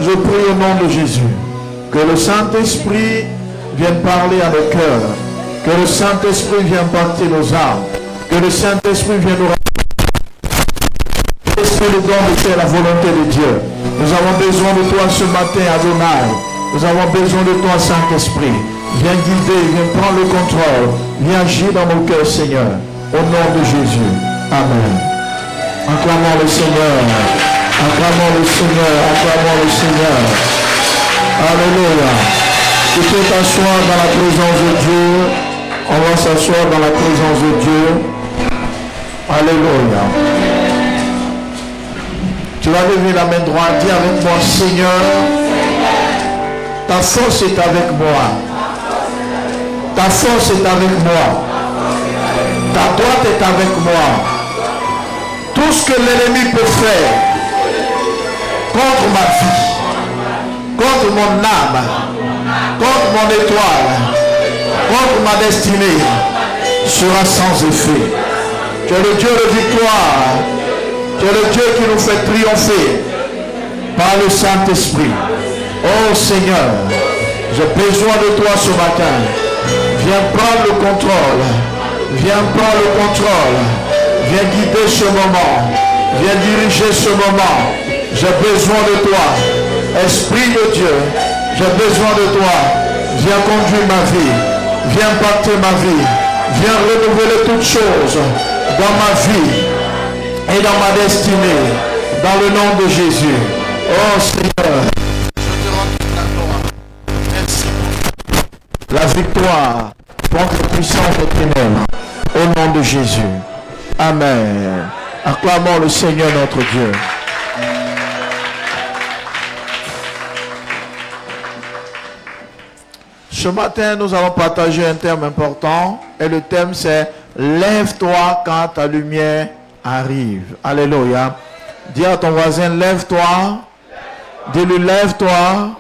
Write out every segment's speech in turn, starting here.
je prie au nom de Jésus que le Saint-Esprit vienne parler à nos cœurs, que le Saint-Esprit vienne partir nos âmes, que le Saint-Esprit vienne nous rappeler le don de faire la volonté de Dieu. Nous avons besoin de toi ce matin, Adonai. Nous avons besoin de toi, Saint-Esprit. Viens guider, viens prendre le contrôle, viens agir dans nos cœurs, Seigneur. Au nom de Jésus. Amen. Acclamons le Seigneur. Acclamons le Seigneur. Acclamons le Seigneur. Alléluia. Tu peux t'asseoir dans la présence de Dieu. On va s'asseoir dans la présence de Dieu. Alléluia. Tu vas lever la main droite. Dis avec moi, Seigneur, ta force est avec moi. Ta force est avec moi. Ta droite est avec moi. Tout ce que l'ennemi peut faire contre ma vie, contre mon âme, contre mon étoile, contre ma destinée, sera sans effet. Tu es le Dieu de victoire. Tu es le Dieu qui nous fait triompher par le Saint-Esprit. Oh Seigneur, j'ai besoin de toi ce matin. Viens prendre le contrôle. Viens prendre le contrôle. Viens guider ce moment. Viens diriger ce moment. J'ai besoin de toi. Esprit de Dieu, j'ai besoin de toi. Viens conduire ma vie. Viens impacter ma vie. Viens renouveler toutes choses dans ma vie et dans ma destinée. Dans le nom de Jésus. Oh Seigneur, je te rends toute la gloire. Merci pour la victoire contre la puissance des ténèbres. Au nom de Jésus. Amen. Acclamons le Seigneur notre Dieu. Ce matin, nous allons partager un thème important. Et le thème, c'est « Lève-toi quand ta lumière arrive ». Alléluia. Dis à ton voisin, lève-toi. Dis-lui, lève-toi.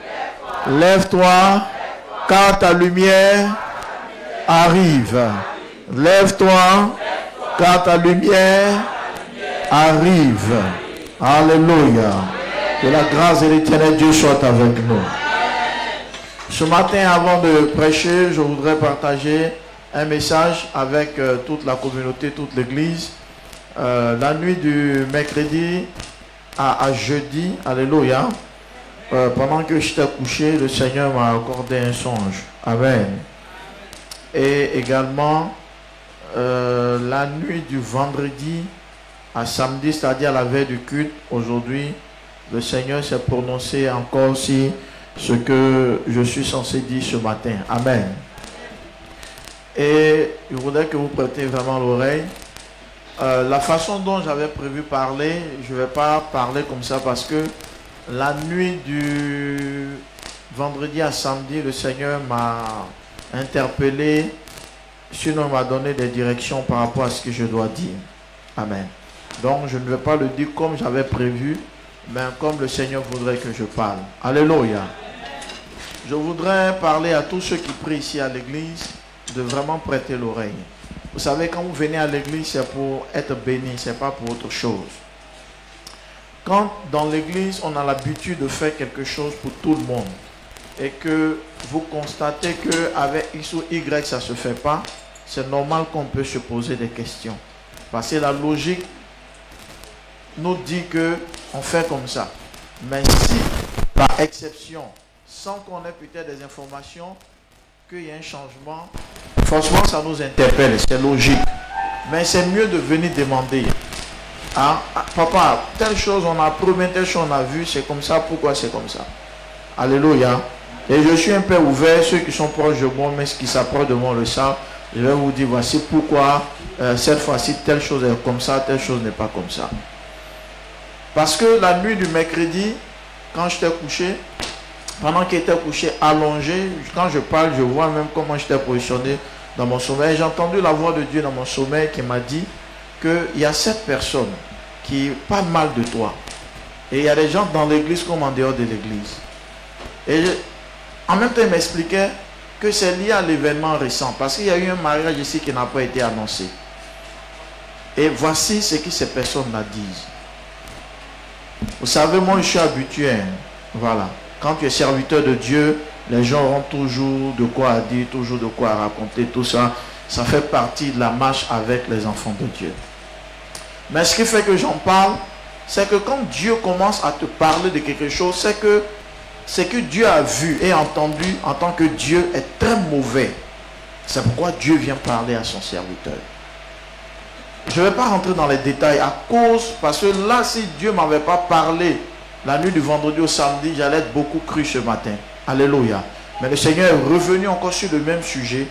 Lève-toi quand ta lumière arrive. Lève-toi quand ta lumière arrive. Alléluia. Que la grâce de l'Éternel Dieu soit avec nous. Ce matin, avant de prêcher, je voudrais partager un message avec toute la communauté, toute l'église. La nuit du mercredi à jeudi, alléluia, pendant que j'étais couché, le Seigneur m'a accordé un songe. Amen. Et également, la nuit du vendredi à samedi, c'est-à-dire à la veille du culte, aujourd'hui, le Seigneur s'est prononcé encore aussi ce que je suis censé dire ce matin. Amen. Et je voudrais que vous prêtez vraiment l'oreille. La façon dont j'avais prévu parler, je ne vais pas parler comme ça parce que la nuit du vendredi à samedi, le Seigneur m'a interpellé, sinon il m'a donné des directions par rapport à ce que je dois dire. Amen. Donc je ne vais pas le dire comme j'avais prévu, mais comme le Seigneur voudrait que je parle. Alléluia. Je voudrais parler à tous ceux qui prient ici à l'église de vraiment prêter l'oreille. Vous savez, quand vous venez à l'église, c'est pour être béni, ce n'est pas pour autre chose. Quand dans l'église, on a l'habitude de faire quelque chose pour tout le monde et que vous constatez qu'avec X ou Y, ça ne se fait pas, c'est normal qu'on peut se poser des questions. Parce que la logique nous dit qu'on fait comme ça. Mais si, par exception, sans qu'on ait peut-être des informations, qu'il y a un changement, franchement, ça nous interpelle, c'est logique. Mais c'est mieux de venir demander. Ah, papa, telle chose on a promis, telle chose on a vu, c'est comme ça, pourquoi c'est comme ça? Alléluia. Et je suis un peu ouvert, ceux qui sont proches de moi, mais ceux qui s'approchent de moi le savent. Je vais vous dire, voici pourquoi cette fois-ci, telle chose est comme ça, telle chose n'est pas comme ça. Parce que la nuit du mercredi, quand j'étais couché, pendant qu'il était couché, allongé, quand je parle, je vois même comment j'étais positionné dans mon sommeil. J'ai entendu la voix de Dieu dans mon sommeil qui m'a dit qu'il y a 7 personnes qui parlent mal de toi. Et il y a des gens dans l'église comme en dehors de l'église. Et en même temps, il m'expliquait que c'est lié à l'événement récent. Parce qu'il y a eu un mariage ici qui n'a pas été annoncé. Et voici ce que ces personnes-là disent. Vous savez, moi je suis habitué. Voilà. Quand tu es serviteur de Dieu, les gens auront toujours de quoi à dire, toujours de quoi à raconter, tout ça. Ça fait partie de la marche avec les enfants de Dieu. Mais ce qui fait que j'en parle, c'est que quand Dieu commence à te parler de quelque chose, c'est que Dieu a vu et entendu en tant que Dieu est très mauvais. C'est pourquoi Dieu vient parler à son serviteur. Je ne vais pas rentrer dans les détails parce que là, si Dieu ne m'avait pas parlé la nuit du vendredi au samedi, j'allais être beaucoup cru ce matin. Alléluia. Mais le Seigneur est revenu encore sur le même sujet.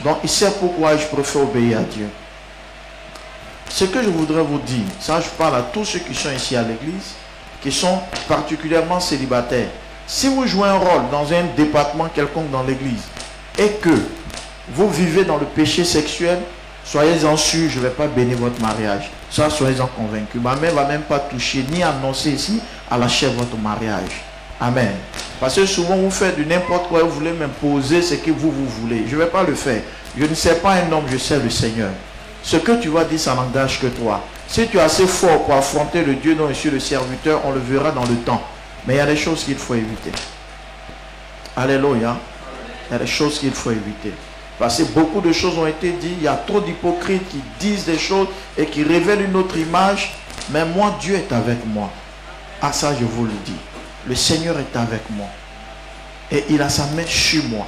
Donc il sait pourquoi je préfère obéir à Dieu. Ce que je voudrais vous dire, ça je parle à tous ceux qui sont ici à l'église, qui sont particulièrement célibataires. Si vous jouez un rôle dans un département quelconque dans l'église et que vous vivez dans le péché sexuel, soyez-en sûrs, je ne vais pas bénir votre mariage. Ça, soyez-en convaincus. Ma mère ne va même pas toucher ni annoncer ici à la chèvre votre mariage. Amen. Parce que souvent vous faites du n'importe quoi, vous voulez m'imposer ce que vous voulez. Je ne vais pas le faire. Je ne sais pas un homme, je sais le Seigneur. Ce que tu vas dire, ça n'engage que toi. Si tu es assez fort pour affronter le Dieu dont je suis le serviteur, on le verra dans le temps. Mais il y a des choses qu'il faut éviter. Alléluia. Il y a des choses qu'il faut éviter. Parce que beaucoup de choses ont été dites. Il y a trop d'hypocrites qui disent des choses et qui révèlent une autre image. Mais moi, Dieu est avec moi. Ah, ça, je vous le dis. Le Seigneur est avec moi. Et il a sa main sur moi.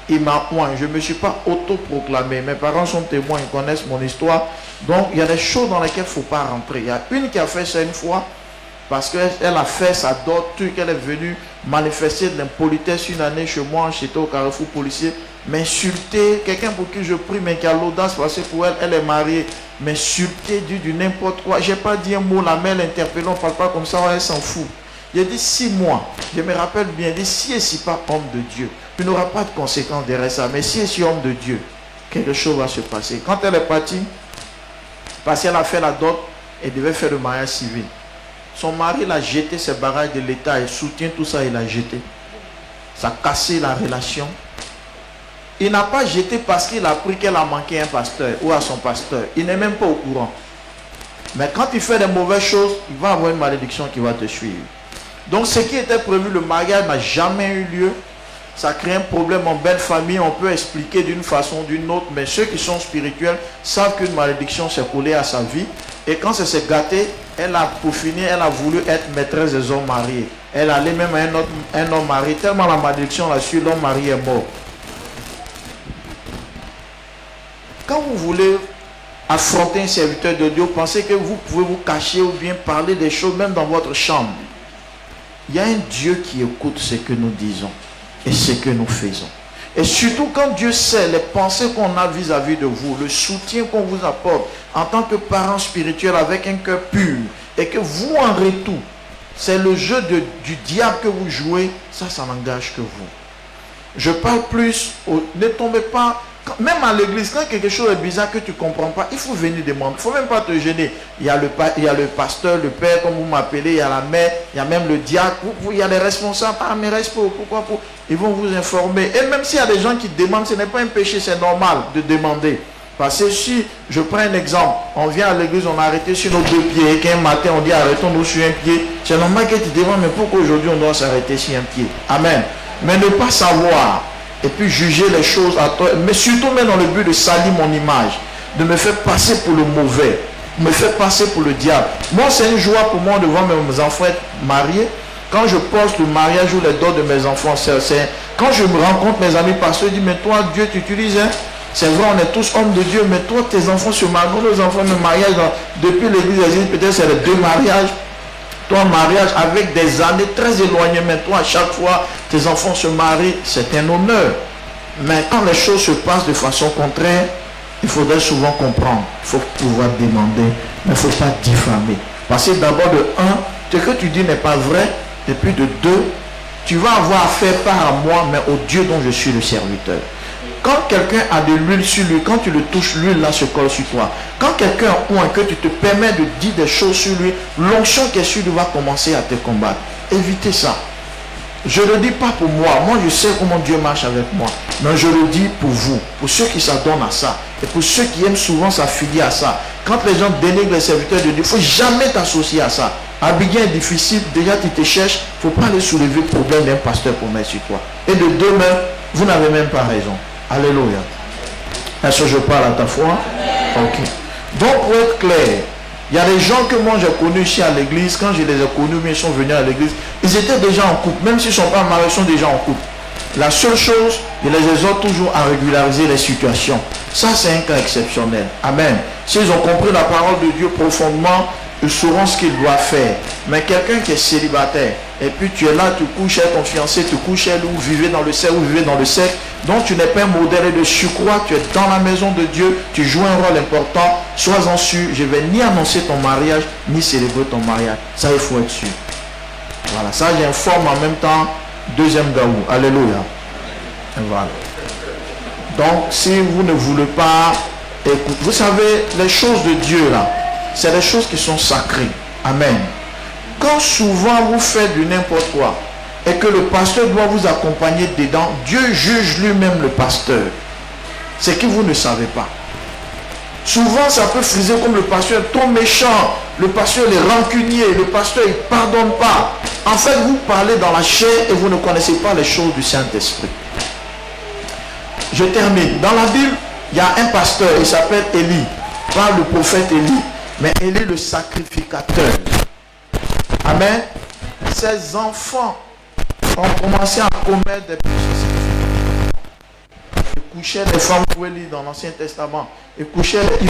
Il m'a oint. Je ne me suis pas autoproclamé. Mes parents sont témoins. Ils connaissent mon histoire. Donc, il y a des choses dans lesquelles il ne faut pas rentrer. Il y a une qui a fait ça une fois. Parce qu'elle a fait sa dot, qu'elle est venue manifester de l'impolitesse une année chez moi, j'étais au carrefour policier, m'insulter, quelqu'un pour qui je prie, mais qui a l'audace, parce que pour elle, elle est mariée, m'insulter du n'importe quoi. Je n'ai pas dit un mot, la mère l'interpelle, on ne parle pas comme ça, elle s'en fout. J'ai dit 6 mois, je me rappelle bien, dit si et si pas homme de Dieu, il n'aura pas de conséquences derrière ça, mais si et si homme de Dieu, quelque chose va se passer. Quand elle est partie, parce qu'elle a fait la dot, elle devait faire le mariage civil. Son mari l'a jeté ses barrages de l'État et soutient tout ça, il l'a jeté. Ça a cassé la relation. Il n'a pas jeté parce qu'il a appris qu'elle a manqué un pasteur ou à son pasteur. Il n'est même pas au courant. Mais quand il fait des mauvaises choses, il va avoir une malédiction qui va te suivre. Donc ce qui était prévu, le mariage n'a jamais eu lieu. Ça crée un problème en belle famille. On peut expliquer d'une façon ou d'une autre. Mais ceux qui sont spirituels savent qu'une malédiction s'est collée à sa vie. Et quand ça s'est gâté, elle a, pour finir, elle a voulu être maîtresse des hommes mariés. Elle allait même à un homme marié. Tellement la malédiction l'a su, l'homme marié est mort. Quand vous voulez affronter un serviteur de Dieu, pensez que vous pouvez vous cacher ou bien parler des choses, même dans votre chambre. Il y a un Dieu qui écoute ce que nous disons et ce que nous faisons. Et surtout quand Dieu sait les pensées qu'on a vis-à-vis de vous, le soutien qu'on vous apporte en tant que parent spirituel avec un cœur pur, et que vous en retour, c'est le jeu du diable que vous jouez, ça n'engage que vous. Je parle plus, ne tombez pas, même à l'église, quand quelque chose est bizarre que tu ne comprends pas, il faut venir demander, il ne faut même pas te gêner. Il y a le pasteur, le père, comme vous m'appelez, il y a la mère, il y a même le diacre, il y a les responsables. Ah, mais reste pourquoi pour... Ils vont vous informer. Et même s'il y a des gens qui demandent, ce n'est pas un péché, c'est normal de demander. Parce que si, je prends un exemple, on vient à l'église, on a arrêté sur nos 2 pieds, et qu'un matin on dit arrêtons-nous sur un pied, c'est normal que tu demandes, mais pourquoi aujourd'hui on doit s'arrêter sur un pied? Amen. Mais ne pas savoir, et puis juger les choses à toi, mais surtout même dans le but de salir mon image, de me faire passer pour le mauvais, me faire passer pour le diable. Moi, c'est une joie pour moi de voir mes enfants être mariés. Quand je poste le mariage ou les dons de mes enfants, quand je me rencontre mes amis pasteurs, ils disent, mais toi, Dieu t'utilise, hein? C'est vrai, on est tous hommes de Dieu, mais toi, tes enfants se marient, nos enfants me mariage, depuis l'église, peut-être c'est les 2 mariages. Toi, mariage avec des années très éloignées, mais toi, à chaque fois, tes enfants se marient, c'est un honneur. Mais quand les choses se passent de façon contraire, il faudrait souvent comprendre. Il faut pouvoir demander, mais il ne faut pas diffamer. Parce que d'abord, de 1, ce que tu dis n'est pas vrai, et puis de 2, tu vas avoir à faire part à moi, mais au Dieu dont je suis le serviteur. Quand quelqu'un a de l'huile sur lui, quand tu le touches, l'huile là se colle sur toi. Quand quelqu'un a un que tu te permets de dire des choses sur lui, l'onction qui est sur lui va commencer à te combattre. Évitez ça. Je ne le dis pas pour moi. Moi, je sais comment Dieu marche avec moi. Mais je le dis pour vous, pour ceux qui s'adonnent à ça. Et pour ceux qui aiment souvent s'affilier à ça. Quand les gens dénigrent les serviteurs de Dieu, il ne faut jamais t'associer à ça. Abidjan est difficile, déjà tu te cherches, il ne faut pas aller soulever le problème d'un pasteur pour mettre sur toi. Et de demain, vous n'avez même pas raison. Alléluia. Est-ce que je parle à ta foi? Ok. Donc pour être clair, il y a des gens que moi j'ai connus ici à l'église, quand je les ai connus, ils sont venus à l'église, ils étaient déjà en couple, même s'ils ne sont pas mariés, ils sont déjà en couple. La seule chose, je les exhorte toujours à régulariser les situations. Ça, c'est un cas exceptionnel. Amen. S'ils ont compris la parole de Dieu profondément, ils sauront ce qu'ils doivent faire. Mais quelqu'un qui est célibataire, et puis tu es là, tu couches avec ton fiancé, tu couches avec lui, ou vivez dans le cercle, ou vivez dans le cercle, donc tu n'es pas un modèle et de surcroît, tu es dans la maison de Dieu, tu joues un rôle important, sois-en sûr, je ne vais ni annoncer ton mariage, ni célébrer ton mariage. Ça, il faut être sûr. Voilà, ça j'informe en même temps, deuxième gaou. Alléluia. Voilà. Donc, si vous ne voulez pas écouter, vous savez, les choses de Dieu là, c'est des choses qui sont sacrées. Amen. Quand souvent vous faites du n'importe quoi et que le pasteur doit vous accompagner dedans, Dieu juge lui-même le pasteur. C'est que vous ne savez pas. Souvent ça peut friser comme le pasteur est trop méchant, le pasteur est rancunier, le pasteur il ne pardonne pas. En fait vous parlez dans la chair et vous ne connaissez pas les choses du Saint-Esprit. Je termine. Dans la Bible, il y a un pasteur, il s'appelle Élie, pas le prophète Élie, mais Élie le sacrificateur. Amen. Ses enfants ont commencé à commettre des péchés. Ils couchaient les femmes, vous pouvez lire dans l'Ancien Testament. Ils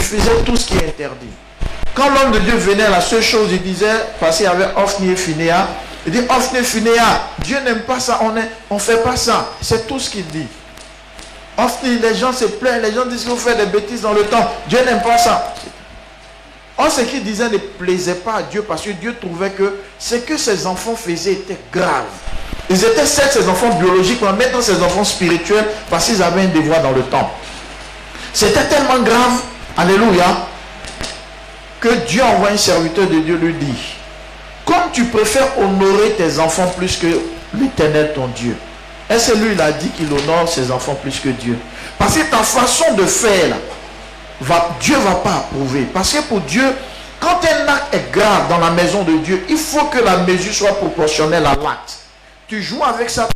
faisaient tout ce qui est interdit. Quand l'homme de Dieu venait, la seule chose, il disait, parce qu'il y avait Ophni et Phinéas, il dit, Ophni et Phinéas, Dieu n'aime pas ça, on ne fait pas ça. C'est tout ce qu'il dit. Ophni, les gens se plaignent, les gens disent que vous faites des bêtises dans le temps. Dieu n'aime pas ça. Or, ce qu'il disait ne plaisait pas à Dieu parce que Dieu trouvait que ce que ses enfants faisaient était grave. Ils étaient certes ses enfants biologiques, mais maintenant ses enfants spirituels parce qu'ils avaient un devoir dans le temple. C'était tellement grave, alléluia, que Dieu envoie un serviteur de Dieu lui dit, comme tu préfères honorer tes enfants plus que l'Éternel ton Dieu. Et c'est lui il a dit qu'il honore ses enfants plus que Dieu. Parce que ta façon de faire là, Dieu ne va pas approuver. Parce que pour Dieu, quand un acte est grave dans la maison de Dieu, il faut que la mesure soit proportionnelle à l'acte. Tu joues avec ça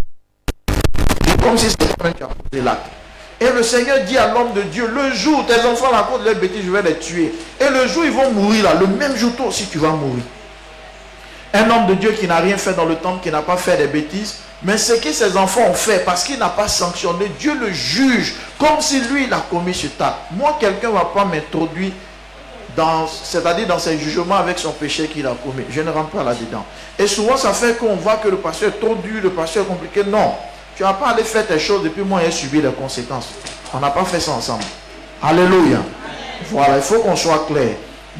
comme si c'était toi qui as posé l'acte. Et le Seigneur dit à l'homme de Dieu, le jour tes enfants à cause de leurs bêtises, je vais les tuer. Et le jour ils vont mourir là, le même jour toi aussi tu vas mourir. Un homme de Dieu qui n'a rien fait dans le temple, qui n'a pas fait des bêtises, mais ce que ses enfants ont fait, parce qu'il n'a pas sanctionné, Dieu le juge comme si lui, il a commis ce acte. Moi, quelqu'un ne va pas m'introduire c'est-à-dire dans ses jugements avec son péché qu'il a commis. Je ne rentre pas là-dedans. Et souvent, ça fait qu'on voit que le pasteur est trop dur, le pasteur est compliqué. Non, tu n'as pas allé faire tes choses depuis moi, j'ai subi les conséquences. On n'a pas fait ça ensemble. Alléluia. Voilà, il faut qu'on soit clair.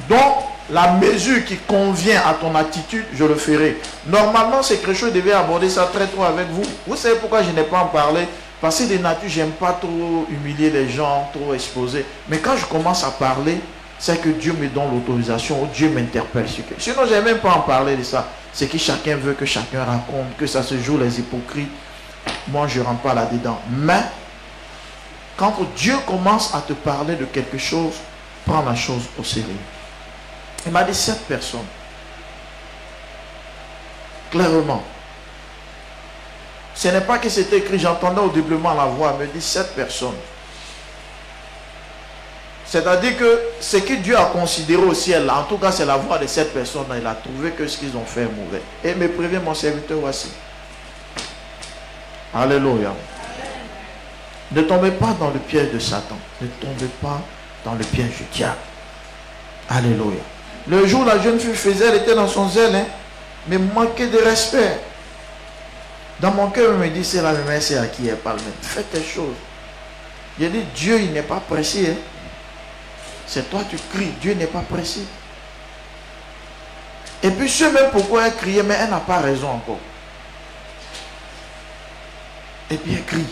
Donc, la mesure qui convient à ton attitude, je le ferai. Normalement, c'est que je devais aborder ça très tôt avec vous. Vous savez pourquoi je n'ai pas en parlé? Parce que de nature, j'aime pas trop humilier les gens, trop exposer. Mais quand je commence à parler, c'est que Dieu me donne l'autorisation, ou Dieu m'interpelle. Sinon, je n'ai même pas en parler de ça. C'est que chacun veut que chacun raconte, que ça se joue les hypocrites. Moi, je ne rentre pas là-dedans. Mais, quand Dieu commence à te parler de quelque chose, prends la chose au sérieux. Il m'a dit 7 personnes. Clairement. Ce n'est pas que c'était écrit, j'entendais audiblement la voix, il me dit 7 personnes. C'est-à-dire que ce que Dieu a considéré au ciel, en tout cas c'est la voix de 7 personnes, il a trouvé que ce qu'ils ont fait est mauvais. Et il me prévient mon serviteur, voici. Alléluia. Ne tombez pas dans le piège de Satan. Ne tombez pas dans le piège du diable. Alléluia. Le jour où la jeune fille faisait, elle était dans son zèle, hein, mais manquait de respect. Dans mon cœur, je me dis, c'est la même, c'est à qui elle parle. Fais tes choses. J'ai dit, Dieu, il n'est pas pressé. Hein. C'est toi, tu cries. Dieu n'est pas pressé. Et puis, ce même pourquoi elle criait, mais elle n'a pas raison encore. Et puis, elle crie.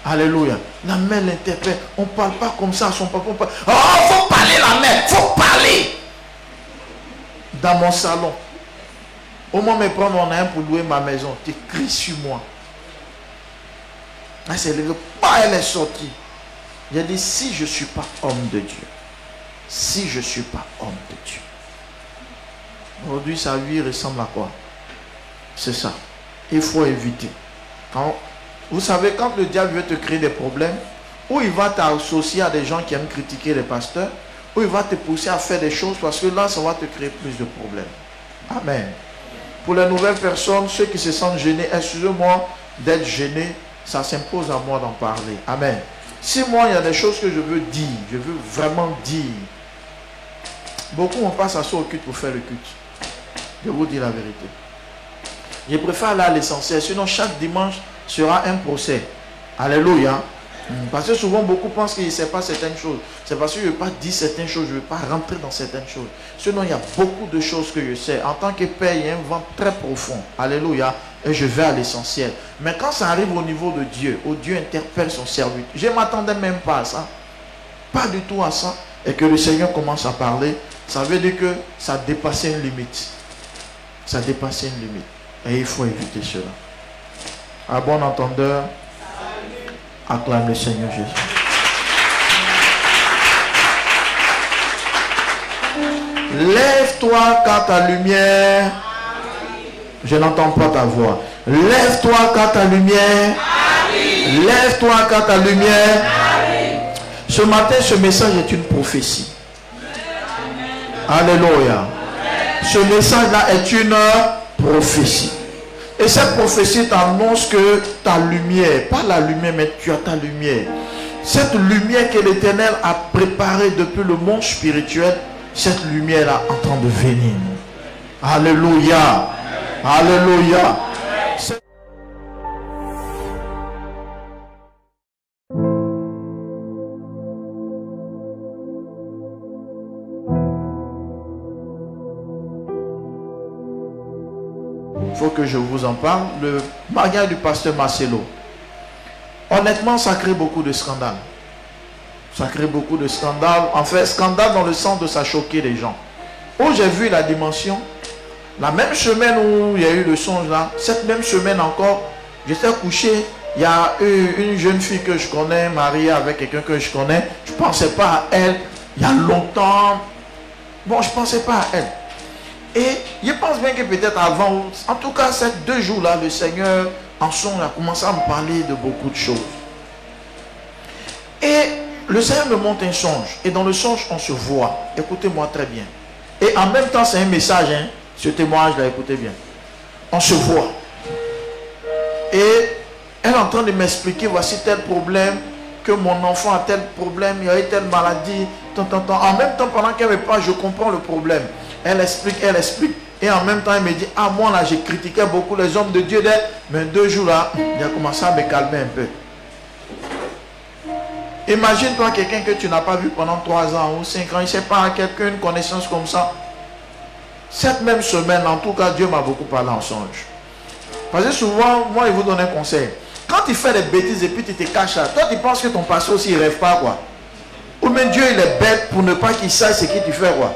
Alléluia. La mère l'interpelle. On ne parle pas comme ça à son papa. Oh, il faut parler la mère. Il faut parler. Dans mon salon. Au moins, me prendre mon âme pour louer ma maison. Tu cries sur moi. Elle s'est levée. Elle est sortie. J'ai dit, si je ne suis pas homme de Dieu. Si je ne suis pas homme de Dieu. Aujourd'hui, sa vie ressemble à quoi? C'est ça. Il faut éviter. Vous savez, quand le diable veut te créer des problèmes, ou il va t'associer à des gens qui aiment critiquer les pasteurs, ou il va te pousser à faire des choses parce que là, ça va te créer plus de problèmes. Amen. Pour les nouvelles personnes, ceux qui se sentent gênés, excusez-moi d'être gêné, ça s'impose à moi d'en parler. Amen. Si moi, il y a des choses que je veux dire, je veux vraiment dire, beaucoup on passe à ça au culte pour faire le culte. Je vous dis la vérité. Je préfère aller à l'essentiel, sinon chaque dimanche sera un procès. Alléluia. Parce que souvent, beaucoup pensent qu'il ne sait pas certaines choses. C'est parce que je ne veux pas dire certaines choses, je ne veux pas rentrer dans certaines choses. Sinon, il y a beaucoup de choses que je sais. En tant que père, il y a un vent très profond. Alléluia. Et je vais à l'essentiel. Mais quand ça arrive au niveau de Dieu, où Dieu interpelle son serviteur, je ne m'attendais même pas à ça. Pas du tout à ça. Et que le Seigneur commence à parler, ça veut dire que ça dépassait une limite. Ça dépassait une limite. Et il faut éviter cela. À bon entendeur, acclame le Seigneur Jésus. Lève-toi car ta lumière. Je n'entends pas ta voix. Lève-toi car ta lumière. Lève-toi car ta lumière. Ce matin, ce message est une prophétie. Alléluia. Ce message-là est une prophétie. Et cette prophétie t'annonce que ta lumière, pas la lumière, mais tu as ta lumière. Cette lumière que l'Éternel a préparée depuis le monde spirituel, cette lumière est en train de venir. Alléluia. Alléluia. Il faut que je vous en parle. Le mariage du pasteur Marcelo. Honnêtement, ça crée beaucoup de scandales. Ça crée beaucoup de scandales. En fait, scandale dans le sens de ça choquer les gens. Où j'ai vu la dimension, la même semaine où il y a eu le songe là, cette même semaine encore, j'étais couché. Il y a eu une jeune fille que je connais, mariée avec quelqu'un que je connais. Je ne pensais pas à elle. Il y a longtemps. Bon, je ne pensais pas à elle. Et je pense bien que peut-être avant, en tout cas ces 2 jours-là, le Seigneur en songe a commencé à me parler de beaucoup de choses. Et le Seigneur me montre un songe. Et dans le songe, on se voit. Écoutez-moi très bien. Et en même temps, c'est un message. Hein, ce témoignage-là, écoutez bien. On se voit. Et elle est en train de m'expliquer, voici tel problème, que mon enfant a tel problème, il y a eu telle maladie. En même temps, pendant qu'elle me parle, je comprends le problème. Elle explique. Et en même temps, elle me dit, ah moi là, j'ai critiqué beaucoup les hommes de Dieu. Mais 2 jours là, il a commencé à me calmer un peu. Imagine-toi quelqu'un que tu n'as pas vu pendant 3 ans ou 5 ans. Il ne sait pas, quelqu'un, une connaissance comme ça. Cette même semaine, en tout cas, Dieu m'a beaucoup parlé en songe. Parce que souvent, moi, il vous donne un conseil. Quand tu fais des bêtises et puis tu te caches là, toi, tu penses que ton pasteur aussi, il ne rêve pas, quoi. Ou même Dieu, il est bête pour ne pas qu'il sache ce que tu fais, quoi.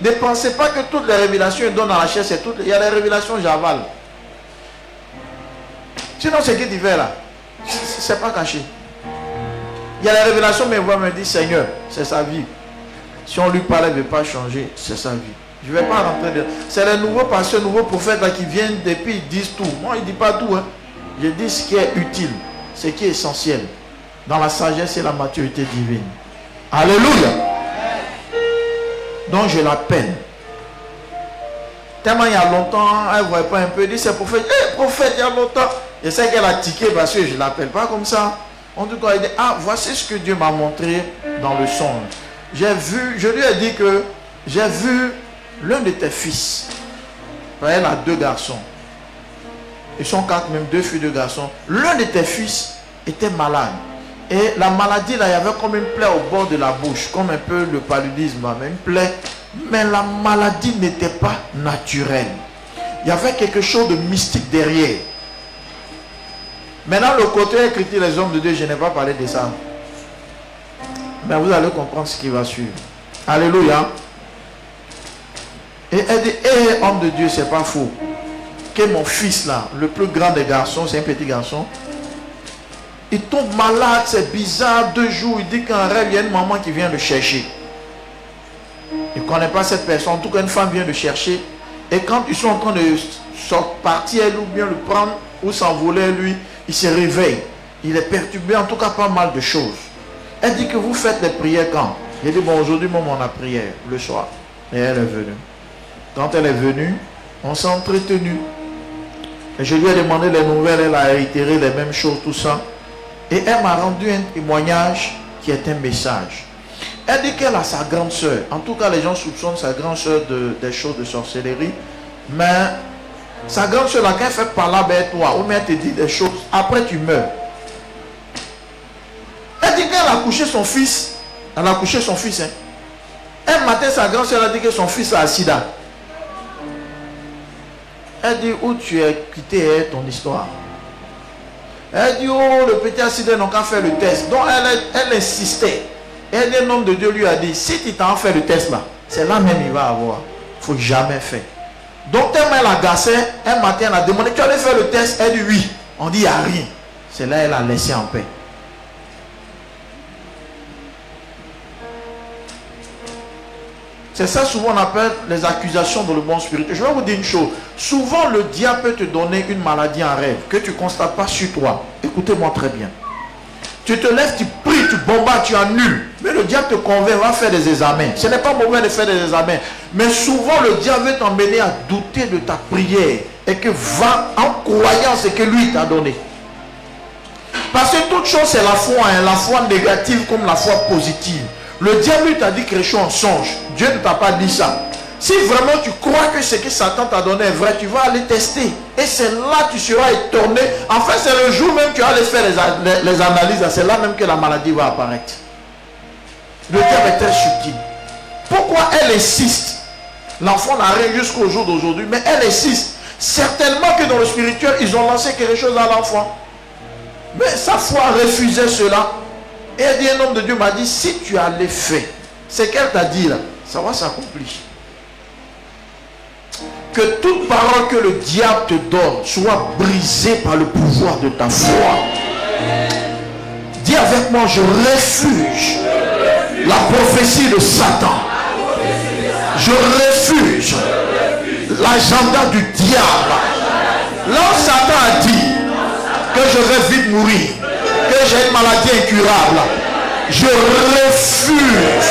Ne pensez pas que toutes les révélations qu'il donne dans la chair, c'est toutes. Il y a des révélations, j'avale. Sinon, ce que tu fais là, c'est pas caché. Il y a des révélations, mais il me dit, Seigneur, c'est sa vie. Si on lui parle, il ne veut pas changer, c'est sa vie. Je ne vais pas rentrer dedans. C'est les nouveaux pasteurs, nouveaux prophètes là, qui viennent et puis ils disent tout. Moi, il ne dit pas tout. Hein. Je dis ce qui est utile, ce qui est essentiel. Dans la sagesse et la maturité divine. Alléluia. Donc je l'appelle. Tellement il y a longtemps, elle ne voyait pas un peu. Elle dit, c'est prophète. Hé, prophète, il y a longtemps. Je sais qu'elle a tiqué parce que je ne l'appelle pas comme ça. En tout cas, elle dit, ah, voici ce que Dieu m'a montré dans le songe. J'ai vu, je lui ai dit que j'ai vu l'un de tes fils. Elle a 2 garçons. Ils sont 4, même 2 filles, 2 garçons. L'un de tes fils était malade. Et la maladie, là, il y avait comme une plaie au bord de la bouche, comme un peu le paludisme, une plaie. Mais la maladie n'était pas naturelle. Il y avait quelque chose de mystique derrière. Maintenant, le côté critique les hommes de Dieu, je n'ai pas parlé de ça. Mais vous allez comprendre ce qui va suivre. Alléluia. Et elle dit, hé, homme de Dieu, c'est pas faux. Que mon fils là, le plus grand des garçons, c'est un petit garçon, il tombe malade, c'est bizarre, 2 jours, il dit qu'en rêve, il y a une maman qui vient le chercher. Il ne connaît pas cette personne, en tout cas une femme vient le chercher. Et quand ils sont en train de partir ou bien le prendre ou s'envoler, lui, il se réveille. Il est perturbé, en tout cas pas mal de choses. Elle dit que vous faites les prières quand? Il dit, bon, aujourd'hui, moi, on a prière le soir. Et elle est venue. Quand elle est venue, on s'est entretenu. Et je lui ai demandé les nouvelles, elle a réitéré les mêmes choses, tout ça. Et elle m'a rendu un témoignage qui est un message. Elle dit qu'elle a sa grande soeur. En tout cas, les gens soupçonnent sa grande soeur des choses de sorcellerie. Mais sa grande soeur, là, quand elle fait parler avec toi, ou bien elle te dit des choses, après tu meurs. Elle dit qu'elle a couché son fils. Elle a couché son fils. Hein. Un matin, sa grande soeur a dit que son fils a sida. Elle dit, où tu es quitté ton histoire. Elle dit, oh, le petit accident, donc a fait le test. Donc elle insistait. Et un homme de Dieu lui a dit, si tu t'en fais le test là, c'est là même il va avoir. Il ne faut jamais faire. Donc tellement elle agaçait, un matin elle a demandé, tu allais faire le test? Elle dit oui. On dit, il n'y a rien. C'est là elle a laissé en paix. C'est ça souvent on appelle les accusations dans le monde spirituel. Je vais vous dire une chose. Souvent le diable peut te donner une maladie en rêve que tu ne constates pas sur toi. Écoutez-moi très bien. Tu te lèves, tu pries, tu bombardes, tu annules. Mais le diable te convainc, va faire des examens. Ce n'est pas mauvais de faire des examens. Mais souvent le diable veut t'emmener à douter de ta prière. Et que va en croyant ce que lui t'a donné. Parce que toute chose c'est la foi. Hein, la foi négative comme la foi positive. Le diable t'a dit quelque chose en songe. Dieu ne t'a pas dit ça. Si vraiment tu crois que ce que Satan t'a donné est vrai, tu vas aller tester. Et c'est là que tu seras étonné. En fait, c'est le jour même que tu vas aller faire les analyses. C'est là même que la maladie va apparaître. Le diable est très subtil. Pourquoi elle insiste? L'enfant n'a rien jusqu'au jour d'aujourd'hui, mais elle insiste. Certainement que dans le spirituel, ils ont lancé quelque chose à l'enfant. Mais sa foi refusait cela. Et elle dit, un homme de Dieu m'a dit, si tu as les faits, c'est qu'elle t'a dit là, ça va s'accomplir. Que toute parole que le diable te donne soit brisée par le pouvoir de ta foi. Dis avec moi, je refuse la prophétie de Satan. Je refuse l'agenda du diable. Là où Satan a dit que je vais vite mourir, que j'ai une maladie incurable, je refuse,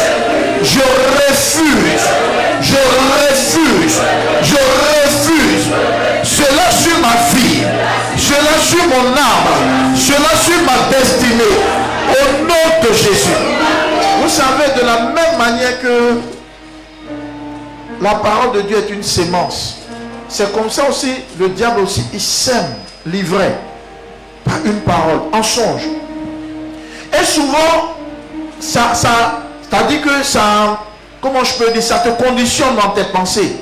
je refuse, je refuse, je refuse cela sur ma vie, cela sur mon âme, cela sur ma destinée, au nom de Jésus. Vous savez, de la même manière que la parole de Dieu est une sémence, c'est comme ça aussi, le diable aussi, il sème l'ivraie par une parole, en songe. Et souvent, c'est-à-dire que ça, comment je peux dire, ça te conditionne dans tes pensées.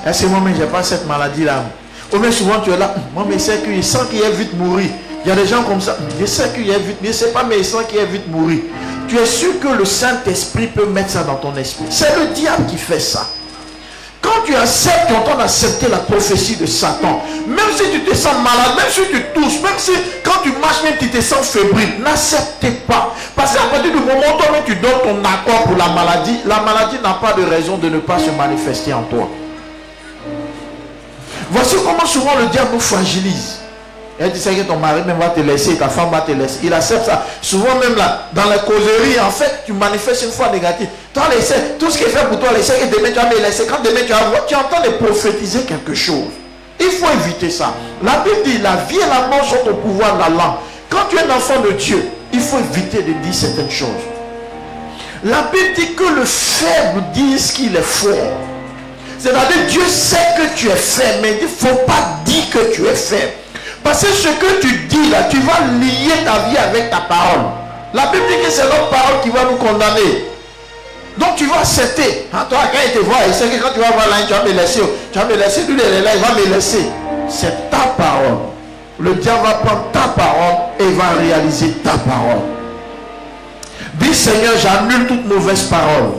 Et c'est moi, mais je n'ai pas cette maladie-là. Ou bien souvent tu es là, moi mais c'est qu'il sent qu'il est vite mourir. Il y a des gens comme ça, je sais qu'il est vite, je ne sais pas, mais il sent qu'il est vite mourir. Tu es sûr que le Saint-Esprit peut mettre ça dans ton esprit. C'est le diable qui fait ça. Quand tu acceptes, tu entends accepter la prophétie de Satan. Même si tu te sens malade, même si tu tousses, même si quand tu marches, même tu te sens fébrile, n'acceptez pas. Parce qu'à partir du moment où toi-même tu donnes ton accord pour la maladie n'a pas de raison de ne pas se manifester en toi. Voici comment souvent le diable nous fragilise. Elle dit que ton mari même va te laisser, ta femme va te laisser. Il accepte ça. Souvent même là, dans la causerie, en fait, tu manifestes une foi négative. Toi, tout ce qui est fait pour toi, laisser, et demain tu vas me laisser. Quand demain tu entends de prophétiser quelque chose. Il faut éviter ça. La Bible dit, la vie et la mort sont au pouvoir de la langue. Quand tu es un enfant de Dieu, il faut éviter de dire certaines choses. La Bible dit que le faible dise qu'il est fort. C'est-à-dire, Dieu sait que tu es faible, mais il ne faut pas dire que tu es faible. Parce que ce que tu dis là, tu vas lier ta vie avec ta parole. La Bible dit que c'est notre parole qui va nous condamner. Donc tu vas accepter. Hein, toi, quand il te voit, il sait que quand tu vas voir là, tu vas me laisser. Tu vas me laisser, lui il est là, il va me laisser. C'est ta parole. Le diable va prendre ta parole et va réaliser ta parole. Dis Seigneur, j'annule toute mauvaise parole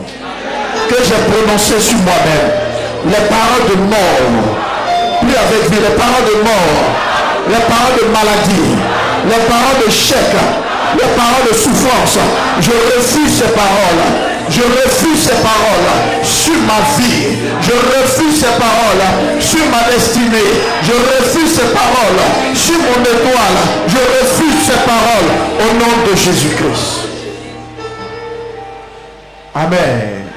que j'ai prononcée sur moi-même. Les paroles de mort. Plus avec lui, les paroles de mort. Les paroles de maladie, les paroles de chèque, les paroles de souffrance. Je refuse ces paroles. Je refuse ces paroles sur ma vie. Je refuse ces paroles sur ma destinée. Je refuse ces paroles sur mon étoile. Je refuse ces paroles au nom de Jésus-Christ. Amen.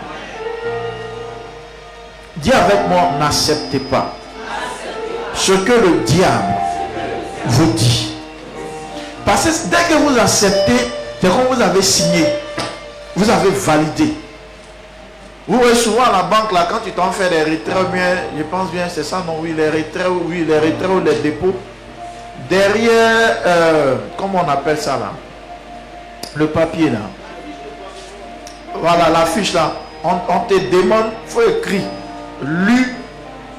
Dis avec moi, n'acceptez pas ce que le diable vous dit. Parce que dès que vous acceptez, c'est comme vous avez signé. Vous avez validé. Vous voyez souvent à la banque, là, quand tu t'en fais des retraits, bien, je pense bien, c'est ça, non? Oui, les retraits, oui, les retraits ou les dépôts. Derrière, comment on appelle ça, là? Le papier, là. Voilà, la fiche, là. On te demande, il faut écrire, lu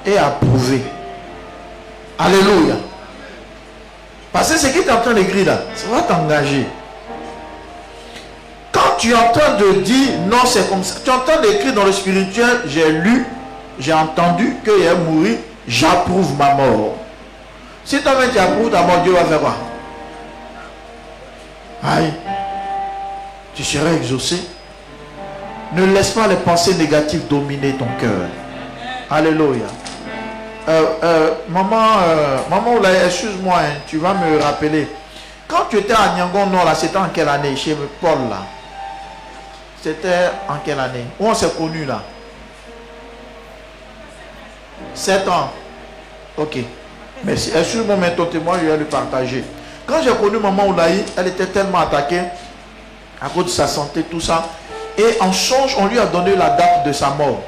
et approuvé. Alléluia. Parce que ce qui est en train d'écrire, là, ça va t'engager. Quand tu entends de dire non, c'est comme ça, tu entends d'écrire dans le spirituel, j'ai lu, j'ai entendu qu'il est mourir, j'approuve ma mort. Si toi-même tu approuves ta mort, Dieu va faire quoi? Aïe, tu seras exaucé. Ne laisse pas les pensées négatives dominer ton cœur. Alléluia. Maman, excuse-moi, hein, tu vas me rappeler. Quand tu étais à Nyangon Nord, là, c'était en quelle année? Chez Paul, là. C'était en quelle année? Où on s'est connus, là? 7 ans. Ok. Merci. Excuse-moi, mais ton témoin, je vais le partager. Quand j'ai connu maman Oulaï, elle était tellement attaquée à cause de sa santé, tout ça. Et en songe, on lui a donné la date de sa mort.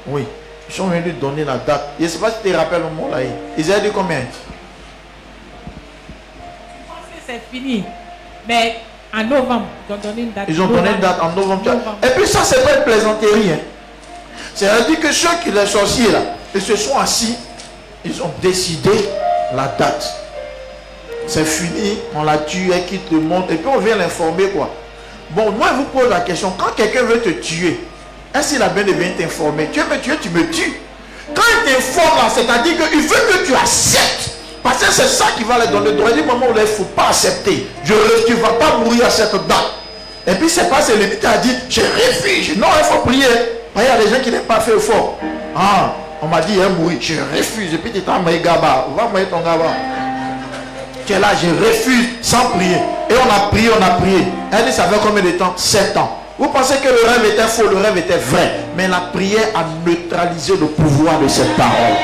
Oui. Ils sont venus lui donner la date. Je ne sais pas si tu te rappelles maman Oulaï. Ils avaient dit combien? C'est fini. Mais en novembre, ils ont donné une date. Ils ont donné une date en novembre. Et puis ça, c'est pas une plaisanterie. Hein. C'est-à-dire que ceux qui les sorciers là, ils se sont assis, ils ont décidé la date. C'est fini, on la tue, elle quitte le monde, et puis on vient l'informer quoi. Bon, moi je vous pose la question, quand quelqu'un veut te tuer, est-ce qu'il a bien de venir t'informer? Tu veux me tuer, tu me tues. Quand il t'informe là, c'est-à-dire qu'il veut que tu acceptes. Parce que c'est ça qui va les donner le droit. Il dit, maman, il ne faut pas accepter. Tu ne vas pas mourir à cette date. Et puis, c'est pas c'est le militaire a dit, je refuse. Non, il faut prier. Il y a des gens qui n'ont pas fait effort. Ah, on m'a dit, il est mourir. Je refuse. Et puis, tu t'en mets gaba. Va mourir ton gaba. Tu es là, je refuse sans prier. Et on a prié, on a prié. Elle dit, ça fait combien de temps? 7 ans. Vous pensez que le rêve était faux, le rêve était vrai. Mais la prière a neutralisé le pouvoir de cette parole.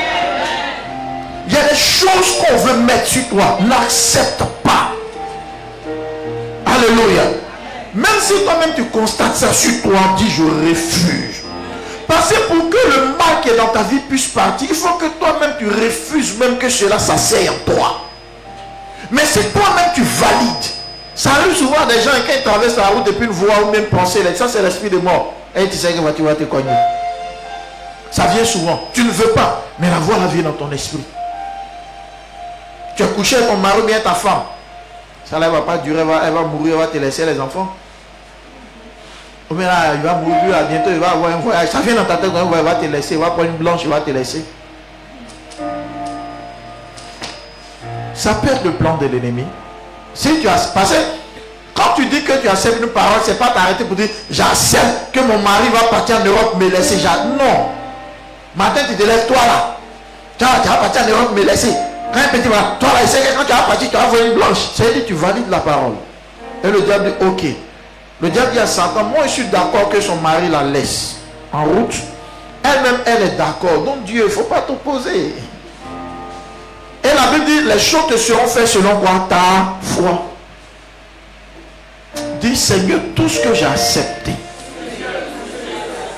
Il y a des choses qu'on veut mettre sur toi. N'accepte pas. Alléluia. Même si toi-même tu constates ça sur toi, dis je refuse. Parce que pour que le mal qui est dans ta vie puisse partir, il faut que toi-même tu refuses même que cela s'asseye en toi. Mais c'est toi-même tu valides. Ça arrive souvent des gens qui traversent la route depuis une voie ou même penser, ça c'est l'esprit de mort. Et tu sais que tu vas te cogner. Ça vient souvent. Tu ne veux pas, mais la voix la vient dans ton esprit. Tu as couché avec ton mari ou bien ta femme. Ça ne va pas durer, elle va mourir, elle va te laisser les enfants. Ou bien là, il va mourir, là, bientôt il va avoir un voyage. Ça vient dans ta tête, il va te laisser, il va prendre une blanche, il va te laisser. Ça peut être le plan de l'ennemi. Si tu as passé, quand tu dis que tu acceptes une parole, c'est pas t'arrêter pour dire j'accepte que mon mari va partir en Europe me laisser. Non. Matin tu te lèves, toi là. Tu vas partir en Europe me laisser. Quand un petit voilà, toi là, il sait que quand tu vas partir, tu vas voir une blanche. C'est-à-dire tu valides la parole. Et le diable dit ok. Le diable dit à Satan, moi je suis d'accord que son mari la laisse en route. Elle-même, elle est d'accord. Donc Dieu, il ne faut pas t'opposer. Et la Bible dit, les choses te seront faites selon quoi? Ta foi. Dis Seigneur, tout ce que j'ai accepté,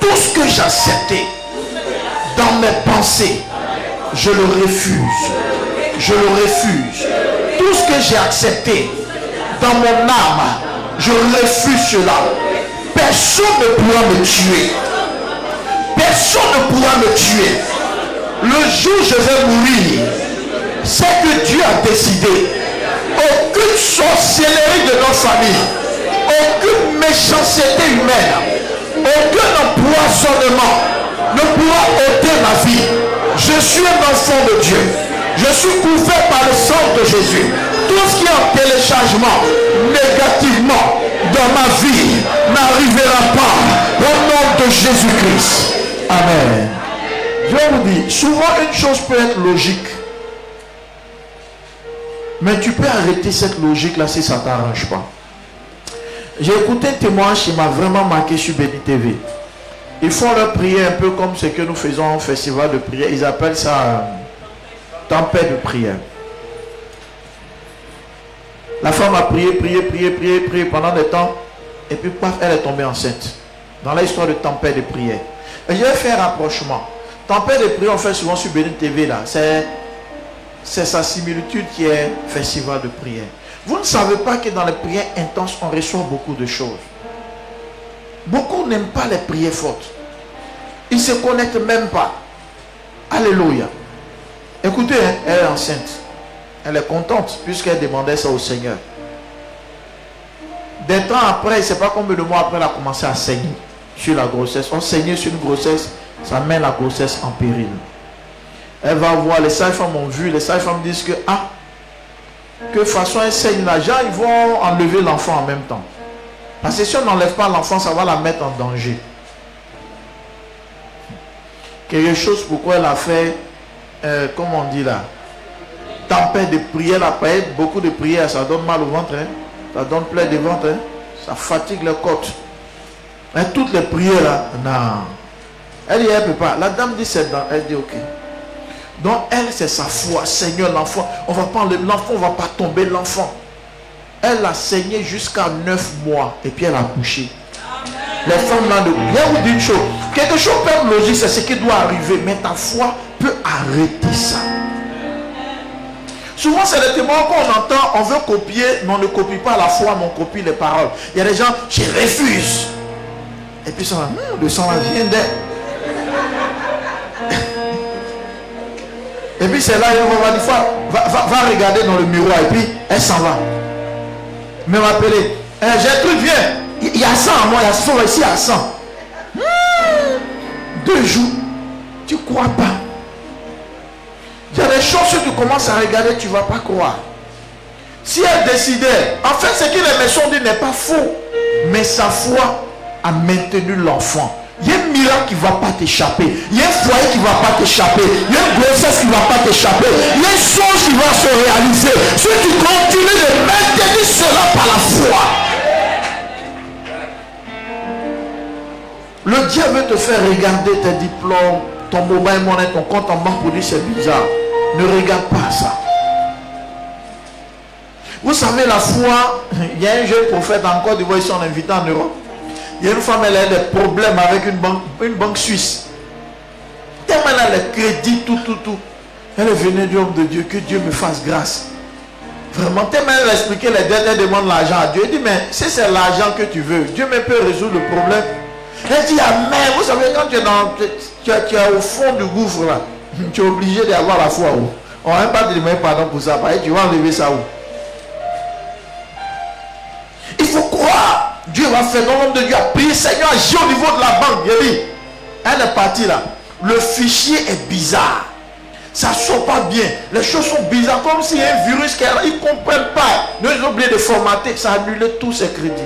tout ce que j'ai accepté dans mes pensées, je le refuse. Je le refuse. Tout ce que j'ai accepté dans mon âme, je refuse cela. Personne ne pourra me tuer. Personne ne pourra me tuer. Le jour où je vais mourir, c'est que Dieu a décidé. Aucune sorcellerie de notre famille, aucune méchanceté humaine, aucun empoisonnement ne pourra ôter ma vie. Je suis un enfant de Dieu. Je suis couvert par le sang de Jésus. Tout ce qui est en téléchargement négativement dans ma vie n'arrivera pas. nom de Jésus-Christ. Amen. Je vous dis, souvent une chose peut être logique. Mais tu peux arrêter cette logique-là si ça ne t'arrange pas. J'ai écouté un témoignage qui m'a vraiment marqué sur Béni TV. Ils font leur prière un peu comme ce que nous faisons au festival de prière. Ils appellent ça tempête de prière. La femme a prié pendant des temps. Et puis, paf, elle est tombée enceinte. Dans l'histoire de tempête de prière. Et je vais faire un rapprochement. Tempête de prière, on fait souvent sur Béni TV là. C'est sa similitude qui est festival de prière. Vous ne savez pas que dans les prières intenses, on reçoit beaucoup de choses. Beaucoup n'aiment pas les prières fortes. Ils ne se connectent même pas. Alléluia. Écoutez, hein, elle est enceinte. Elle est contente puisqu'elle demandait ça au Seigneur. Des temps après, je ne sais pas combien de mois après, elle a commencé à saigner sur la grossesse. On saignait sur une grossesse, ça met la grossesse en péril. Elle va voir, les sages-femmes ont vu, les sages-femmes disent que, que de façon elle saigne là, gens, ils vont enlever l'enfant en même temps. Parce que si on n'enlève pas l'enfant, ça va la mettre en danger. Quelque chose pourquoi elle a fait, comment on dit là, tempête de prière, elle a payé beaucoup de prières, ça donne mal au ventre, hein? Ça donne plein de ventre, hein? Ça fatigue les côtes. Mais toutes les prières là, non. Elle dit, elle ne peut pas. La dame dit, c'est dans, elle dit, ok. Donc elle, c'est sa foi. Seigneur, l'enfant, on va pas enlever l'enfant, on va pas tomber l'enfant. Elle a saigné jusqu'à 9 mois et puis elle a couché. Les femmes là, viens vous dire une chose. Quelque chose peut être logique, c'est ce qui doit arriver, mais ta foi peut arrêter ça. Souvent, c'est les témoins qu'on entend, on veut copier, mais on ne copie pas la foi, mais on copie les paroles. Il y a des gens, je refuse. Et puis ça va, le sang vient d'elle. Et puis c'est là, va regarder dans le miroir et puis elle s'en va. Mais m'appeler, Gertrude, viens. Il y a 100 à moi, il y a 100 ici à 100. 2 jours, tu ne crois pas. Il y a des choses que tu commences à regarder, tu ne vas pas croire. Si elle décidait, en fait ce que les médecins disent n'est pas faux, mais sa foi a maintenu l'enfant. Il y a un miracle qui ne va pas t'échapper. Il y a un foyer qui ne va pas t'échapper. Il y a une grossesse qui ne va pas t'échapper. Il y a une chose qui va se réaliser. Si tu continues de maintenir cela par la foi. Le diable veut te faire regarder tes diplômes, ton mobile money, ton compte en banque pour dire c'est bizarre. Ne regarde pas ça. Vous savez, la foi, il y a un jeune prophète en Côte d'Ivoire, ils sont invités en Europe. Il y a une femme, elle a des problèmes avec une banque suisse. Tellement elle a les crédits, tout. Elle est venue du homme de Dieu, que Dieu me fasse grâce. Vraiment, tellement elle a expliqué les dettes, elle demande l'argent à Dieu. Elle dit, mais si c'est l'argent que tu veux, Dieu me peut résoudre le problème. Elle dit, amen. Vous savez, quand tu es au fond du gouffre là, tu es obligé d'avoir la foi où. On ne va pas te demander pardon pour ça. Tu vas enlever ça où? Il faut croire. Dieu va faire. Dans l'homme de Dieu a prié, Seigneur, agis au niveau de la banque. Il dit, elle est partie là. Le fichier est bizarre. Ça ne sort pas bien. Les choses sont bizarres. Comme s'il y a un virus qui ils ne comprennent pas. Ils ont oublié de formater. Ça a annulé tous ses crédits.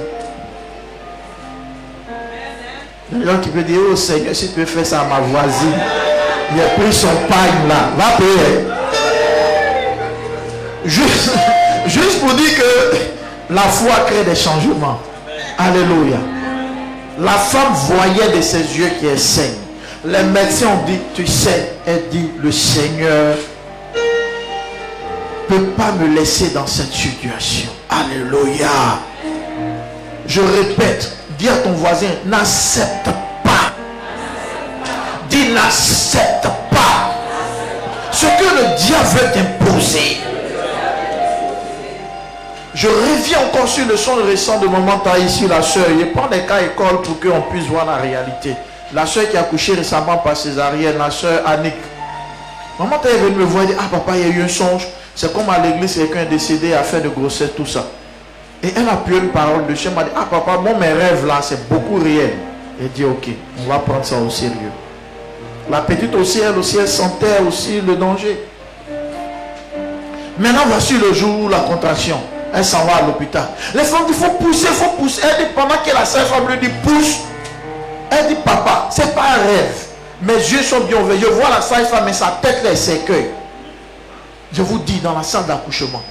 Il y a des gens qui peuvent dire, oh Seigneur, si tu peux faire ça à ma voisine. Il a pris son pagne là. Va payer. Juste pour dire que la foi crée des changements. Alléluia. La femme voyait de ses yeux qu'elle saigne. Les médecins ont dit, tu sais, elle dit, le Seigneur ne peut pas me laisser dans cette situation. Alléluia. Je répète, dis à ton voisin, n'accepte pas. Dis, n'accepte pas ce que le diable veut t'imposer. Je reviens encore sur le son récent de maman Taï sur la soeur. Je prends des cas école pour qu'on puisse voir la réalité. La soeur qui a couché récemment par césarienne, la soeur Annick. Maman Taï est venue me voir et dit, ah papa, il y a eu un songe. C'est comme à l'église, quelqu'un est décédé à faire de grossesse, tout ça. Et elle a pu une parole de Dieu. Elle m'a dit, ah papa, moi mes rêves là, c'est beaucoup réel. Elle dit, ok, on va prendre ça au sérieux. La petite aussi, elle sentait aussi le danger. Maintenant, voici le jour où la contraction. Elle s'en va à l'hôpital. Les femmes disent, il faut pousser, il faut pousser. Elle dit, pendant que la seule femme lui dit, pousse, Elle dit, papa, c'est pas un rêve. Mes yeux sont bien ouverts. Je vois la sage-femme, mais sa tête là, s'écueille. Je vous dis, dans la salle d'accouchement.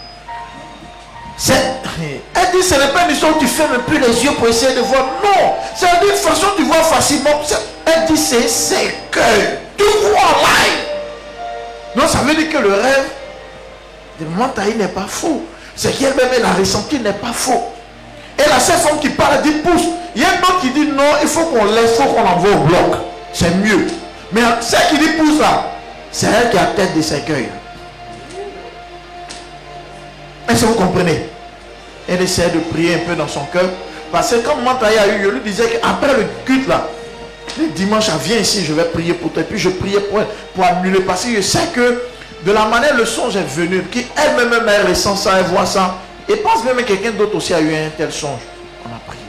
Elle dit, ce n'est pas une histoire où tu fermes plus les yeux pour essayer de voir. Non, c'est une façon de voir facilement. Elle dit, c'est s'écueille. Tu vois là. Non, ça veut dire que le rêve de maman Taï n'est pas faux. C'est qu'elle-même, elle a ressenti n'est pas faux. Et la seule femme qui parle, elle dit, pousse. Il y a une autre qui dit, non, il faut qu'on laisse, il faut qu'on envoie au bloc. C'est mieux. Mais celle qui dit pousse là, c'est elle qui a tête de s'écueil. Est-ce que vous comprenez? Elle essaie de prier un peu dans son cœur. Parce que quand maman Taï a eu, je lui disais qu'après le culte là, le dimanche, elle vient ici, je vais prier pour toi. Et puis je priais pour annuler. Parce que je sais que de la manière le songe est venu, qu'elle-même elle ressent ça, elle voit ça. Et pense même que quelqu'un d'autre aussi a eu un tel songe. On a prié.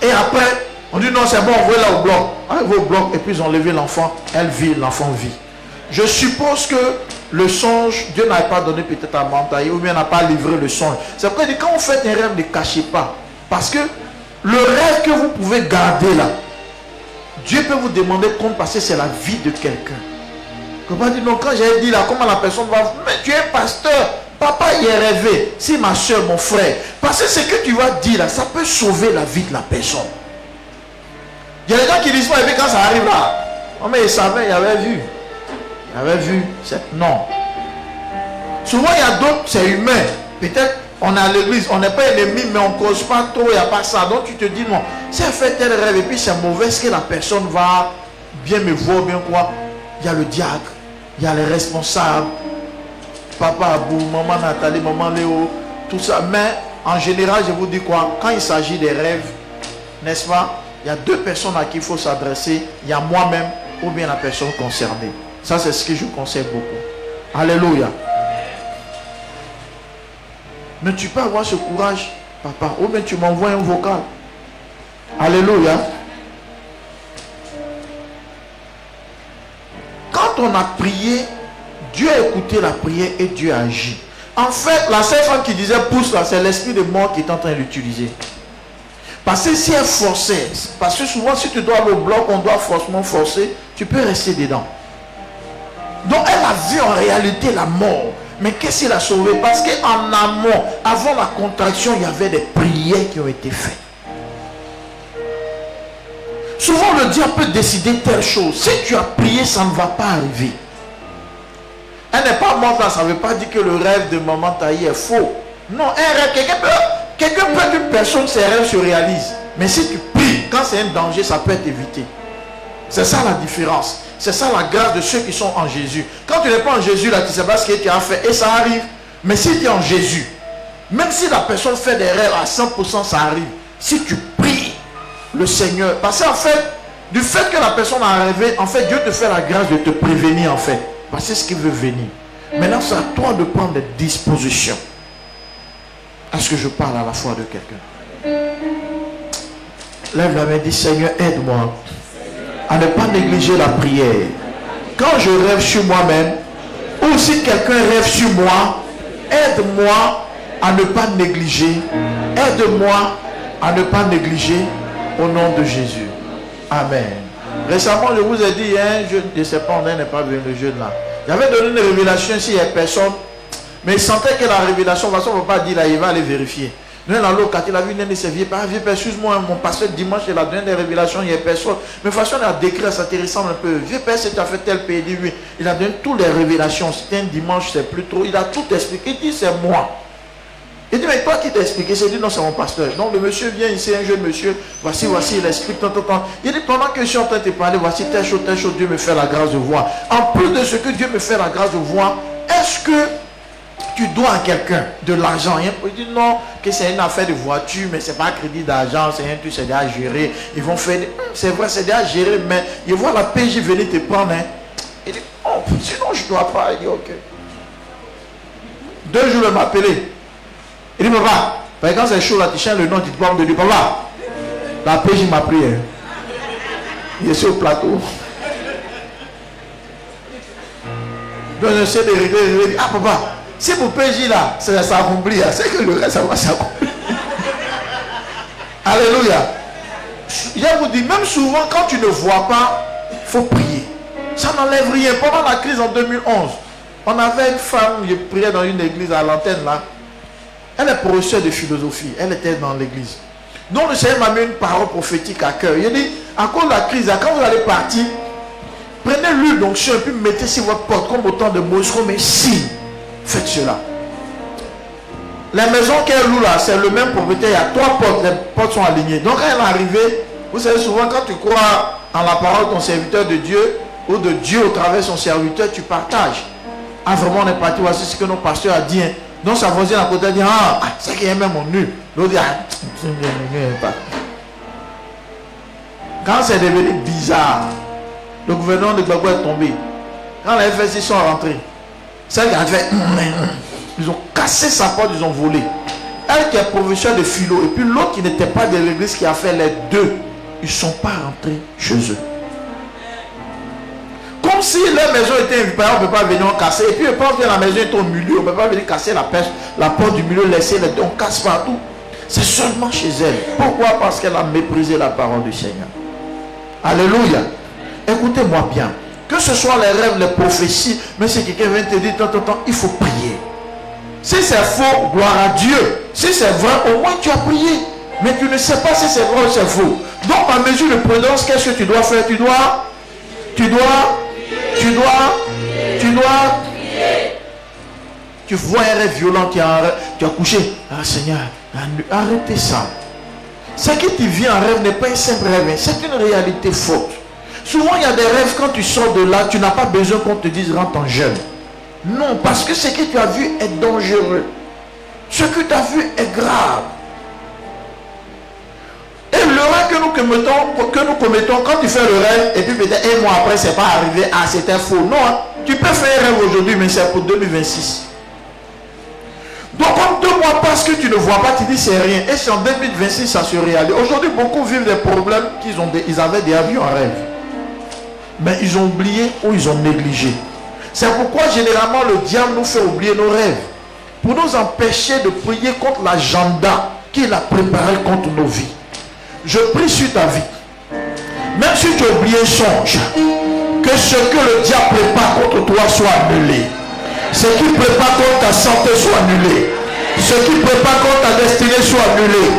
Et après, on dit non, c'est bon, on va là au bloc. On va au bloc et puis ils ont levé l'enfant. Elle vit, l'enfant vit. Je suppose que le songe, Dieu n'a pas donné peut-être à Mantaï ou bien n'a pas livré le songe. C'est pourquoi il dit quand vous faites un rêve, ne cachez pas. Parce que le rêve que vous pouvez garder là, Dieu peut vous demander compte parce que c'est la vie de quelqu'un. Comment dire non, quand j'ai dit là, comment la personne va. Mais tu es pasteur, papa il est rêvé. Si ma soeur, mon frère. Parce que ce que tu vas dire là, ça peut sauver la vie de la personne. Il y a des gens qui disent pas, et puis quand ça arrive là, oh mais il savait, il avait vu. Il avait vu. Non. Souvent il y a d'autres, c'est humain. Peut-être on est à l'église, on n'est pas ennemi, mais on ne cause pas trop, il n'y a pas ça. Donc tu te dis non, si elle fait tel rêve et puis c'est mauvais, est-ce que la personne va bien me voir, bien quoi? Il y a le diacre, il y a les responsables, papa Abou, maman Nathalie, maman Léo, tout ça. Mais en général, je vous dis quoi? Quand il s'agit des rêves, n'est-ce pas? Il y a deux personnes à qui il faut s'adresser. Il y a moi-même ou bien la personne concernée. Ça, c'est ce que je conseille beaucoup. Alléluia. Mais tu peux avoir ce courage, papa. Ou bien tu m'envoies un vocal. Alléluia. Quand on a prié, Dieu a écouté la prière et Dieu a agi. En fait, la seule femme qui disait pousse là, c'est l'esprit de mort qui est en train d'utiliser. Parce que si elle forçait, parce que souvent si tu dois aller au bloc, on doit forcément forcer, tu peux rester dedans. Donc elle a vu en réalité la mort. Mais qu'est-ce qu'il a sauvé? Parce qu'en amont, avant la contraction, il y avait des prières qui ont été faites. Souvent le diable peut décider telle chose. Si tu as prié, ça ne va pas arriver. Elle n'est pas morte là, ça ne veut pas dire que le rêve de maman Taï est faux. Non, un rêve, quelqu'un peut qu'une personne, ses rêves se réalisent. Mais si tu pries, quand c'est un danger, ça peut être évité. C'est ça la différence. C'est ça la grâce de ceux qui sont en Jésus. Quand tu n'es pas en Jésus, là, tu ne sais pas ce que tu as fait. Et ça arrive. Mais si tu es en Jésus, même si la personne fait des rêves à 100%, ça arrive. Si tu pries le Seigneur, parce qu'en fait, du fait que la personne a rêvé, en fait, Dieu te fait la grâce de te prévenir, en fait. Parce que c'est ce qu'il veut venir. Maintenant, c'est à toi de prendre des dispositions. Est-ce que je parle à la foi de quelqu'un? Lève la main et dis, Seigneur, aide-moi à ne pas négliger la prière. Quand je rêve sur moi-même, ou si quelqu'un rêve sur moi, aide-moi à ne pas négliger. Aide-moi à ne pas négliger au nom de Jésus. Amen. Récemment, je vous ai dit, un jeune de septembre n'est pas venu, le jeune là. J'avais donné une révélation ici, il n'y a personne. Mais il sentait que la révélation, de toute façon, on ne va pas dire là, il va aller vérifier. Nous, dans l'autre, quand il a vu l'un de ses vieux pères, excuse-moi, mon pasteur dimanche, il a donné des révélations, il n'y a personne. Mais de toute façon, il a décrit, ça te ressemble un peu. Vieux père, si tu as fait tel pays, il dit oui. Il a donné toutes les révélations. C'était un dimanche, c'est plus trop. Il a tout expliqué. Il dit, c'est moi. Il dit, mais toi qui t'as expliqué, il dit, non, c'est mon pasteur. Donc le monsieur vient ici, un jeune monsieur, voici, il explique, tant. Il dit, pendant que je suis en train de te parler, voici telle chose, Dieu me fait la grâce de voir. En plus de ce que Dieu me fait la grâce de voir, est-ce que tu dois à quelqu'un de l'argent? Il dit, non, que c'est une affaire de voiture, mais c'est pas un crédit d'argent, c'est un truc, c'est déjà géré. Ils vont faire, c'est vrai, c'est déjà géré, mais ils voient la PJ venir te prendre. Hein. Il dit, oh, sinon je ne dois pas. Il dit, ok. 2 jours, il m'a appelé. Il dit, papa, quand c'est chaud, là, tu changes le nom, tu te parles de lui, papa, la PJ m'a pris. Hein. Il est sur le plateau. Donc, j'essaie de régler, il dit, ah, papa, si pour PJ là, ça s'accomplit, c'est que le reste, ça va s'accomplir. Alléluia. je vous dis, même souvent quand tu ne vois pas, il faut prier. Ça n'enlève rien. Pendant la crise en 2011, on avait une femme, je priais dans une église à l'antenne là. Elle est professeure de philosophie. Elle était dans l'église. Donc le Seigneur m'a mis une parole prophétique à cœur. Il dit, à cause de la crise, quand vous allez partir, prenez l'huile d'onction et puis mettez sur votre porte, comme au temps de Moïse, comme un signe. Faites cela. La maison qu'elle loue là, c'est le même propriétaire. Il y a 3 portes, les portes sont alignées. Donc quand elle est arrivée, vous savez souvent quand tu crois en la parole de ton serviteur de Dieu, ou de Dieu au travers de son serviteur, tu partages. Ah vraiment on est parti, voici ce que nos pasteurs a dit. Hein. Donc sa voisine à côté dit, ah, c'est qu'il y a même mon nu. L'autre dit, ah, quand c'est devenu bizarre, le gouvernement de Gbagbo est tombé. Quand les FSI sont rentrés, celle qui a fait, ils ont cassé sa porte, ils ont volé. Elle qui est professeur de philo, et puis l'autre qui n'était pas de l'église qui a fait les deux, ils ne sont pas rentrés chez eux. Comme si leur maison était invitée, on ne peut pas venir en casser. Et puis je pense que la maison est au milieu, on ne peut pas venir casser la porte du milieu, laisser les deux, on casse partout. C'est seulement chez elle. Pourquoi? Parce qu'elle a méprisé la parole du Seigneur. Alléluia. Écoutez-moi bien. Que ce soit les rêves, les prophéties, mais si quelqu'un vient te dire, il faut prier. Si c'est faux, gloire à Dieu. Si c'est vrai, au moins tu as prié. Mais tu ne sais pas si c'est vrai ou c'est faux. Donc, à mesure de prudence, qu'est-ce que tu dois faire? Tu vois un rêve violent, tu as couché. Ah Seigneur, arrêtez ça. Ce qui te vient en rêve n'est pas un simple rêve, c'est une réalité forte. Souvent il y a des rêves, quand tu sors de là, tu n'as pas besoin qu'on te dise rentre en jeûne. Non, parce que ce que tu as vu est dangereux. Ce que tu as vu est grave. Et le rêve que nous commettons, quand tu fais le rêve, et puis peut-être un mois après, c'est pas arrivé, ah c'était faux. Non, hein. Tu peux faire un rêve aujourd'hui, mais c'est pour 2026. Donc comme 2 mois passent que tu ne vois pas, tu dis c'est rien. Et c'est en 2026, ça se réalise. Aujourd'hui, beaucoup vivent des problèmes ils avaient des avions en rêve. Mais ils ont oublié ou ils ont négligé. C'est pourquoi généralement le diable nous fait oublier nos rêves. Pour nous empêcher de prier contre l'agenda qu'il a préparé contre nos vies. Je prie sur ta vie. Même si tu as oublié un songe, que ce que le diable prépare contre toi soit annulé. Ce qui prépare contre ta santé soit annulé. Ce qui prépare contre ta destinée soit annulé.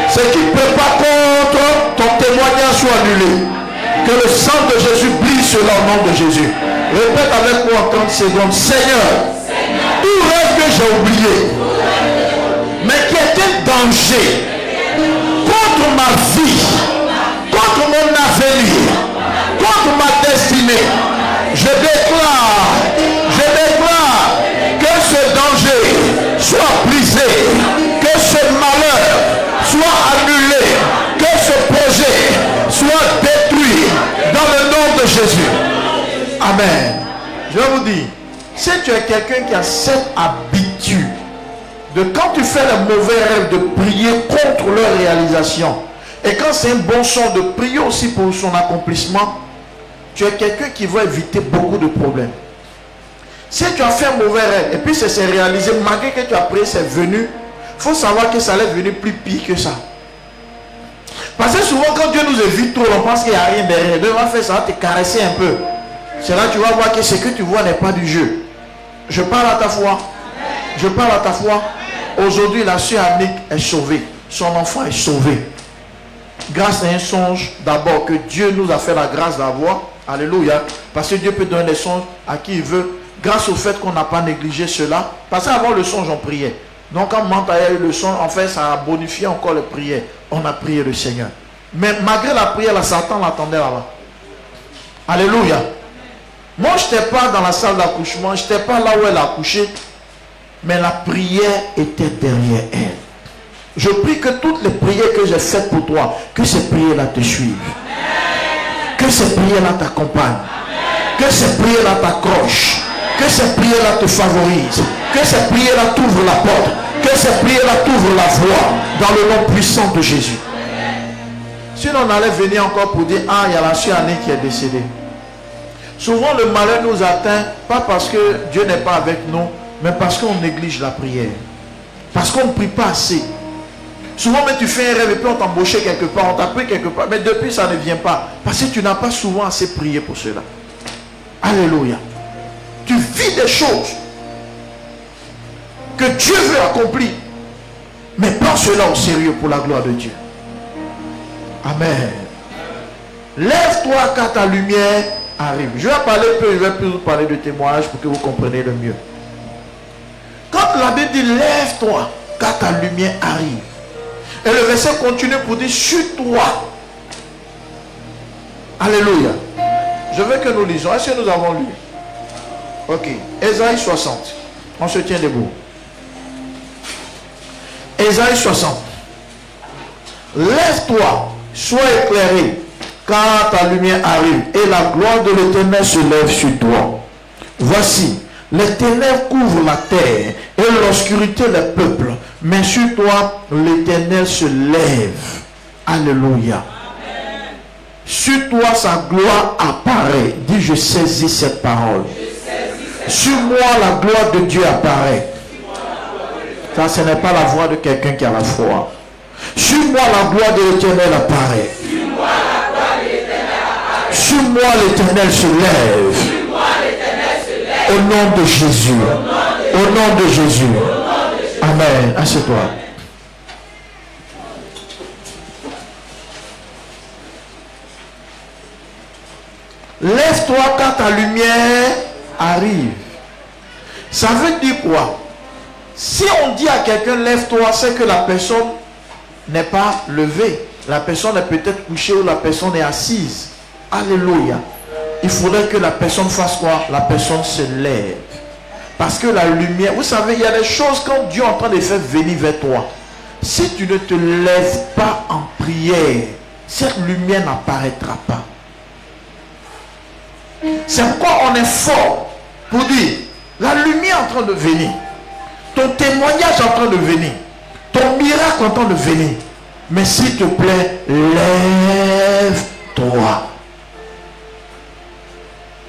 Ce qui prépare contre ton témoignage soit annulé. Que le sang de Jésus brille sur le nom de Jésus. Répète avec moi en 30 secondes. Seigneur, tout rêve que j'ai oublié, mais qui est un danger contre ma vie, contre mon avenir, contre ma destinée, je déclare que ce danger soit brisé, que ce malheur soit annulé, que ce projet soit détruit dans le nom de Jésus. Amen. Je vais vous dire, si tu es quelqu'un qui a cette habitude de quand tu fais le mauvais rêve de prier contre leur réalisation, et quand c'est un bon son de prier aussi pour son accomplissement, tu es quelqu'un qui va éviter beaucoup de problèmes. Si tu as fait un mauvais rêve et puis c'est réalisé, malgré que tu as prié, c'est venu, il faut savoir que ça allait venir plus pire que ça. Parce que souvent quand Dieu nous évite trop, on pense qu'il n'y a rien derrière. Dieu va faire ça, va te caresser un peu. C'est là que tu vas voir que ce que tu vois n'est pas du jeu. Je parle à ta foi. Je parle à ta foi. Aujourd'hui, la sœur Annick est sauvée. Son enfant est sauvé. Grâce à un songe d'abord que Dieu nous a fait la grâce d'avoir. Alléluia. Parce que Dieu peut donner des songes à qui il veut. Grâce au fait qu'on n'a pas négligé cela. Parce qu'avant le songe, on priait. Donc quand Manta a eu le songe, en fait, ça a bonifié encore les prières. On a prié le Seigneur. Mais malgré la prière, la Satan l'attendait là-bas. Alléluia. Moi, je n'étais pas dans la salle d'accouchement. Je n'étais pas là où elle a accouché. Mais la prière était derrière elle. Je prie que toutes les prières que j'ai faites pour toi, que ces prières-là te suivent. Que ces prières-là t'accompagnent. Que ces prières-là t'accrochent. Que ces prières-là te favorisent. Que ces prières-là t'ouvrent la porte. Que ces prières-là t'ouvrent la voie dans le nom puissant de Jésus. Sinon, on allait venir encore pour dire, ah, il y a la sœur Annie qui est décédée. Souvent, le malheur nous atteint, pas parce que Dieu n'est pas avec nous, mais parce qu'on néglige la prière. Parce qu'on ne prie pas assez. Souvent, mais tu fais un rêve et puis on t'embauchait quelque part, on t'a pris quelque part. Mais depuis, ça ne vient pas. Parce que tu n'as pas souvent assez prié pour cela. Alléluia. Tu vis des choses que Dieu veut accomplir. Mais prends cela au sérieux pour la gloire de Dieu. Amen. Lève-toi car ta lumière arrive. Je vais parler peu, je vais plus vous parler de témoignage pour que vous compreniez le mieux. Quand la Bible dit lève-toi car ta lumière arrive. Et le verset continue pour dire sur toi. Alléluia. Je veux que nous lisons. Est-ce que nous avons lu? Ok. Ésaïe 60. On se tient debout. Ésaïe 60. Lève-toi, sois éclairé, car ta lumière arrive, et la gloire de l'Éternel se lève sur toi. Voici, les ténèbres couvrent la terre, et l'obscurité les peuples, mais sur toi, l'Éternel se lève. Alléluia. Amen. Sur toi, sa gloire apparaît. Dis, je saisis cette parole. Sur moi, la gloire de Dieu apparaît. Ça, ce n'est pas la voix de quelqu'un qui a la foi. Sur moi, la gloire de l'Éternel apparaît. Sur moi, l'Éternel se lève. Au nom de Jésus. Au nom de Jésus. Amen. Assieds-toi. Lève-toi quand ta lumière arrive. Ça veut dire quoi? Si on dit à quelqu'un lève-toi, c'est que la personne n'est pas levée. La personne est peut-être couchée ou la personne est assise. Alléluia. Il faudrait que la personne fasse quoi? La personne se lève. Parce que la lumière, vous savez, il y a des choses quand Dieu est en train de faire venir vers toi. Si tu ne te lèves pas en prière, cette lumière n'apparaîtra pas. C'est pourquoi on est fort pour dire, la lumière est en train de venir. Ton témoignage est en train de venir. Ton miracle est en train de venir. Mais s'il te plaît, lève-toi.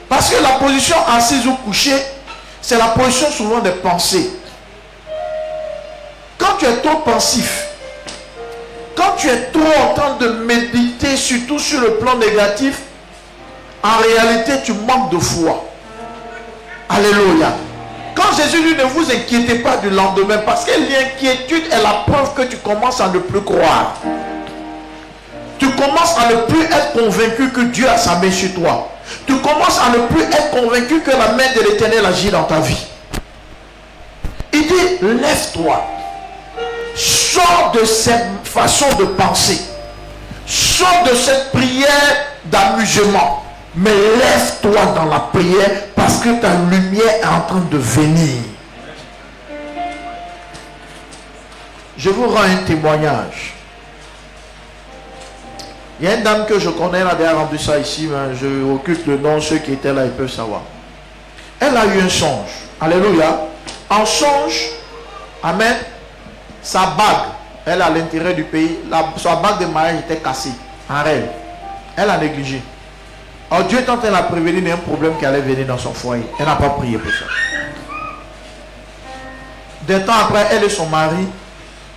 Parce que la position assise ou couchée, c'est la position souvent des pensées. Quand tu es trop pensif, quand tu es trop en train de méditer, surtout sur le plan négatif, en réalité, tu manques de foi. Alléluia. Quand Jésus dit ne vous inquiétez pas du lendemain, parce que l'inquiétude est la preuve que tu commences à ne plus croire. Tu commences à ne plus être convaincu que Dieu a sa main sur toi. Tu commences à ne plus être convaincu que la main de l'Éternel agit dans ta vie. Il dit, lève-toi. Sors de cette façon de penser. Sors de cette prière d'amusement. Mais lève-toi dans la prière parce que ta lumière est en train de venir. Je vous rends un témoignage. Il y a une dame que je connais, elle a déjà rendu ça ici, mais je occulte le nom, ceux qui étaient là, ils peuvent savoir. Elle a eu un songe. Alléluia. En songe, amen, sa bague, elle est à l'intérieur du pays, sa bague de mariage était cassée, en rêve. Elle a négligé. Alors Dieu est en train de la prévenir d'un problème qui allait venir dans son foyer. Elle n'a pas prié pour ça. Des temps après, elle et son mari,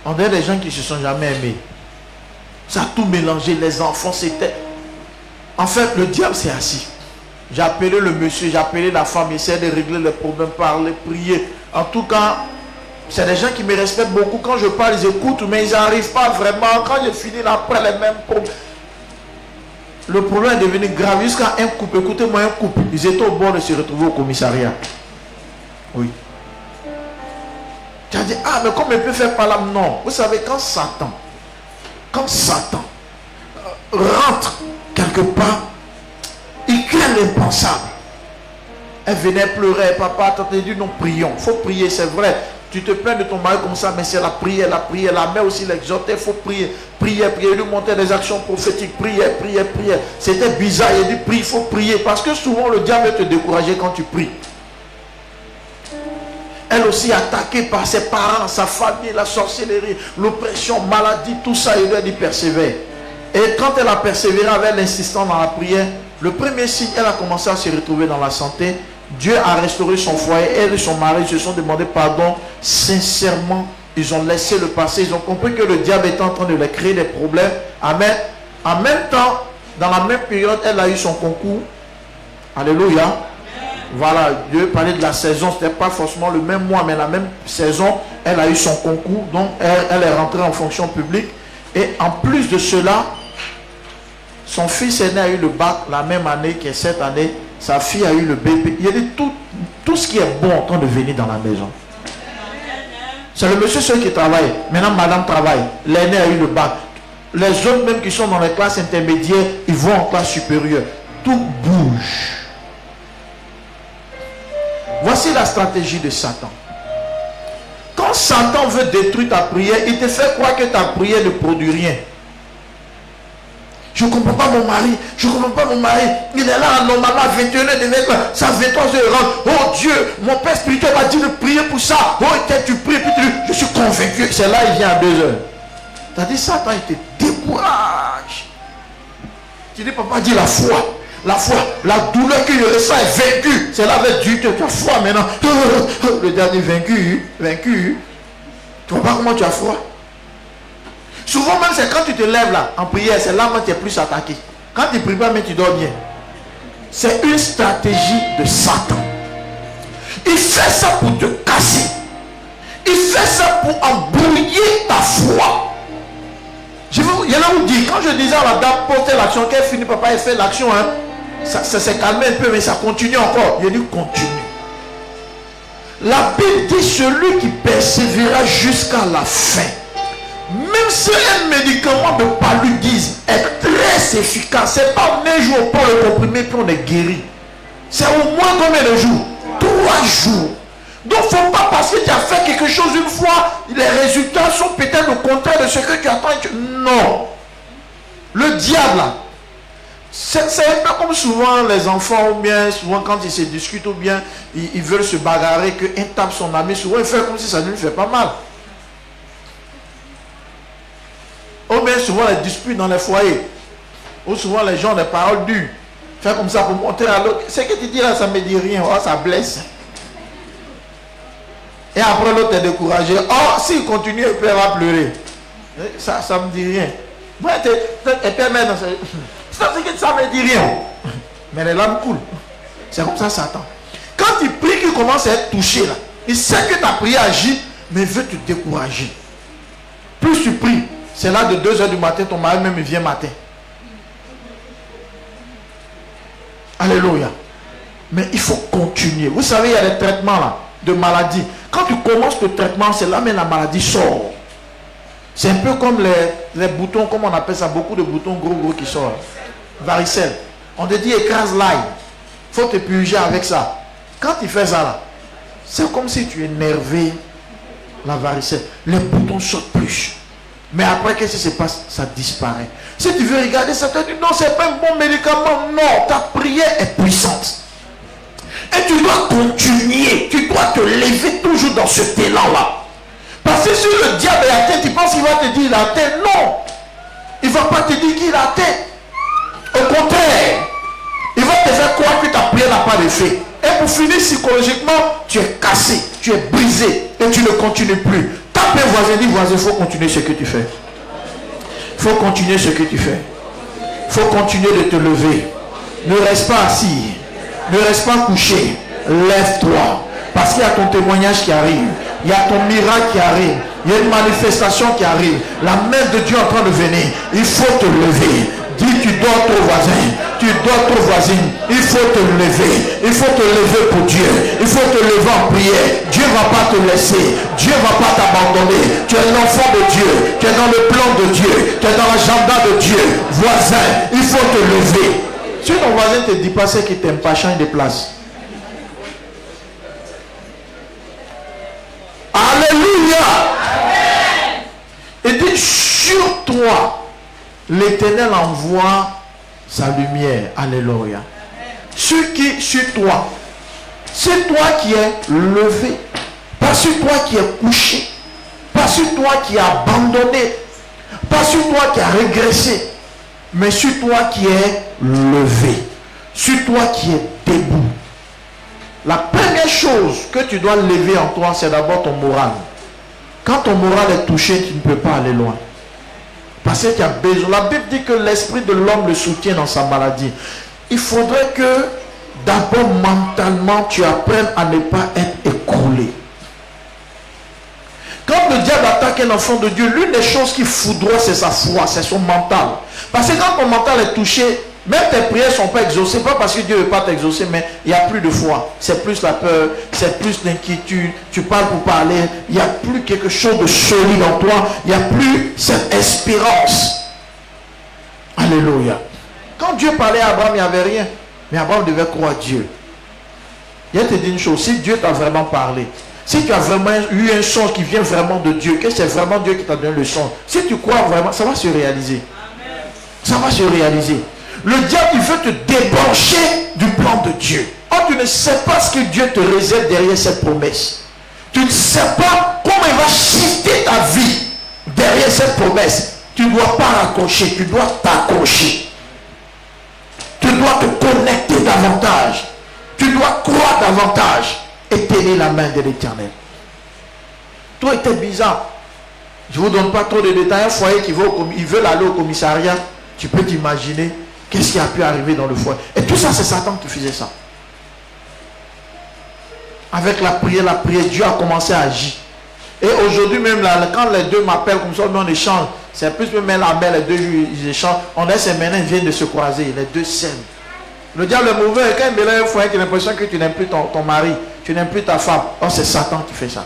on dirait des gens qui ne se sont jamais aimés. Ça a tout mélangé, les enfants, c'était... En fait, le diable s'est assis. J'ai appelé le monsieur, j'ai appelé la femme, essayer de régler les problèmes, parler, prier. En tout cas, c'est des gens qui me respectent beaucoup. Quand je parle, ils écoutent, mais ils n'arrivent pas vraiment. Quand je finis après les mêmes problèmes. Le problème est devenu grave jusqu'à un couple. Écoutez-moi, un couple. Ils étaient au bord de se retrouver au commissariat. Oui. Tu as dit, ah, mais comment il peut faire par là? Non. Vous savez, quand Satan rentre quelque part, il craint l'impensable. Elle venait pleurer, papa, t'as dit non, prions. Il faut prier, c'est vrai. Tu te plains de ton mari comme ça, mais c'est la prière, la prière. La mère aussi l'exhortait, il faut prier. Prier, prier, lui monter des actions prophétiques. Prière, prière, prière. C'était bizarre, il a dit prie, il faut prier. Parce que souvent le diable va te décourager quand tu pries. Elle aussi attaquée par ses parents, sa famille, la sorcellerie, l'oppression, maladie, tout ça, il lui a dit persévère. Et quand elle a persévéré avec l'insistance dans la prière, le premier signe, elle a commencé à se retrouver dans la santé. Dieu a restauré son foyer. Elle et son mari se sont demandé pardon sincèrement Ils ont laissé le passé. Ils ont compris que le diable était en train de leur créer des problèmes. Amen. En même temps, dans la même période, elle a eu son concours. Alléluia. Voilà, Dieu parlait de la saison. Ce n'était pas forcément le même mois, mais la même saison. Elle a eu son concours. Donc, elle est rentrée en fonction publique. Et en plus de cela, son fils aîné a eu le bac la même année que cette année. Sa fille a eu le BP. Il y a tout ce qui est bon en train de venir dans la maison. C'est le monsieur seul qui travaille. Maintenant, madame travaille. L'aîné a eu le bac. Les autres même qui sont dans les classes intermédiaires, ils vont en classe supérieure. Tout bouge. Voici la stratégie de Satan. Quand Satan veut détruire ta prière, il te fait croire que ta prière ne produit rien. Je ne comprends pas mon mari. Je ne comprends pas mon mari. Il est là normalement à 21h de mettre ça 23h. Oh Dieu, mon père spirituel m'a dit de prier pour ça. Oh, tu pries, puis je suis convaincu. C'est là, il vient à 2h. C'est-à-dire, Satan, il te décourage. Tu dis, papa, dis la foi. La foi, la douleur que je ressens est vaincue. C'est là avec Dieu, tu as foi maintenant. Le dernier vaincu. Tu vois pas comment tu as foi? Souvent même c'est quand tu te lèves là en prière, c'est là que tu es plus attaqué. Quand tu ne pries pas mais tu dors bien. C'est une stratégie de Satan. Il fait ça pour te casser. Il fait ça pour embrouiller ta foi. Il y en a où dit, quand je disais à la dame porter l'action, qu'elle finit, papa, elle fait l'action, hein, ça s'est calmé un peu, mais ça continue encore. Il dit continue. La Bible dit celui qui persévérera jusqu'à la fin. Même si un médicament de paludisme est très efficace, c'est pas un jour pour le comprimer puis on est guéri. C'est au moins combien de jours? 3 jours. Donc il ne faut pas parce que tu as fait quelque chose une fois, les résultats sont peut-être le contraire de ce que tu attends. Non. Le diable, c'est pas comme souvent les enfants, ou bien souvent quand ils se discutent, ou bien ils veulent se bagarrer, qu'un tape son ami, souvent il fait comme si ça ne lui fait pas mal. Ou bien souvent les disputes dans les foyers. Ou souvent les gens ont des paroles dures. Faire comme ça pour montrer à l'autre. Ce que tu dis là, ça ne me dit rien. Oh, ça blesse. Et après l'autre est découragé. Oh, s'il continue, il peut va pleurer. Ça ne me dit rien. Et puis maintenant, ça ne me dit rien. Mais les larmes coulent. C'est comme ça Satan. Quand il prie, qu'il commence à être touché là. Il sait que ta prière agit, mais il veut te décourager. Plus tu pries, c'est là de 2h du matin, ton mari même il vient matin. Alléluia. Mais il faut continuer. Vous savez, il y a des traitements là, de maladies. Quand tu commences le traitement, c'est là mais la maladie sort. C'est un peu comme les boutons, comme on appelle ça, beaucoup de boutons gros qui sortent. Varicelle. On te dit écrase l'ail. Il faut te purger avec ça. Quand tu fais ça là, c'est comme si tu énervais la varicelle. Les boutons sortent plus. Mais après, qu'est-ce qui se passe? Ça disparaît. Si tu veux regarder, ça te dit non, c'est pas un bon médicament. Non, ta prière est puissante. Et tu dois continuer. Tu dois te lever toujours dans cet élan-là. Parce que si le diable est atteint, tu penses qu'il va te dire il a atteint. Non. Il ne va pas te dire qu'il a atteint. Au contraire, il va te faire croire que ta prière n'a pas d'effet. Et pour finir psychologiquement, tu es cassé, tu es brisé et tu ne continues plus. Tape les voisins, dis voisin, il faut continuer ce que tu fais. Il faut continuer ce que tu fais. Il faut continuer de te lever. Ne reste pas assis. Ne reste pas couché. Lève-toi. Parce qu'il y a ton témoignage qui arrive. Il y a ton miracle qui arrive. Il y a une manifestation qui arrive. La main de Dieu est en train de venir. Il faut te lever. Dis, tu dois ton voisin. Tu dois ton voisine. Il faut te lever. Il faut te lever pour Dieu. Il faut te lever en prière. Dieu ne va pas te laisser. Dieu ne va pas t'abandonner. Tu es l'enfant de Dieu. Tu es dans le plan de Dieu. Tu es dans l'agenda de Dieu. Voisin, il faut te lever. Si ton voisin ne te dit pas ce qu'il t'aime pas, change de place. Alléluia. Et dit, sur toi, l'Éternel envoie sa lumière. Alléluia. Sur qui? Sur toi. C'est toi qui es levé. Pas sur toi qui es couché. Pas sur toi qui es abandonné. Pas sur toi qui as régressé. Mais sur toi qui es levé. Sur toi qui es debout. La première chose que tu dois lever en toi, c'est d'abord ton moral. Quand ton moral est touché, tu ne peux pas aller loin. Parce que tu as besoin. La Bible dit que l'esprit de l'homme le soutient dans sa maladie. Il faudrait que d'abord mentalement tu apprennes à ne pas être écroulé. Quand le diable attaque un enfant de Dieu, l'une des choses qui foudroie, c'est sa foi, c'est son mental. Parce que quand ton mental est touché, même tes prières ne sont pas exaucées, pas parce que Dieu ne veut pas t'exaucer, mais il n'y a plus de foi. C'est plus la peur, c'est plus l'inquiétude. Tu parles pour parler, il n'y a plus quelque chose de solide en toi, il n'y a plus cette espérance. Alléluia. Quand Dieu parlait à Abraham, il n'y avait rien. Mais Abraham devait croire Dieu. Il te dit une chose, si Dieu t'a vraiment parlé, si tu as vraiment eu un songe qui vient vraiment de Dieu, que c'est vraiment Dieu qui t'a donné le songe, si tu crois vraiment, ça va se réaliser. Ça va se réaliser. Le diable, il veut te débrancher du plan de Dieu. Or, tu ne sais pas ce que Dieu te réserve derrière cette promesse. Tu ne sais pas comment il va shifter ta vie derrière cette promesse. Tu ne dois pas raccrocher, tu dois t'accrocher. Tu dois te connecter davantage. Tu dois croire davantage et tenir la main de l'Éternel. Toi, était bizarre. Je ne vous donne pas trop de détails. Un foyer qui veut aller au commissariat, tu peux t'imaginer qu'est-ce qui a pu arriver dans le foyer. Et tout ça, c'est Satan qui faisait ça. Avec la prière, Dieu a commencé à agir. Et aujourd'hui même, là, quand les deux m'appellent comme ça, on échange. C'est plus même la mère, les deux ils échangent. On est ces maintenant, ils viennent de se croiser. Les deux s'aiment. Le diable est mauvais. Quand il mélange un foyer, tu as l'impression que tu n'aimes plus ton mari. Tu n'aimes plus ta femme. Oh, c'est Satan qui fait ça.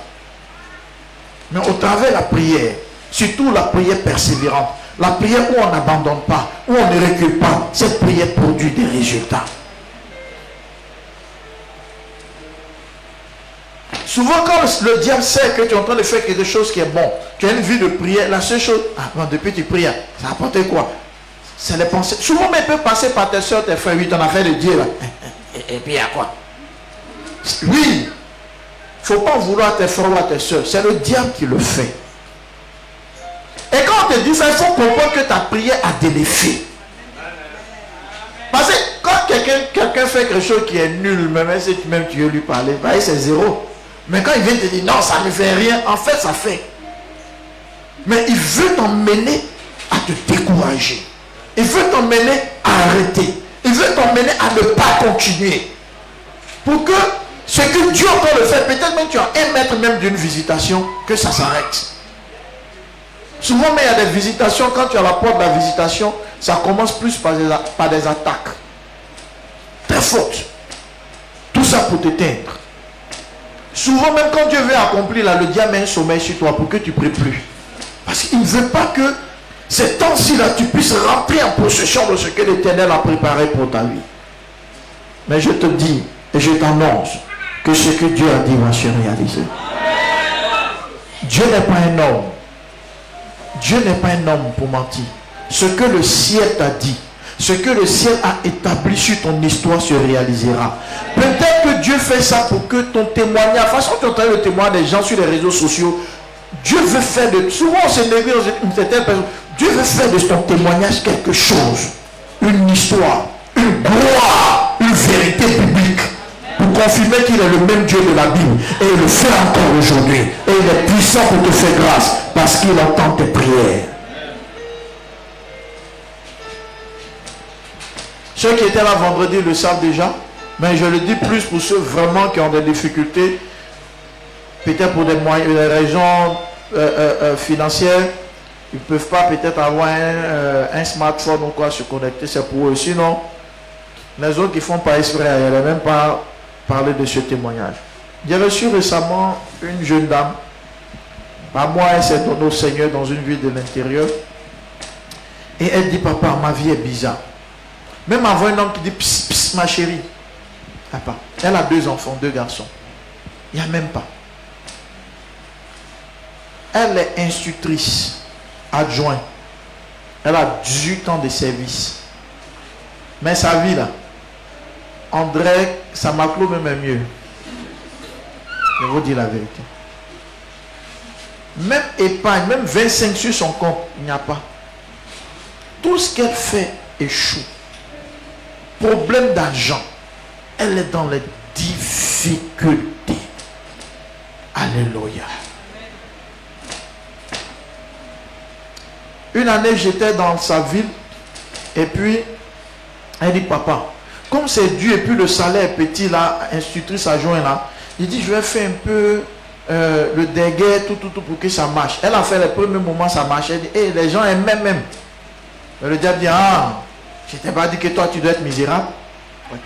Mais au travers de la prière, surtout la prière persévérante, la prière où on n'abandonne pas, où on ne recule pas, cette prière produit des résultats. Souvent, quand le diable sait que tu es en train de faire quelque chose qui est bon, tu as une vie de prière, la seule chose, depuis tu pries, ça apporte quoi? C'est les pensées. Souvent, mais il peut passer par tes soeurs, tes frères, oui, ton affaire de Dieu là. Et puis, il y a quoi? Oui, il ne faut pas vouloir tes frères ou à tes soeurs. C'est le diable qui le fait. Et quand on te dit ça, il faut comprendre que ta prière a de l'effet. Parce que quand quelqu'un fait quelque chose qui est nul, même si même tu veux lui parler, c'est zéro. Mais quand il vient te dire non, ça ne fait rien, en fait, ça fait. Mais il veut t'emmener à te décourager. Il veut t'emmener à arrêter. Il veut t'emmener à ne pas continuer. Pour que ce que Dieu encore le fait, peut-être même tu as un mètre même d'une visitation, que ça s'arrête. Souvent, mais il y a des visitations, quand tu es à la porte de la visitation, ça commence plus par des attaques. Très fortes. Tout ça pour t'éteindre. Souvent, même quand Dieu veut accomplir, là, le diable met un sommeil sur toi pour que tu ne pries plus. Parce qu'il ne veut pas que ces temps-ci, là, tu puisses rentrer en possession de ce que l'Éternel a préparé pour ta vie. Mais je te dis, et je t'annonce, que ce que Dieu a dit va se réaliser. Dieu n'est pas un homme. Dieu n'est pas un homme pour mentir. Ce que le ciel t'a dit, ce que le ciel a établi sur ton histoire se réalisera. Peut-être que Dieu fait ça pour que ton témoignage, de toute façon tu entends le témoignage des gens sur les réseaux sociaux, Dieu veut faire de... Souvent on se néglige dans une certaine personne. Dieu veut faire de ton témoignage quelque chose. Une histoire, une gloire, une vérité biblique. Pour confirmer qu'il est le même Dieu de la Bible. Et il le fait encore aujourd'hui. Et il est puissant pour te faire grâce. Parce qu'il entend tes prières. Ceux qui étaient là vendredi le savent déjà. Mais je le dis plus pour ceux vraiment qui ont des difficultés. Peut-être pour des raisons financières. Ils ne peuvent pas peut-être avoir un smartphone ou quoi se connecter. C'est pour eux. Sinon, les autres qui font pas esprit, ils n'avaient même pas parlé de ce témoignage. J'ai reçu récemment une jeune dame. Par moi, elle s'est donnée au Seigneur dans une ville de l'intérieur. Et elle dit, papa, ma vie est bizarre. Même avant un homme qui dit, pss, pss, ma chérie. Papa, elle a 2 enfants, 2 garçons. Il n'y a même pas. Elle est institutrice, adjointe. Elle a 18 ans de service. Mais sa vie là, André, ça m'a clos même mieux. Je vous dis la vérité. Même épargne, même 25 sur son compte, il n'y a pas. Tout ce qu'elle fait échoue. Problème d'argent. Elle est dans les difficultés. Alléluia. Une année, j'étais dans sa ville. Et puis, elle dit, papa, comme c'est dur et puis le salaire est petit, là, institutrice adjointe là, il dit, je vais faire un peu le déguet, tout pour que ça marche. Elle a fait les premiers moments, ça marchait. Elle dit, hey, les gens aiment même. Mais le diable dit, ah, je t'ai pas dit que toi, tu dois être misérable. Okay.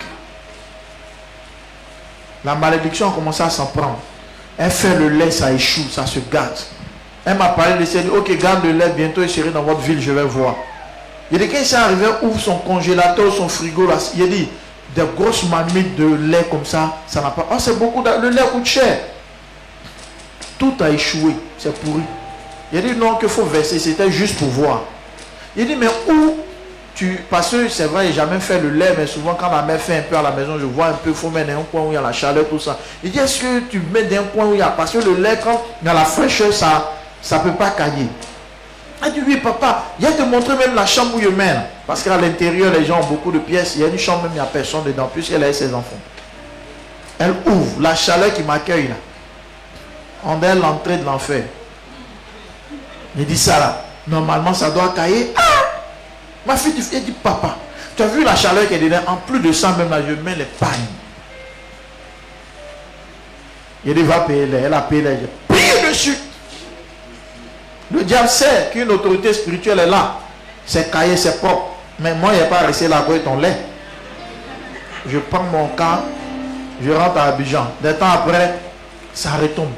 La malédiction a commencé à s'en prendre. Elle fait le lait, ça échoue, ça se gâte. Elle m'a parlé de ça, elle dit, ok, garde le lait, bientôt il serait dans votre ville, je vais voir. Il dit, quand il s'est arrivé, ouvre son congélateur, son frigo, là, il dit, des grosses marmites de lait comme ça, ça n'a pas... Oh, c'est beaucoup, le lait coûte cher. Tout a échoué, c'est pourri. Il dit, non, qu'il faut verser, c'était juste pour voir. Il dit, mais où tu... Parce que c'est vrai, j'ai jamais fait le lait, mais souvent quand la mère fait un peu à la maison, je vois un peu, il faut mettre dans un coin où il y a la chaleur, tout ça. Il dit, est-ce que tu mets dans un coin où il y a... Parce que le lait, quand il y a la fraîcheur, ça ne peut pas cailler. Elle dit, oui, papa, il y a de montrer même la chambre où je mène. Parce qu'à l'intérieur, les gens ont beaucoup de pièces. Il y a une chambre, même il n'y a personne dedans, puisqu'elle a ses enfants. Elle ouvre la chaleur qui m'accueille là. On est l'entrée de l'enfer. Il dit ça là. Normalement, ça doit cailler. Ah! Ma fille dit, papa, tu as vu la chaleur qui est dedans? En plus de ça, même là, je mets les pagnes. Il dit, va payer les. Elle a payé les. Pire dessus. Le diable sait qu'une autorité spirituelle est là. C'est caillé, c'est propre. Mais moi, il n'y a pas resté là pour ton lait. Je prends mon cas, je rentre à Abidjan. Des temps après, ça retombe.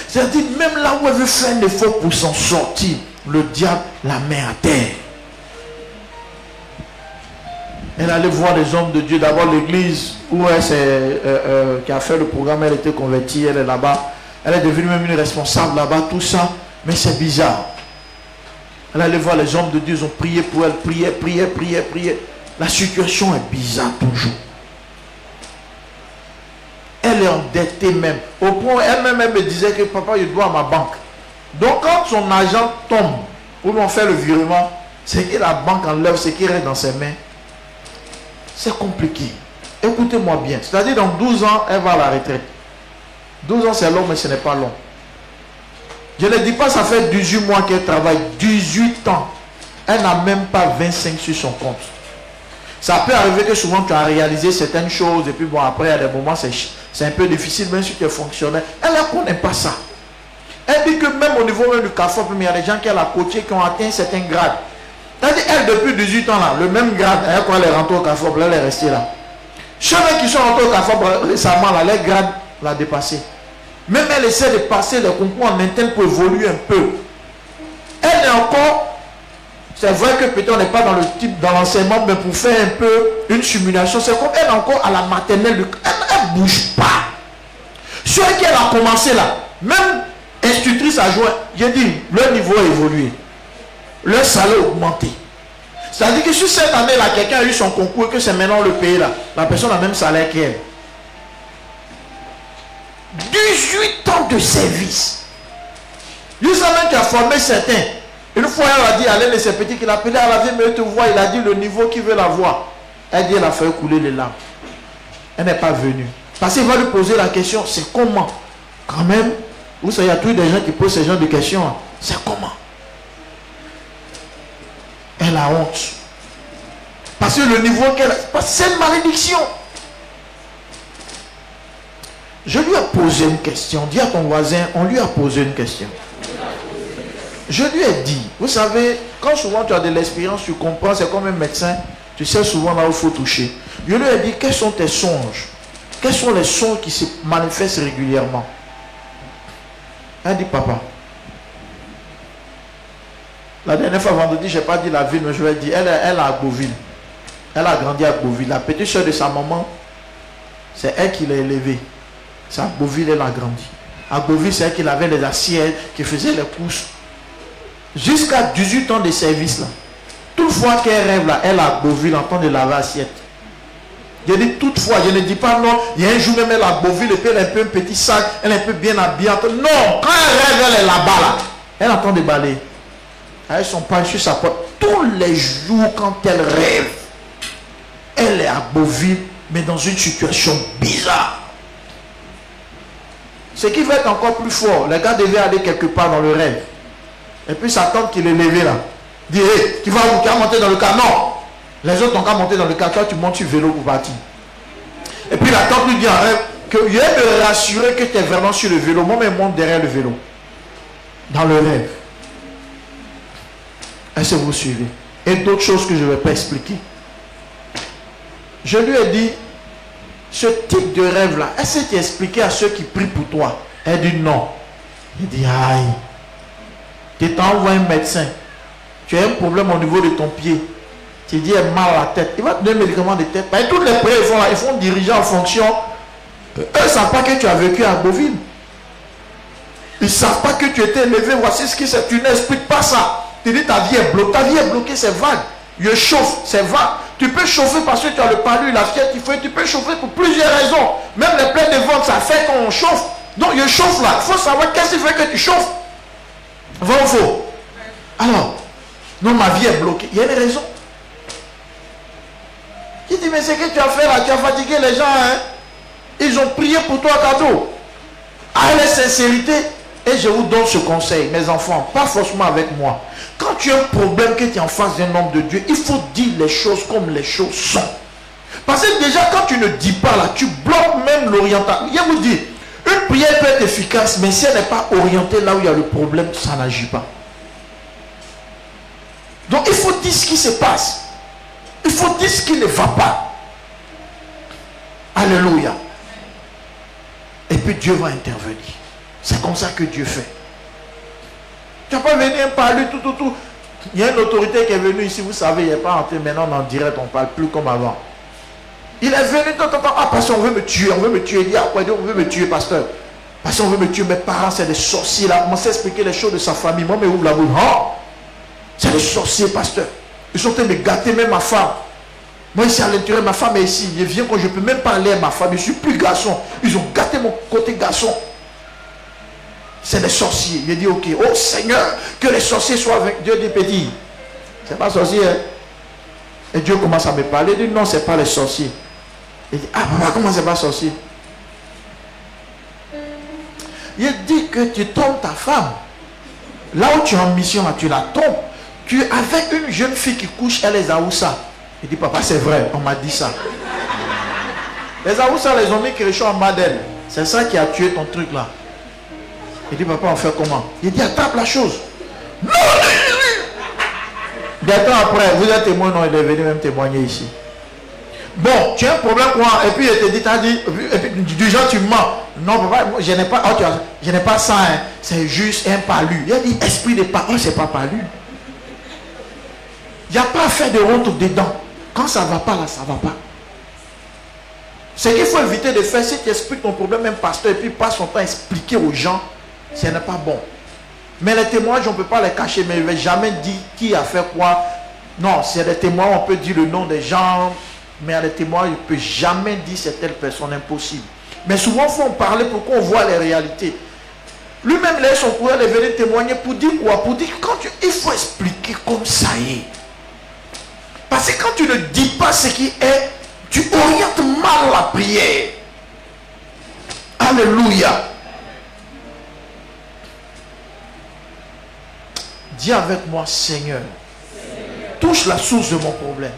C'est-à-dire, même là où elle veut faire un effort pour s'en sortir, le diable la met à terre. Elle allait voir les hommes de Dieu. D'abord, l'église où elle qui a fait le programme, elle était convertie, elle est là-bas. Elle est devenue même une responsable là-bas, tout ça. Mais c'est bizarre. Elle allait voir les hommes de Dieu, ils ont prié pour elle, prié. La situation est bizarre toujours. Elle est endettée même. Au point, elle-même me disait que papa, je dois à ma banque. Donc quand son argent tombe, où l'on fait le virement, c'est que la banque enlève ce qui reste dans ses mains. C'est compliqué. Écoutez-moi bien. C'est-à-dire dans 12 ans, elle va à la retraite. 12 ans c'est long, mais ce n'est pas long. Je ne dis pas ça fait 18 mois qu'elle travaille. 18 ans. Elle n'a même pas 25 sur son compte. Ça peut arriver que souvent tu as réalisé certaines choses et puis bon après à des moments c'est un peu difficile même si tu es fonctionnaire. Elle ne connaît pas ça. Elle dit que même au niveau même du CAFOP, il y a des gens qui ont coaché qui ont atteint certains grades. Elle dit elle depuis 18 ans là, le même grade, quand elle est rentrée au CAFOP, elle est restée là. Ceux qui sont rentrés au CAFOP récemment là, les grades l'a dépassé. Même elle essaie de passer les concours en interne pour évoluer un peu. Elle est encore... C'est vrai que peut-être on n'est pas dans le type dans l'enseignement, mais pour faire un peu une simulation, c'est comme elle est encore à la maternelle. Elle ne bouge pas. Sur qui elle a commencé là, même institutrice adjointe, j'ai dit, le niveau a évolué. Le salaire a augmenté. C'est-à-dire que si cette année-là, quelqu'un a eu son concours et que c'est maintenant le pays là, la personne a le même salaire qu'elle. 18 ans de service. Justement qui a formé certains. Une fois, elle a dit à l'un de ses petits qu'il a appelé à la vie, mais te voit, il a dit le niveau qu'il veut la voir. Elle dit, elle a fait couler les larmes. Elle n'est pas venue. Parce qu'il va lui poser la question, c'est comment? Quand même, vous savez, il y a tous des gens qui posent ce genre de questions. C'est comment? Elle a honte. Parce que le niveau qu'elle a, c'est une malédiction. Je lui ai posé une question. Dis à ton voisin, on lui a posé une question. Je lui ai dit, vous savez, quand souvent tu as de l'expérience, tu comprends, c'est comme un médecin, tu sais souvent là où il faut toucher. Je lui ai dit, quels sont tes songes? Quels sont les songes qui se manifestent régulièrement? Elle dit, papa. La dernière fois, vendredi, je n'ai pas dit la ville, mais je lui ai dit, elle est à Beauville. Elle a grandi à Beauville. La petite soeur de sa maman, c'est elle qui l'a élevée. C'est à Beauville, elle a grandi. À Beauville, c'est elle qui avait les assiettes, qui faisait les courses. Jusqu'à 18 ans de service là. Toutefois qu'elle rêve là, elle a Beauville en train de laver l'assiette. Je dis toutefois, je ne dis pas non. Il y a un jour même elle a Beauville et puis elle a un peu un petit sac, elle est un peu bien habillée. Non, quand elle rêve, elle est là-bas là. Elle est en train de balayer. Avec son pain sur sa porte. Tous les jours quand elle rêve, elle est à Beauville, mais dans une situation bizarre. Ce qui va être encore plus fort, les gars devaient aller quelque part dans le rêve. Et puis sa tante qui l'est levée là, dit, hey, tu vas monter dans le car. Non, les autres n'ont qu'à monter dans le car, toi tu montes sur vélo pour partir. Et puis la tante lui dit en rêve, que je vais me rassurer que tu es vraiment sur le vélo. Moi, je monte derrière le vélo. Dans le rêve. Est-ce que vous suivez? Et d'autres choses que je ne vais pas expliquer. Je lui ai dit, ce type de rêve-là, est-ce que tu as expliqué à ceux qui prient pour toi? Elle dit non. Il dit, aïe, tu t'envoies un médecin. Tu as un problème au niveau de ton pied. Tu dis, elle a mal à la tête. Il va te donner un médicament de tête. Mais toutes les prières, ils font diriger en fonction. Eux ne savent pas que tu as vécu à Beauville. Ils ne savent pas que tu étais élevé. Voici ce qui c'est. Tu n'expliques pas ça. Tu dis, ta vie est bloquée. Ta vie est bloquée, c'est vague. Je chauffe, c'est vague. Tu peux chauffer parce que tu as le palu, la fièvre, tu peux chauffer pour plusieurs raisons. Même les plaies de ventre, ça fait qu'on chauffe. Donc, je chauffe là. Il faut savoir qu'est-ce qui fait que tu chauffes. Vrai ou faux? Alors, non, ma vie est bloquée. Il y a une raison. Qui dit, mais c'est que tu as fait là, tu as fatigué les gens, hein? Ils ont prié pour toi cadeau. Avec la sincérité. Et je vous donne ce conseil, mes enfants, pas forcément avec moi. Quand tu as un problème, que tu es en face d'un homme de Dieu, il faut dire les choses comme les choses sont. Parce que déjà, quand tu ne dis pas là, tu bloques même l'orientation. Je vous dis, une prière peut être efficace, mais si elle n'est pas orientée là où il y a le problème, ça n'agit pas. Donc il faut dire ce qui se passe. Il faut dire ce qui ne va pas. Alléluia. Et puis Dieu va intervenir. C'est comme ça que Dieu fait. Tu n'as pas venu un parler tout. Il y a une autorité qui est venue ici, vous savez, il n'est pas entré maintenant en direct, on ne parle plus comme avant. Il est venu, ah, pasteur, on veut me tuer. Il dit, ah, quoi, on veut me tuer, pasteur. Pasteur, on veut me tuer, mes parents, c'est des sorciers. Là, commencez à expliquer les choses de sa famille. Moi, mais ouvre la bouche. Oh, c'est des sorciers, pasteur. Ils sont en train de me gâter, même ma femme. Moi, ici à l'intérieur, ma femme est ici. Je viens quand je ne peux même parler à ma femme. Je ne suis plus garçon. Ils ont gâté mon côté garçon. C'est des sorciers. Il dit, ok, oh Seigneur, que les sorciers soient avec Dieu des petits. C'est pas sorcier. Hein? Et Dieu commence à me parler. Il dit, non, ce n'est pas les sorciers. Il dit, ah papa, comment c'est pas sorcier? Il dit que tu tombes ta femme. Là où tu es en mission, là, tu la tombes. Tu es avec une jeune fille qui couche, elle est Aoussa. Il dit, papa, c'est vrai, on m'a dit ça. Les Aoussa, les ont mis Kéréchon en bas d'elle. C'est ça qui a tué ton truc là. Il dit, papa, on fait comment? Il dit, attrape la chose. Non, bientôt après, vous êtes témoin, non, il est venu même témoigner ici. Bon, tu as un problème quoi? Et puis il te dit, t'as dit, et puis, du genre tu mens. Non, papa, je n'ai pas, oh, je n'ai pas ça, hein. C'est juste un palu. Il a dit, esprit de parole, c'est pas palu. Il n'y a pas à faire de honte dedans. Quand ça ne va pas là, ça ne va pas. Ce qu'il faut éviter de faire, si tu expliques ton problème, même pasteur, et puis passe son temps à expliquer aux gens, ce n'est pas bon. Mais les témoignages, on ne peut pas les cacher, mais je ne vais jamais dire qui a fait quoi. Non, c'est des témoignages, on peut dire le nom des gens, mais à les témoignages, on ne peut jamais dire c'est telle personne, impossible. Mais souvent, il faut en parler pour qu'on voit les réalités. Lui-même, il a son courrier, il est venu témoigner pour dire quoi? Pour dire que il faut expliquer comme ça y est. Parce que quand tu ne dis pas ce qui est, tu orientes mal la prière. Alléluia. Dis avec moi, Seigneur, touche la source de mon problème.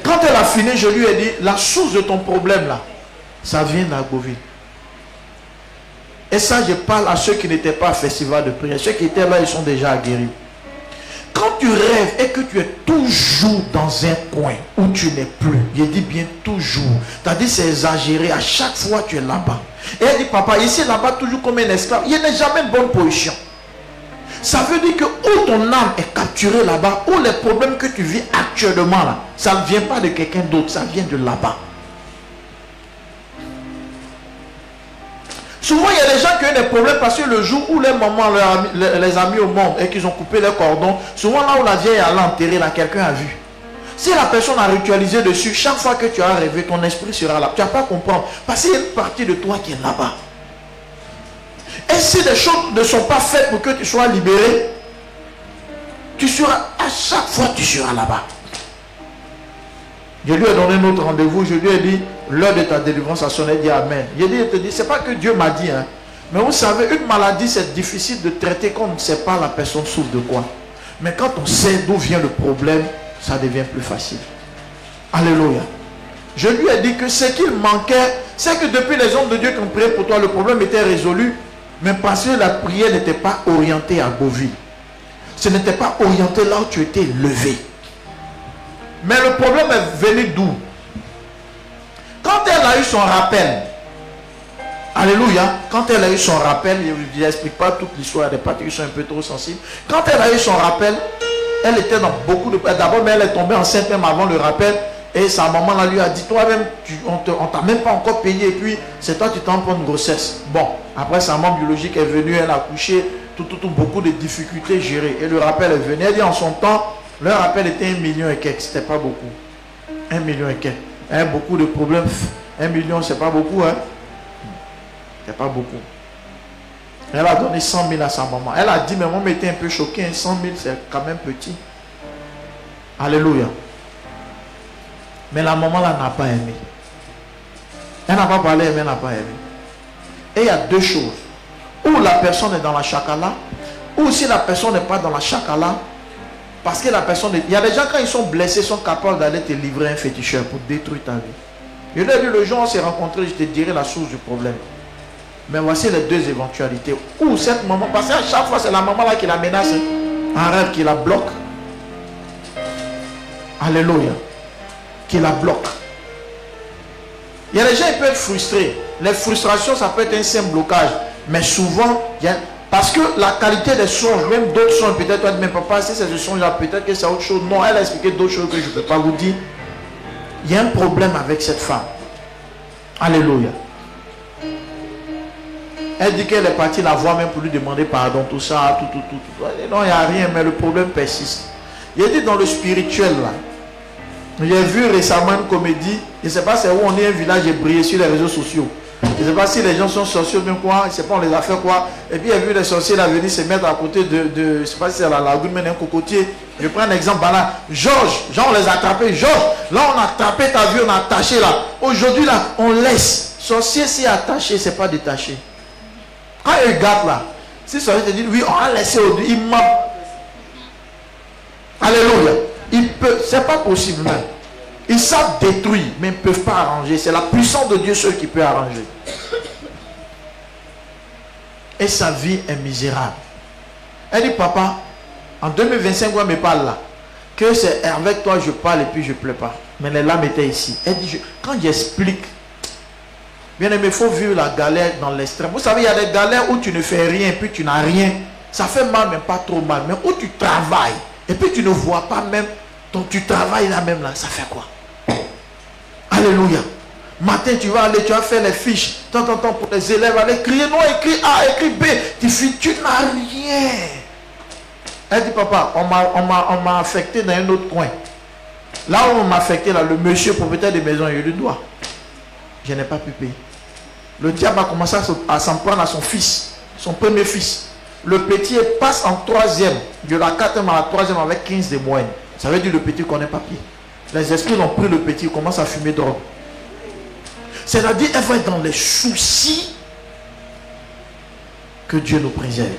Quand elle a fini, je lui ai dit, la source de ton problème là, ça vient d'Agoville. Et ça, je parle à ceux qui n'étaient pas au festival de prière. Ceux qui étaient là, ils sont déjà guéris. Quand tu rêves et que tu es toujours dans un coin où tu n'es plus, je dis bien toujours, c'est-à-dire c'est exagéré, à chaque fois tu es là-bas. Et elle dit, papa, ici là-bas toujours comme un esclave, il n'est jamais une bonne position. Ça veut dire que où ton âme est capturée là-bas, où les problèmes que tu vis actuellement là, ça ne vient pas de quelqu'un d'autre, ça vient de là-bas. Souvent, il y a des gens qui ont des problèmes parce que le jour où les mamans les a mis au monde et qu'ils ont coupé les cordons, souvent là où la vieille allait enterrer, là, quelqu'un a vu. Si la personne a ritualisé dessus, chaque fois que tu as rêvé, ton esprit sera là. Tu n'as pas à comprendre. Parce qu'il y a une partie de toi qui est là-bas. Et si des choses ne sont pas faites pour que tu sois libéré, tu seras, à chaque fois tu seras là-bas. Je lui ai donné notre rendez-vous, je lui ai dit, l'heure de ta délivrance a sonné, dit Amen. Il te dit, c'est pas que Dieu m'a dit, hein. Mais vous savez, une maladie, c'est difficile de traiter quand on ne sait pas la personne souffre de quoi. Mais quand on sait d'où vient le problème, ça devient plus facile. Alléluia. Je lui ai dit que ce qu'il manquait, c'est que depuis les hommes de Dieu qui ont prié pour toi, le problème était résolu. Mais parce que la prière n'était pas orientée à Beauville. Ce n'était pas orienté là où tu étais levé. Mais le problème est venu d'où? Quand elle a eu son rappel, alléluia, quand elle a eu son rappel, je n'explique pas toute l'histoire des parties qui sont un peu trop sensibles. Quand elle a eu son rappel, elle était dans beaucoup de... D'abord, mais elle est tombée enceinte même avant le rappel. Et sa maman là, lui a dit, toi-même, on t'a même pas encore payé. Et puis, c'est toi qui t'en prends une grossesse. Bon, après, sa maman biologique est venue, elle a accouché, beaucoup de difficultés gérées. Et le rappel est venu. Elle dit, en son temps, le rappel était 1 million et quelques. C'était pas beaucoup. 1 million et quelques. Elle a beaucoup de problèmes. 1 million, c'est pas beaucoup, hein. C'est pas beaucoup. Elle a donné 100 000 à sa maman. Elle a dit, mais maman était un peu choquée. 100 000, c'est quand même petit. Alléluia. Mais la maman là n'a pas aimé. Elle n'a pas parlé, mais elle n'a pas aimé. Et il y a deux choses. Ou la personne est dans la chakala, ou si la personne n'est pas dans la chakala, parce que la personne... Il y a des gens, quand ils sont blessés, sont capables d'aller te livrer un féticheur pour détruire ta vie. Je lui ai dit, le jour où on s'est rencontrés, je te dirai la source du problème. Mais voici les deux éventualités. Ou cette maman, parce qu'à chaque fois, c'est la maman là qui la menace, en rêve, qui la bloque. Alléluia. Qui la bloque. Il y a des gens qui peuvent être frustrés. Les frustrations, ça peut être un simple blocage. Mais souvent, parce que la qualité des songes, même d'autres songes, peut-être toi, mais papa, si c'est ce songe-là, peut-être que c'est autre chose. Non, elle a expliqué d'autres choses que je ne peux pas vous dire. Il y a un problème avec cette femme. Alléluia. Elle dit qu'elle est partie la voir même pour lui demander pardon, tout ça, tout. Non, il n'y a rien, mais le problème persiste. Il a dit dans le spirituel, là. J'ai vu récemment une comédie, je ne sais pas c'est où on est, un village est brillé sur les réseaux sociaux. Je ne sais pas si les gens sont sorciers bien quoi, je ne sais pas on les a fait quoi. Et puis il a vu les sorciers là venir se mettre à côté de je ne sais pas si c'est la lagune, mais un cocotier. Je prends un exemple là. Georges, genre on les a attrapés. Georges, là on a attrapé ta vie, on a attaché là. Aujourd'hui là, on laisse. Sorcier si attaché, c'est pas détaché. Quand il regarde là, si sorcier te dit oui, on a laissé aujourd'hui, il ment. Alléluia. Il peut, c'est pas possible même. Ils savent détruire, mais ils ne peuvent pas arranger. C'est la puissance de Dieu seul qui peut arranger. Et sa vie est misérable. Elle dit, papa, en 2025, on me parle là. Que c'est avec toi je parle et puis je ne pleure pas. Mais les larmes étaient ici. Elle dit, quand j'explique, bien aimé, il faut vivre la galère dans l'extrême. Vous savez, il y a des galères où tu ne fais rien et puis tu n'as rien. Ça fait mal, mais pas trop mal. Mais où tu travailles et puis tu ne vois pas même, donc tu travailles là même là, ça fait quoi? Alléluia. Matin, tu vas aller, tu vas faire les fiches. Tant pour les élèves, aller crier non, écrit A, écrit B. Tu n'as rien. Elle dit, papa, on m'a affecté dans un autre coin. Là où on m'a affecté, là, le monsieur propriétaire des maisons, il lui doit. Je n'ai pas pu payer. Le diable a commencé à s'en prendre à son fils, son premier fils. Le petit passe en 3e, de la 4e à la 3e avec 15 de moyenne. Ça veut dire le petit connaît papier. Les esprits ont pris le petit, il commence à fumer drogue. C'est-à-dire, elle va être dans les soucis que Dieu nous préserve.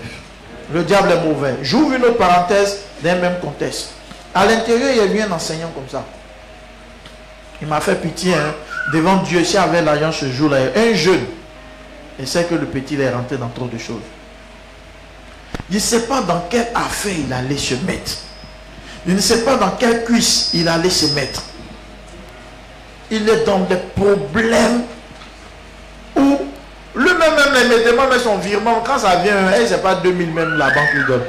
Le diable est mauvais. J'ouvre une autre parenthèse d'un même contexte. À l'intérieur, il y a eu un enseignant comme ça. Il m'a fait pitié, hein, devant Dieu, si avait l'argent ce jour-là, un jeune. Et c'est que le petit il est rentré dans trop de choses. Il ne sait pas dans quelle affaire il allait se mettre. Il ne sait pas dans quelle cuisse il allait se mettre. Il est dans des problèmes où lui-même les médicaments met son virement. Quand ça vient, c'est pas 2000 même la banque lui donne.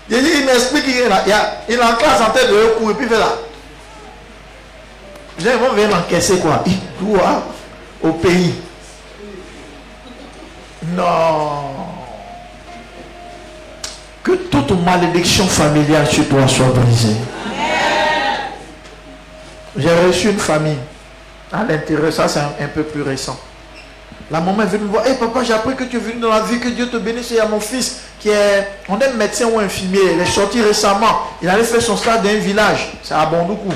Il m'explique qu'il est en classe en tête de coup et puis il fait là. Ils vont venir l'encaisser quoi. Il doit au pays. Non. Que toute malédiction familiale sur toi soit brisée. J'ai reçu une famille à l'intérieur, ça c'est un peu plus récent. La maman est venue me voir, hey, papa, j'ai appris que tu es venu dans la vie, que Dieu te bénisse. Il y a mon fils qui est, on est médecin ou infirmier, il est sorti récemment, il allait faire son stage dans un village, c'est à Bondoukou.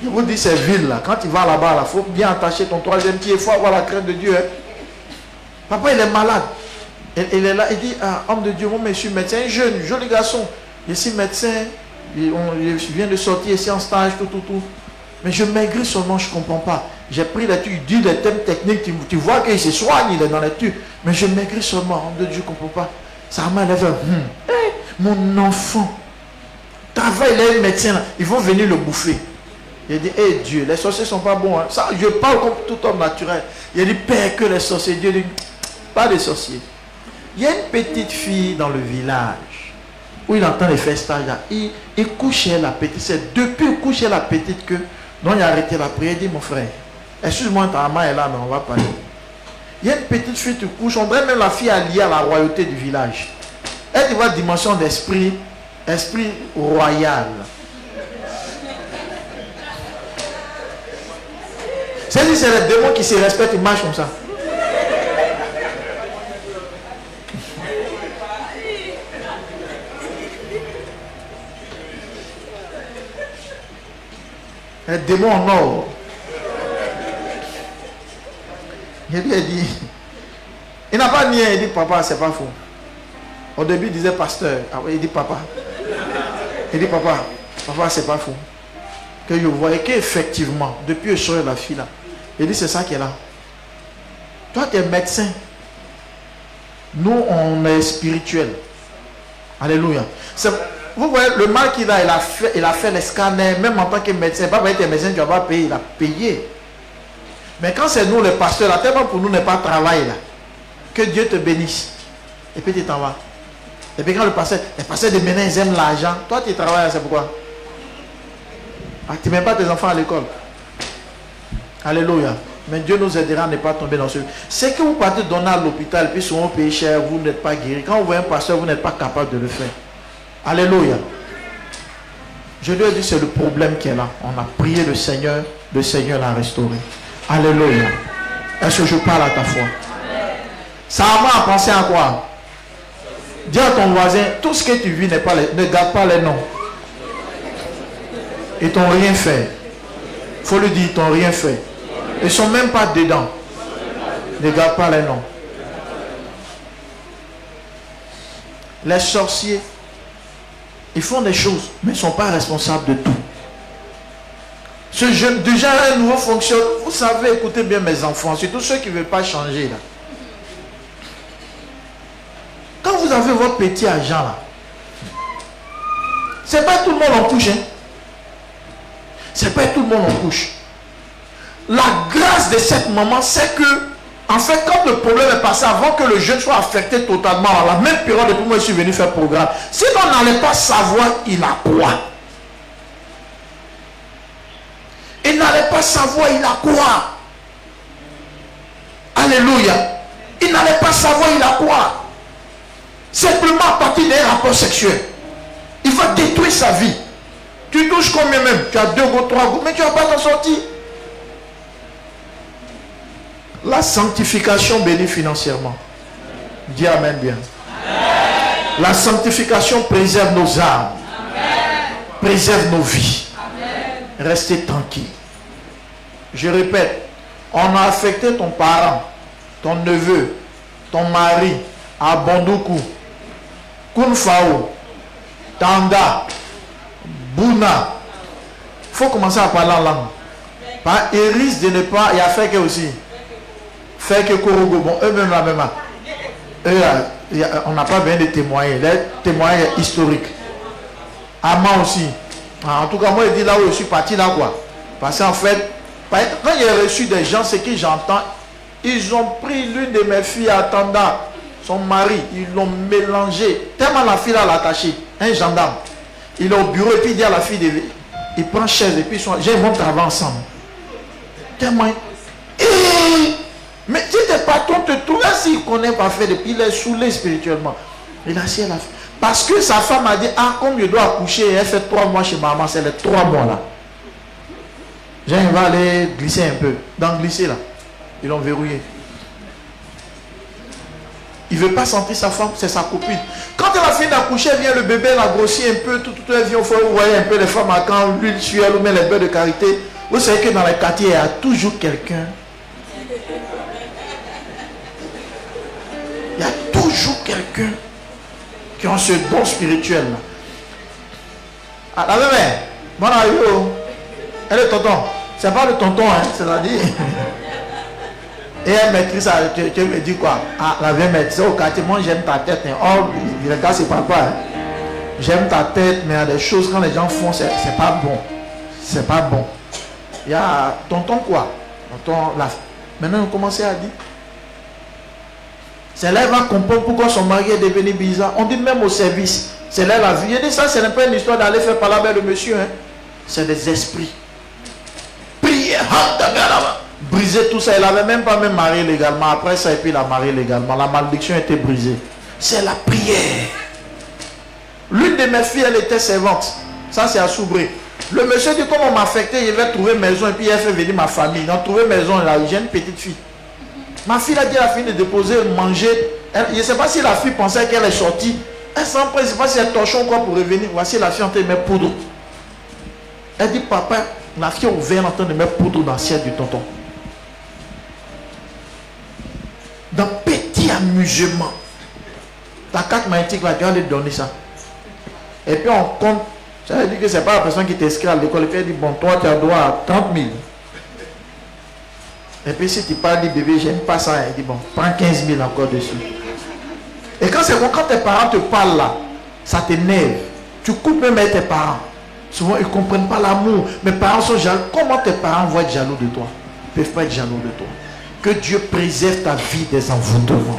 Je vous dis, ces villes là, quand il va là-bas, il faut bien attacher ton 3e pied, il faut avoir la crainte de Dieu. Hein. Papa, il est malade. Il est là, il dit, ah, homme de Dieu, moi, je suis médecin, un jeune, joli garçon. Je suis médecin, je viens de sortir ici en stage, tout. Mais je maigris seulement, je ne comprends pas. J'ai pris l'étude, il dit les thèmes techniques, tu vois qu'il se soigne, il est dans l'étude. Mais je maigris seulement, homme de Dieu, je ne comprends pas. Ça m'a levé. Mon enfant, travaille, il est un médecin, là. Ils vont venir le bouffer. Il dit, hé Dieu, les sorciers ne sont pas bons. Hein. Ça, je parle comme tout homme naturel. Il dit, Père, que les sorciers. Dieu dit, pas de sorciers. Il y a une petite fille dans le village où il entend les faire stage là. Il couchait la petite. C'est depuis coucher la petite que, donc il a arrêté la prière. Il dit, mon frère, excuse-moi, ta maman est là, mais on va parler. Il y a une petite fille, tu couches. On dirait même la fille alliée à la royauté du village. Elle voit dimension d'esprit, esprit royal. C'est les démons qui se respectent, ils marchent comme ça. Les démons en or. Il dit, il n'a pas nié, il dit papa, c'est pas faux. Au début, il disait pasteur. Il dit papa. Il dit papa, c'est pas faux. Que je voyais qu'effectivement, depuis que je suis la fille là, il dit c'est ça qui est là. Toi, tu es médecin. Nous, on est spirituel. Alléluia. Vous voyez, le mal qu'il a, il a fait les scanners, même en tant que médecin. Pas être médecin, tu ne vas pas payer, il a payé. Mais quand c'est nous les pasteurs, là, tellement pour nous n'est pas travail là. Que Dieu te bénisse. Et puis tu t'en vas. Et puis quand les pasteurs de maintenant, ils aiment l'argent. Toi, tu travailles, c'est pourquoi? Ah, tu ne mets pas tes enfants à l'école. Alléluia. Mais Dieu nous aidera à ne pas tomber dans ce... C'est que vous partez donner à l'hôpital, puis souvent vous payez cher, vous n'êtes pas guéri. Quand vous voyez un pasteur, vous n'êtes pas capable de le faire. Alléluia. Je lui ai dit, c'est le problème qui est là. On a prié le Seigneur l'a restauré. Alléluia. Est-ce que je parle à ta foi? Ça m'a pensé à quoi? Dis à ton voisin, tout ce que tu vis ne garde pas les noms. Ils t'ont rien fait. Il faut lui dire, ils t'ont rien fait. Ils ne sont même pas dedans. Ne garde pas les noms. Les sorciers, ils font des choses, mais ils ne sont pas responsables de tout. Ce jeune, déjà un nouveau fonctionne. Vous savez, écoutez bien mes enfants, surtout ceux qui ne veulent pas changer là. Quand vous avez votre petit agent là, c'est pas tout le monde en couche. Hein? C'est pas tout le monde en couche. La grâce de cette maman, c'est que, en fait, quand le problème est passé, avant que le jeune soit affecté totalement, à la même période, depuis moi je suis venu faire programme. Sinon, on n'allait pas savoir il a quoi. Il n'allait pas savoir il a quoi. Alléluia. Il n'allait pas savoir il a quoi. Simplement à partir d'un rapport sexuel. Il va détruire sa vie. Tu touches combien même? Tu as 2 go, 3 go, mais tu ne vas pas t'en sortir. La sanctification bénit financièrement. Dis amen bien. Amen. La sanctification préserve nos âmes. Amen. Préserve nos vies. Amen. Restez tranquille. Je répète, on a affecté ton parent, ton neveu, ton mari, à Bondoukou, Kunfao, Tanda, Bouna. Il faut commencer à parler en langue. Il risque de ne pas, il y a fait que aussi. Fait que Korogo, bon, eux-mêmes la même. On n'a pas besoin de témoigner. Les témoignages historiques. Amman aussi. En tout cas, moi, je dis là où je suis parti, là, quoi. Parce qu'en fait, quand j'ai reçu des gens, ce que j'entends, ils ont pris l'une de mes filles à Tanda, son mari, ils l'ont mélangé. Tellement la fille l'a attaché, un gendarme. Il est au bureau et puis il dit à la fille, il prend chaise et puis ils vont travailler ensemble. Tellement. Mais si tes patrons te trouvent, s'il ne connaît pas faire depuis, il est saoulé spirituellement. Il a assis à la fille. Parce que sa femme a dit, ah, comme je dois accoucher, elle fait 3 mois chez maman, c'est les 3 mois là. Jean, il va aller glisser un peu. Dans glisser là, ils l'ont verrouillé. Il ne veut pas sentir sa femme, c'est sa copine. Quand elle a fini d'accoucher, vient le bébé, elle a grossi un peu, tout elle vient au foyer, vous voyez un peu les femmes à quand l'huile sur elle ou met les beurres de karité. Vous savez que dans les quartiers, il y a toujours quelqu'un. quelqu'un qui a ce don spirituel là. Ah, la mère, bon aïe, elle est tonton. C'est pas le tonton, hein, c'est-à-dire. Et elle maîtrise ça, tu me dis quoi? Ah, la vieille maîtrise au quartier, moi j'aime ta tête. Hein. Oh, le gars, c'est pas quoi. Hein. J'aime ta tête, mais il y a des choses quand les gens font, c'est pas bon. C'est pas bon. Il y a tonton quoi? Tonton, là. Maintenant, on commence à dire. C'est là qu'elle va comprendre pourquoi son mari est devenu bizarre. On dit même au service. C'est là la vie. Je dis ça, ce n'est pas une histoire d'aller faire parler avec le monsieur. Hein. C'est des esprits. Prière. Briser tout ça. Il n'avait même pas marié légalement. Après ça, et puis il a marié légalement. La malédiction était brisée. C'est la prière. L'une de mes filles, elle était servante. Ça, c'est à Soubré. Le monsieur dit, comme on m'a affecté, il va trouver maison. Et puis il a fait venir ma famille. Ils ont trouvé maison là. J'ai une petite fille. Ma fille a dit à la fille de déposer, manger. Je ne sais pas si la fille pensait qu'elle est sortie. Elle s'en prend, je ne sais pas si elle torchon quoi pour revenir. Voici la fille en train de mettre poudre. Elle dit, papa, la fille est ouverte en train de mettre poudre dans l'assiette du tonton. Dans petit amusement. Ta carte magnétique là, tu vas lui donner ça. Et puis on compte. Ça veut dire que ce n'est pas la personne qui t'inscrit à l'école. Et puis elle dit, bon, toi tu as droit à 30 000. Et puis si tu parles du bébé, j'aime pas ça. Elle dit, bon, prends 15 000 encore dessus. Et quand c'est bon, quand tes parents te parlent là, ça t'énerve. Tu coupes même avec tes parents. Souvent, ils ne comprennent pas l'amour. Mes parents sont jaloux. Comment tes parents vont être jaloux de toi? Ils ne peuvent pas être jaloux de toi. Que Dieu préserve ta vie des envoûtements.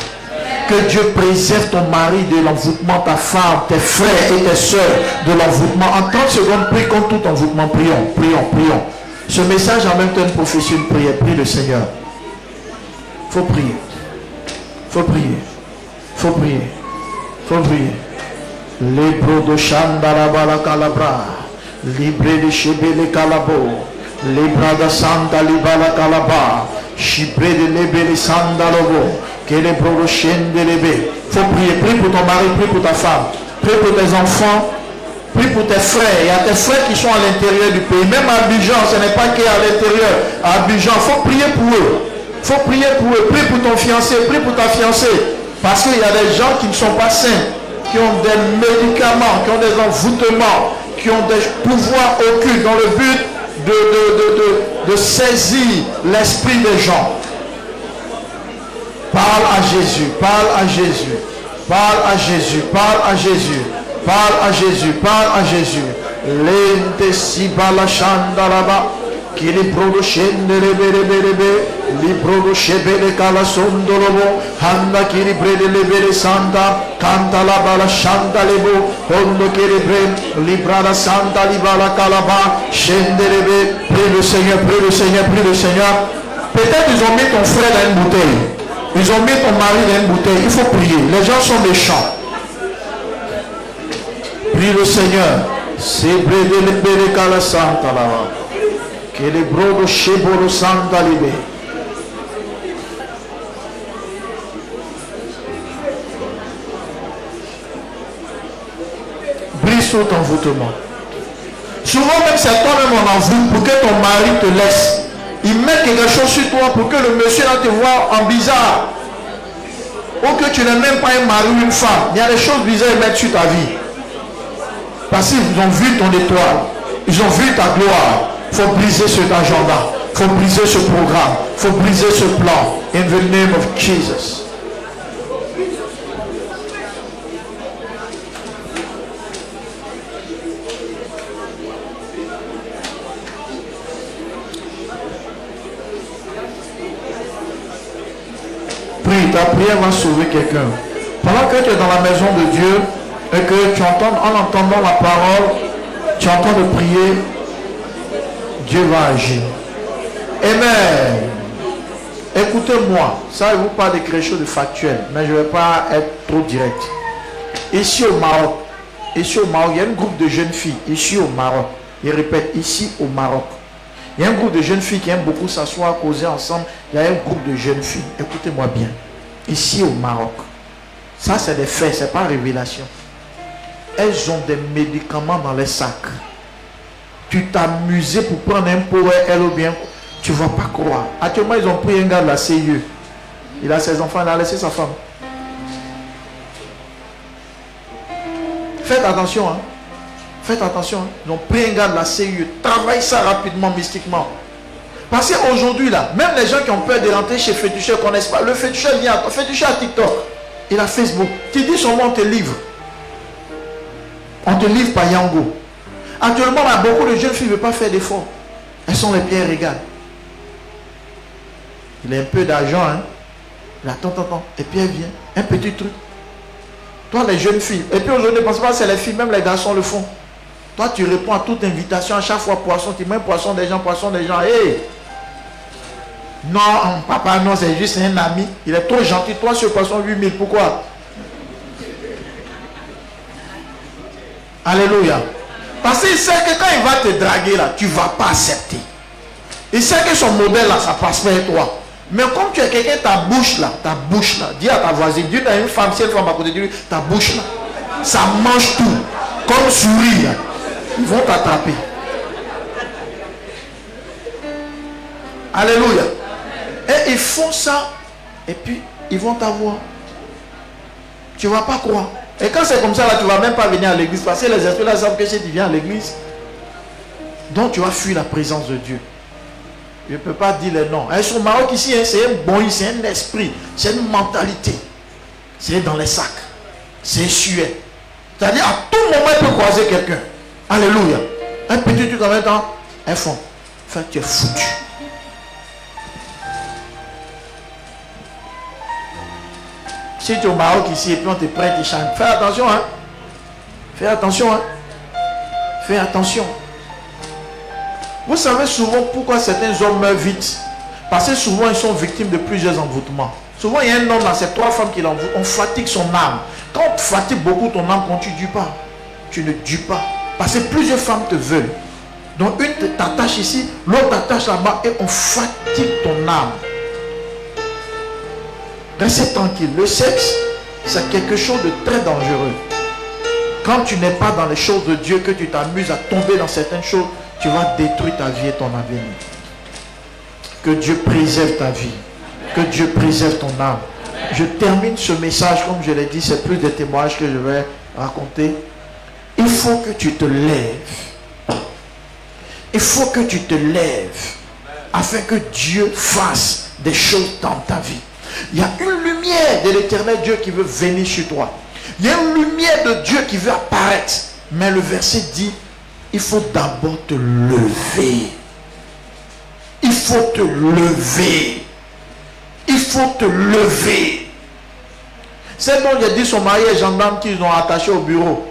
Que Dieu préserve ton mari de l'envoûtement, ta femme, tes frères et tes soeurs de l'envoûtement. En 30 secondes, prie contre tout envoûtement. Prions, prions, prions. Ce message en même temps une profession de prière. Prie le Seigneur. Il faut prier. Il faut prier. Il faut prier. Il faut prier. Libro de Chandarabala Calabra. Libre de Chebele Calabo. Libra de Santa Libala Calaba. Chibre de Lebele Sandalobo. Que les bros de Lébé. Il faut prier. Prie pour ton mari, prie pour ta femme. Prie pour tes enfants. Prie pour tes frères. Il y a tes frères qui sont à l'intérieur du pays. Même à Abidjan, ce n'est pas qu'à l'intérieur. À Abidjan, il faut prier pour eux. Il faut prier pour eux. Prie pour ton fiancé. Prie pour ta fiancée. Parce qu'il y a des gens qui ne sont pas sains. Qui ont des médicaments. Qui ont des envoûtements. Qui ont des pouvoirs occultes dans le but de saisir l'esprit des gens. Parle à Jésus. Parle à Jésus. Parle à Jésus. Parle à Jésus. Parle à Jésus, parle à Jésus. Lente si bala chandaraba. Qui libro de shendelebelebelebe. Libro de shebele kala sondolobo. Handa qui libre de lebele santa. Canta la bala chandalebo. Hondo qui libre. Libra la santa libala kalaba. Shendelebe. Prie le Seigneur, prie le Seigneur, prie le Seigneur. Peut-être ils ont mis ton frère dans une bouteille. Ils ont mis ton mari dans une bouteille. Il faut prier. Les gens sont méchants. Prie le Seigneur. C'est brede le bereka la santa là. Que le brodo chebolo santa libé. Brise tout envoûtement. Souvent même c'est toi-même on envoûte pour que ton mari te laisse. Il met quelque chose sur toi pour que le monsieur là te voit en bizarre. Ou que tu n'es même pas un mari ou une femme. Il y a des choses bizarres à mettre sur ta vie. Parce qu'ils ont vu ton étoile. Ils ont vu ta gloire. Il faut briser cet agenda. Il faut briser ce programme. Il faut briser ce plan. In the name of Jesus. Prie, ta prière va sauver quelqu'un. Pendant que tu es dans la maison de Dieu, et que tu entends, en entendant la parole, tu entends de prier, Dieu va agir. Amen. Écoutez-moi, ça je vous parle de quelque chose de factuel, mais je ne vais pas être trop direct. Ici au Maroc, il y a un groupe de jeunes filles, ici au Maroc, je répète, ici au Maroc, il y a un groupe de jeunes filles qui aiment beaucoup s'asseoir, causer ensemble. Il y a un groupe de jeunes filles, écoutez-moi bien, ici au Maroc, ça c'est des faits, ce n'est pas révélation. Elles ont des médicaments dans les sacs. Tu t'amusais pour prendre un pot, elle ou bien, tu ne vas pas croire. Actuellement, ils ont pris un gars de la CIE. Il a ses enfants, il a laissé sa femme. Faites attention. Hein. Faites attention. Hein. Ils ont pris un gars de la CIE. Travaille ça rapidement, mystiquement. Parce qu'aujourd'hui, là, même les gens qui ont peur de rentrer chez Fétucheur ne connaissent pas. Le Fétucheur vient. Fétucheur a TikTok. Il a Facebook. Tu dis son nom, on te livre. On te livre par Yango. Actuellement, là, beaucoup de jeunes filles ne veulent pas faire d'efforts. Elles sont les pieds régales. Il a un peu d'argent, hein. Il attend. Et puis elle vient. Un petit truc. Toi, les jeunes filles. Et puis aujourd'hui, ne pense pas que c'est les filles, même les garçons le font. Toi, tu réponds à toute invitation. À chaque fois, poisson. Tu mets poisson des gens. Hey! Non, papa, non, c'est juste un ami. Il est trop gentil. Toi, ce poisson, 8000. Pourquoi? Alléluia. Parce qu'il sait que quand il va te draguer, là, tu ne vas pas accepter. Il sait que son modèle, là, ça passe pas avec toi. Mais comme tu es quelqu'un, ta bouche là, dis à ta voisine, dis à une femme, si elle femme à côté de lui, ta bouche là, ça mange tout. Comme souris, là. Ils vont t'attraper. Alléluia. Et ils font ça, et puis ils vont t'avoir. Tu ne vas pas croire. Et quand c'est comme ça, là, tu ne vas même pas venir à l'église, parce que les esprits là savent que si tu viens à l'église, donc tu vas fuir la présence de Dieu. Je ne peux pas dire les noms. Sur le Maroc ici, hein, c'est un bon, c'est un esprit, c'est une mentalité. C'est dans les sacs. C'est sué. C'est-à-dire à tout moment, il peut croiser quelqu'un. Alléluia. Un petit truc en même temps, un fond. Fait que tu es foutu. Si tu es au Maroc ici et puis on te prête, tu chantes. Fais attention, hein. Fais attention, hein. Fais attention. Vous savez souvent pourquoi certains hommes meurent vite. Parce que souvent ils sont victimes de plusieurs envoûtements. Souvent il y a un homme dans ces 3 femmes qui l'envoûtent. On fatigue son âme. Quand on fatigue beaucoup ton âme, quand tu ne dures pas, tu ne dures pas. Parce que plusieurs femmes te veulent. Donc une t'attache ici, l'autre t'attache là-bas et on fatigue ton âme. Restez tranquille. Le sexe, c'est quelque chose de très dangereux. Quand tu n'es pas dans les choses de Dieu, que tu t'amuses à tomber dans certaines choses, tu vas détruire ta vie et ton avenir. Que Dieu préserve ta vie. Que Dieu préserve ton âme. Je termine ce message, comme je l'ai dit, c'est plus des témoignages que je vais raconter. Il faut que tu te lèves. Il faut que tu te lèves afin que Dieu fasse des choses dans ta vie. Il y a une lumière de l'éternel Dieu qui veut venir sur toi. Il y a une lumière de Dieu qui veut apparaître. Mais le verset dit, il faut d'abord te lever. Il faut te lever. Il faut te lever. C'est donc j'ai dit son mari et gendarme qu'ils ont attaché au bureau.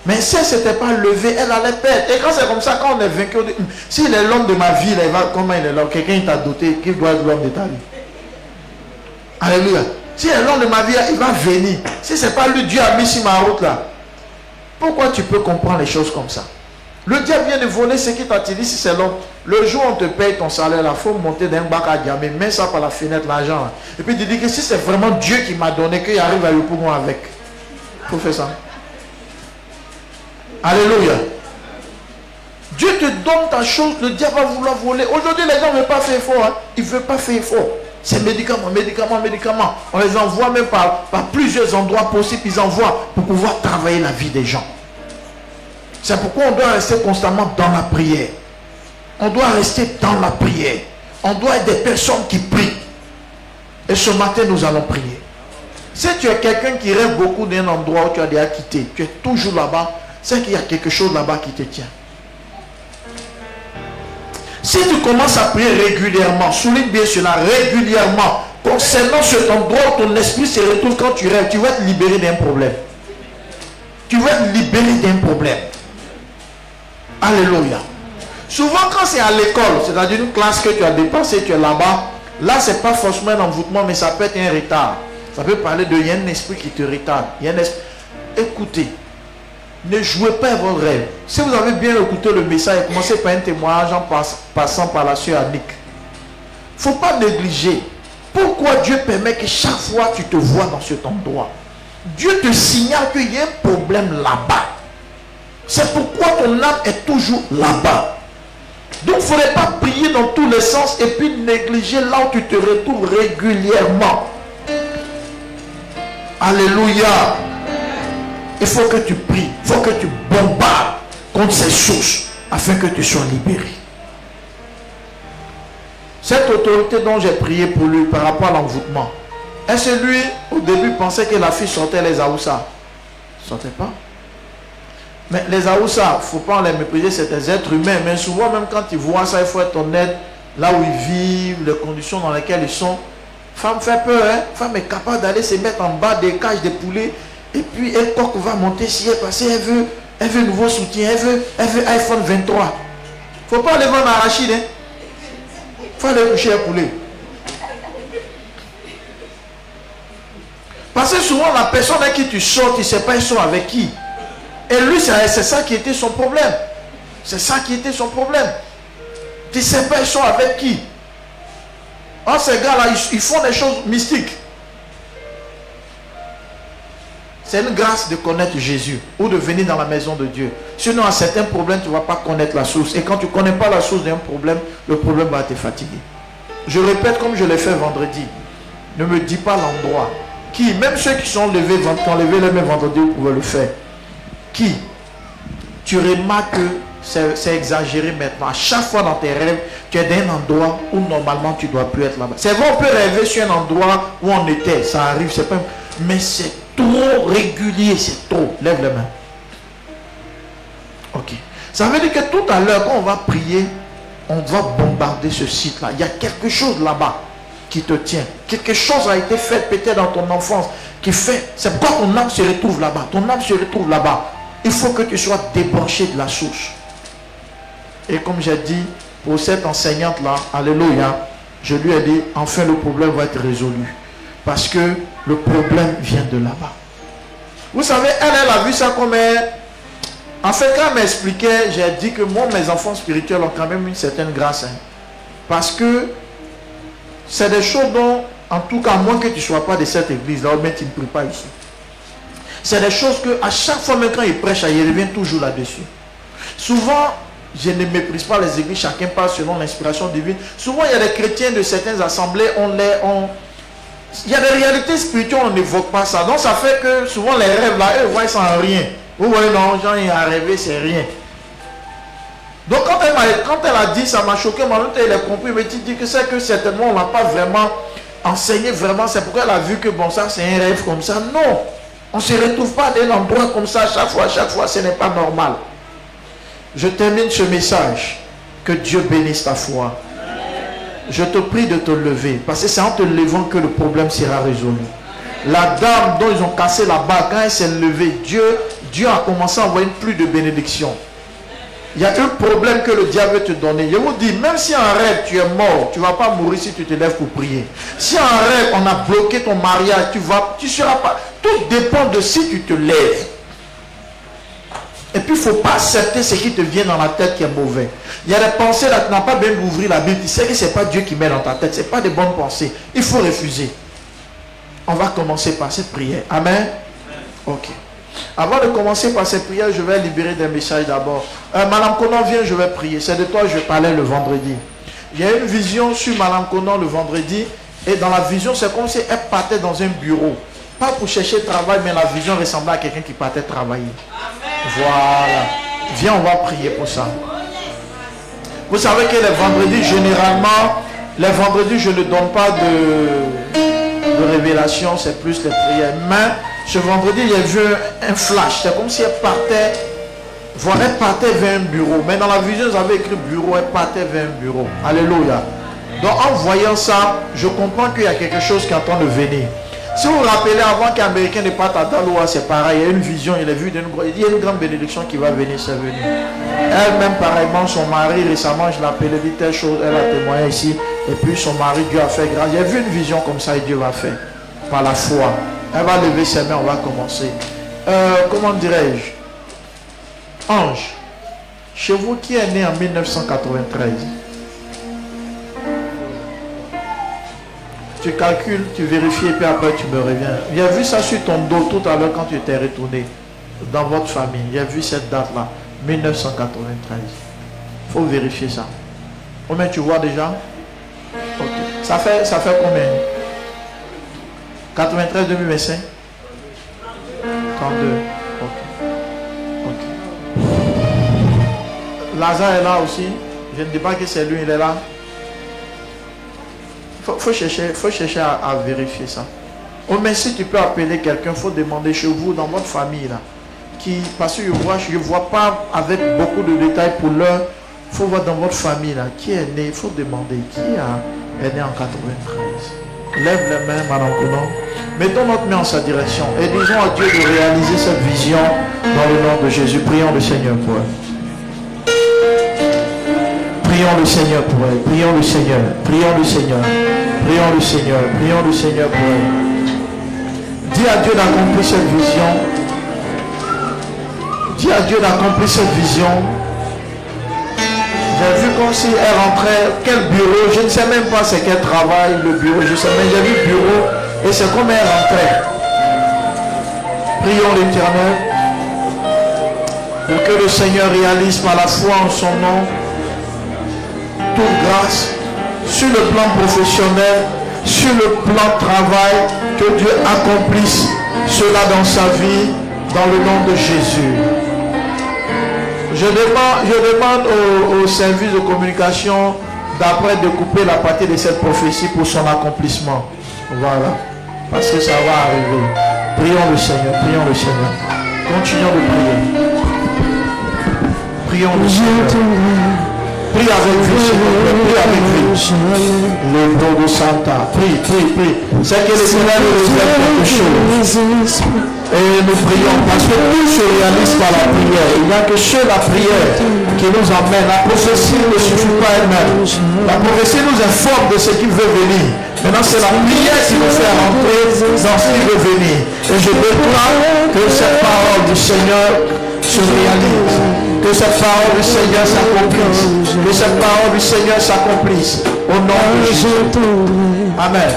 Mais si elle ne s'était pas levée, elle allait perdre. Et quand c'est comme ça, quand on est vaincu, on dit, s'il est l'homme de ma vie, là, comment il est là? Quelqu'un t'a doté, qu'il doit être l'homme de ta vie. Alléluia. Si est l'homme de ma vie, là, il va venir. Si ce n'est pas lui, Dieu a mis sur ma route là. Pourquoi tu peux comprendre les choses comme ça? Le diable vient de voler ce qui t'a dit si c'est l'homme. Le jour où on te paye ton salaire, il faut monter d'un bac à diamant, mets ça par la fenêtre, l'argent. Et puis tu dis que si c'est vraiment Dieu qui m'a donné, qu'il arrive à le pouvoir avec. Il faut faire ça. Alléluia. Dieu te donne ta chose, le diable va vouloir voler. Aujourd'hui, les gens ne veulent pas faire effort. Hein. Ils ne veulent pas faire effort. C'est médicaments. On les envoie même par plusieurs endroits possibles. Ils envoient pour pouvoir travailler la vie des gens. C'est pourquoi on doit rester constamment dans la prière. On doit rester dans la prière. On doit être des personnes qui prient. Et ce matin, nous allons prier. Si tu es quelqu'un qui rêve beaucoup d'un endroit où tu as déjà quitté, tu es toujours là-bas, c'est qu'il y a quelque chose là-bas qui te tient. Si tu commences à prier régulièrement, souligne bien cela, régulièrement, concernant cet endroit où ton esprit se retrouve quand tu rêves, tu vas être libéré d'un problème. Tu vas être libéré d'un problème. Alléluia. Souvent quand c'est à l'école, c'est-à-dire une classe que tu as dépensé, tu es là-bas, là c'est pas forcément un envoûtement, mais ça peut être un retard. Ça peut parler de, il y a un esprit qui te retarde. Il y a un esprit. Écoutez, ne jouez pas vos rêves. Si vous avez bien écouté le message, commencez par un témoignage en passant par la sœur Annick. Il ne faut pas négliger. Pourquoi Dieu permet que chaque fois tu te vois dans cet endroit? Dieu te signale qu'il y a un problème là-bas. C'est pourquoi ton âme est toujours là-bas. Donc il ne faudrait pas prier dans tous les sens et puis négliger là où tu te retrouves régulièrement. Alléluia. Il faut que tu pries, il faut que tu bombardes contre ces sources afin que tu sois libéré. Cette autorité dont j'ai prié pour lui par rapport à l'envoûtement, est-ce que lui, au début, pensait que la fille sortait les Aoussa? Ne sortait pas. Mais les Aoussa, il ne faut pas les mépriser, c'est des êtres humains. Mais souvent, même quand ils voient ça, il faut être honnête. Là où ils vivent, les conditions dans lesquelles ils sont. Femme fait peur, hein? Femme est capable d'aller se mettre en bas des cages de poulets. Et puis, elle coque va monter si elle passe. Elle veut nouveau soutien. Elle veut iPhone 23. Il ne faut pas aller vendre arachide. Hein? Il faut aller coucher un poulet. Parce que souvent, la personne à qui tu sors, tu ne sais pas ils sont avec qui. Et lui, c'est ça qui était son problème. C'est ça qui était son problème. Tu ne sais pas ils sont avec qui. Or, ces gars-là, ils font des choses mystiques. C'est une grâce de connaître Jésus ou de venir dans la maison de Dieu. Sinon, à certains problèmes, tu ne vas pas connaître la source. Et quand tu ne connais pas la source d'un problème, le problème va te fatiguer. Je répète comme je l'ai fait vendredi. Ne me dis pas l'endroit. Qui, même ceux qui sont levés, qui ont levé les mains vendredi, vous pouvez le faire. Qui, tu remarques que c'est exagéré maintenant. À chaque fois dans tes rêves, tu es dans un endroit où normalement tu ne dois plus être là-bas. C'est vrai, on peut rêver sur un endroit où on était. Ça arrive, c'est pas... Mais c'est trop régulier, c'est trop. Lève les mains. Ok. Ça veut dire que tout à l'heure, quand on va prier, on va bombarder ce site-là. Il y a quelque chose là-bas qui te tient. Quelque chose a été fait peut-être dans ton enfance qui fait... C'est pourquoi ton âme se retrouve là-bas. Ton âme se retrouve là-bas. Il faut que tu sois débranché de la source. Et comme j'ai dit, pour cette enseignante-là, alléluia, je lui ai dit, enfin le problème va être résolu. Parce que le problème vient de là-bas. Vous savez, elle a vu ça comme... En fait, quand elle m'expliquait, j'ai dit que moi, mes enfants spirituels ont quand même une certaine grâce. Hein. Parce que c'est des choses dont, en tout cas, à moins que tu ne sois pas de cette église-là, mais tu ne pries pas ici. C'est des choses que, à chaque fois, même quand ils prêchent, ils reviennent toujours là-dessus. Souvent, je ne méprise pas les églises, chacun parle selon l'inspiration divine. Souvent, il y a des chrétiens de certaines assemblées, il y a des réalités spirituelles, on n'évoque pas ça. Donc, ça fait que souvent, les rêves, là, eux, voient sans rien. Vous voyez, non, Jean, il a rêvé, c'est rien. Donc, quand elle a dit, ça m'a choqué, maintenant, elle a compris, mais tu dis que c'est que certainement, on n'a pas vraiment enseigné, vraiment, c'est pourquoi elle a vu que, bon, ça, c'est un rêve comme ça. Non, on ne se retrouve pas dans un endroit comme ça, chaque fois, ce n'est pas normal. Je termine ce message. Que Dieu bénisse ta foi. Je te prie de te lever. Parce que c'est en te levant que le problème sera résolu. La dame dont ils ont cassé la barre, quand elle s'est levée, Dieu a commencé à envoyer une pluie de bénédictions. Il y a un problème que le diable veut te donner. Je vous dis, même si en rêve tu es mort, tu ne vas pas mourir si tu te lèves pour prier. Si en rêve on a bloqué ton mariage, tu seras pas. Tout dépend de si tu te lèves. Et puis, il ne faut pas accepter ce qui te vient dans la tête qui est mauvais. Il y a des pensées là, tu n'as pas bien ouvrir la Bible. Tu sais que ce n'est pas Dieu qui met dans ta tête. Ce n'est pas des bonnes pensées. Il faut refuser. On va commencer par cette prière. Amen. Ok. Avant de commencer par cette prière, je vais libérer des messages d'abord. Madame Conan, viens, je vais prier. C'est de toi que je parlais le vendredi. Il y a une vision sur Madame Conan le vendredi. Et dans la vision, c'est comme si elle partait dans un bureau. Pas pour chercher travail, mais la vision ressemblait à quelqu'un qui partait travailler. Voilà. Viens, on va prier pour ça. Vous savez que les vendredis, généralement, les vendredis, je ne donne pas de révélation, c'est plus les prières. Mais ce vendredi, j'ai vu un flash. C'est comme si elle partait, voilà, elle partait vers un bureau. Mais dans la vision, j'avais écrit bureau, elle partait vers un bureau. Alléluia. Donc en voyant ça, je comprends qu'il y a quelque chose qui est en train de venir. Si vous vous rappelez, avant qu'un Américain ne parte à Daloa, c'est pareil, il y a une vision, il a vu il y a une grande bénédiction qui va venir, c'est venu. Elle-même, pareillement, son mari, récemment, je l'appelais, dit telle chose, elle a témoigné ici, et puis son mari, Dieu a fait grâce. Il y a vu une vision comme ça et Dieu va faire, par la foi. Elle va lever ses mains, on va commencer. Comment dirais-je? Ange, chez vous, qui est né en 1993? Tu calcules, tu vérifies et puis après tu me reviens. J'ai vu ça sur ton dos tout à l'heure quand tu t'es retourné dans votre famille. J'ai vu cette date-là, 1993. Il faut vérifier ça. Combien tu vois déjà? Okay. Ça fait combien? 93 2025? 32. Ok. Lazare est là aussi. Je ne dis pas que c'est lui, il est là. Faut chercher à vérifier ça. Oh, mais si tu peux appeler quelqu'un, il faut demander chez vous, dans votre famille, là. Parce que je ne vois pas avec beaucoup de détails pour l'heure. Il faut voir dans votre famille, là, qui est né. Il faut demander qui est né en 93. Lève les mains, Madame Konon. Mettons notre main en sa direction et disons à Dieu de réaliser cette vision dans le nom de Jésus. Prions le Seigneur pour elle. Prions le Seigneur pour elle. Prions le Seigneur. Prions le Seigneur. Prions le Seigneur. Prions le Seigneur pour elle. Dis à Dieu d'accomplir cette vision. Dis à Dieu d'accomplir cette vision. J'ai vu comme si elle rentrait. Quel bureau? Je ne sais même pas c'est quel travail, le bureau. Je sais, mais j'ai vu le bureau. Et c'est comme elle rentrait. Prions l'Éternel pour que le Seigneur réalise par la foi en son nom toute grâce sur le plan professionnel, sur le plan de travail, que Dieu accomplisse cela dans sa vie, dans le nom de Jésus. Je demande au service de communication d'après de couper la partie de cette prophétie pour son accomplissement. Voilà. Parce que ça va arriver. Prions le Seigneur. Prions le Seigneur. Continuons de prier. Prions le Seigneur. Prie avec vie, Seigneur. Prie avec vie. Le nom de Santa. Prie. C'est que l'Éternel nous réserve quelque chose. Et nous prions parce que tout se réalise par la prière. Il n'y a que seule la prière qui nous emmène. La prophétie ne suffit pas elle-même. La prophétie nous informe de ce qui veut venir. Maintenant, c'est la prière qui nous fait rentrer dans ce qui veut venir. Et je déclare que cette parole du Seigneur se réalise. Que cette parole du Seigneur s'accomplisse. Que cette parole du Seigneur s'accomplisse. Au nom de Jésus. Amen.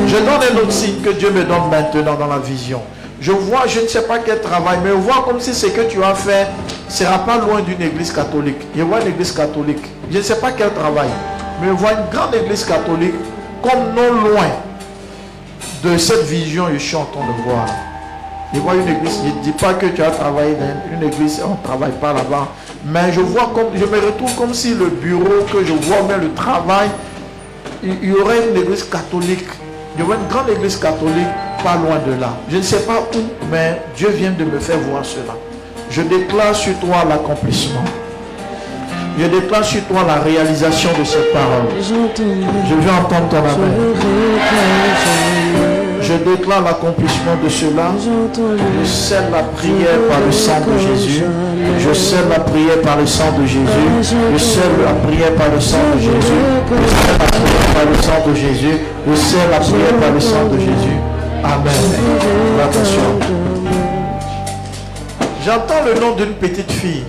Je donne un autre signe que Dieu me donne maintenant dans la vision. Je vois, je ne sais pas quel travail, mais je vois comme si ce que tu as fait ne sera pas loin d'une église catholique. Je vois une église catholique. Je ne sais pas quel travail, mais je vois une grande église catholique comme non loin de cette vision que je suis en train de voir. Je vois une église, je ne dis pas que tu as travaillé dans une église, on ne travaille pas là-bas, mais je vois comme, je me retrouve comme si le bureau que je vois, mais le travail, il y aurait une église catholique. Je vois une grande église catholique pas loin de là. Je ne sais pas où, mais Dieu vient de me faire voir cela. Je déclare sur toi l'accomplissement. Je déclare sur toi la réalisation de cette parole. Je veux entendre ton amen. Je déclare l'accomplissement de cela. Je scelle la prière par le sang de Jésus. Je scelle la prière par le sang de Jésus. Je scelle la prière par le sang de Jésus. Je scelle la prière par le sang de Jésus. Je scelle la prière par le sang de Jésus. Amen. Attention. J'entends le nom d'une petite fille.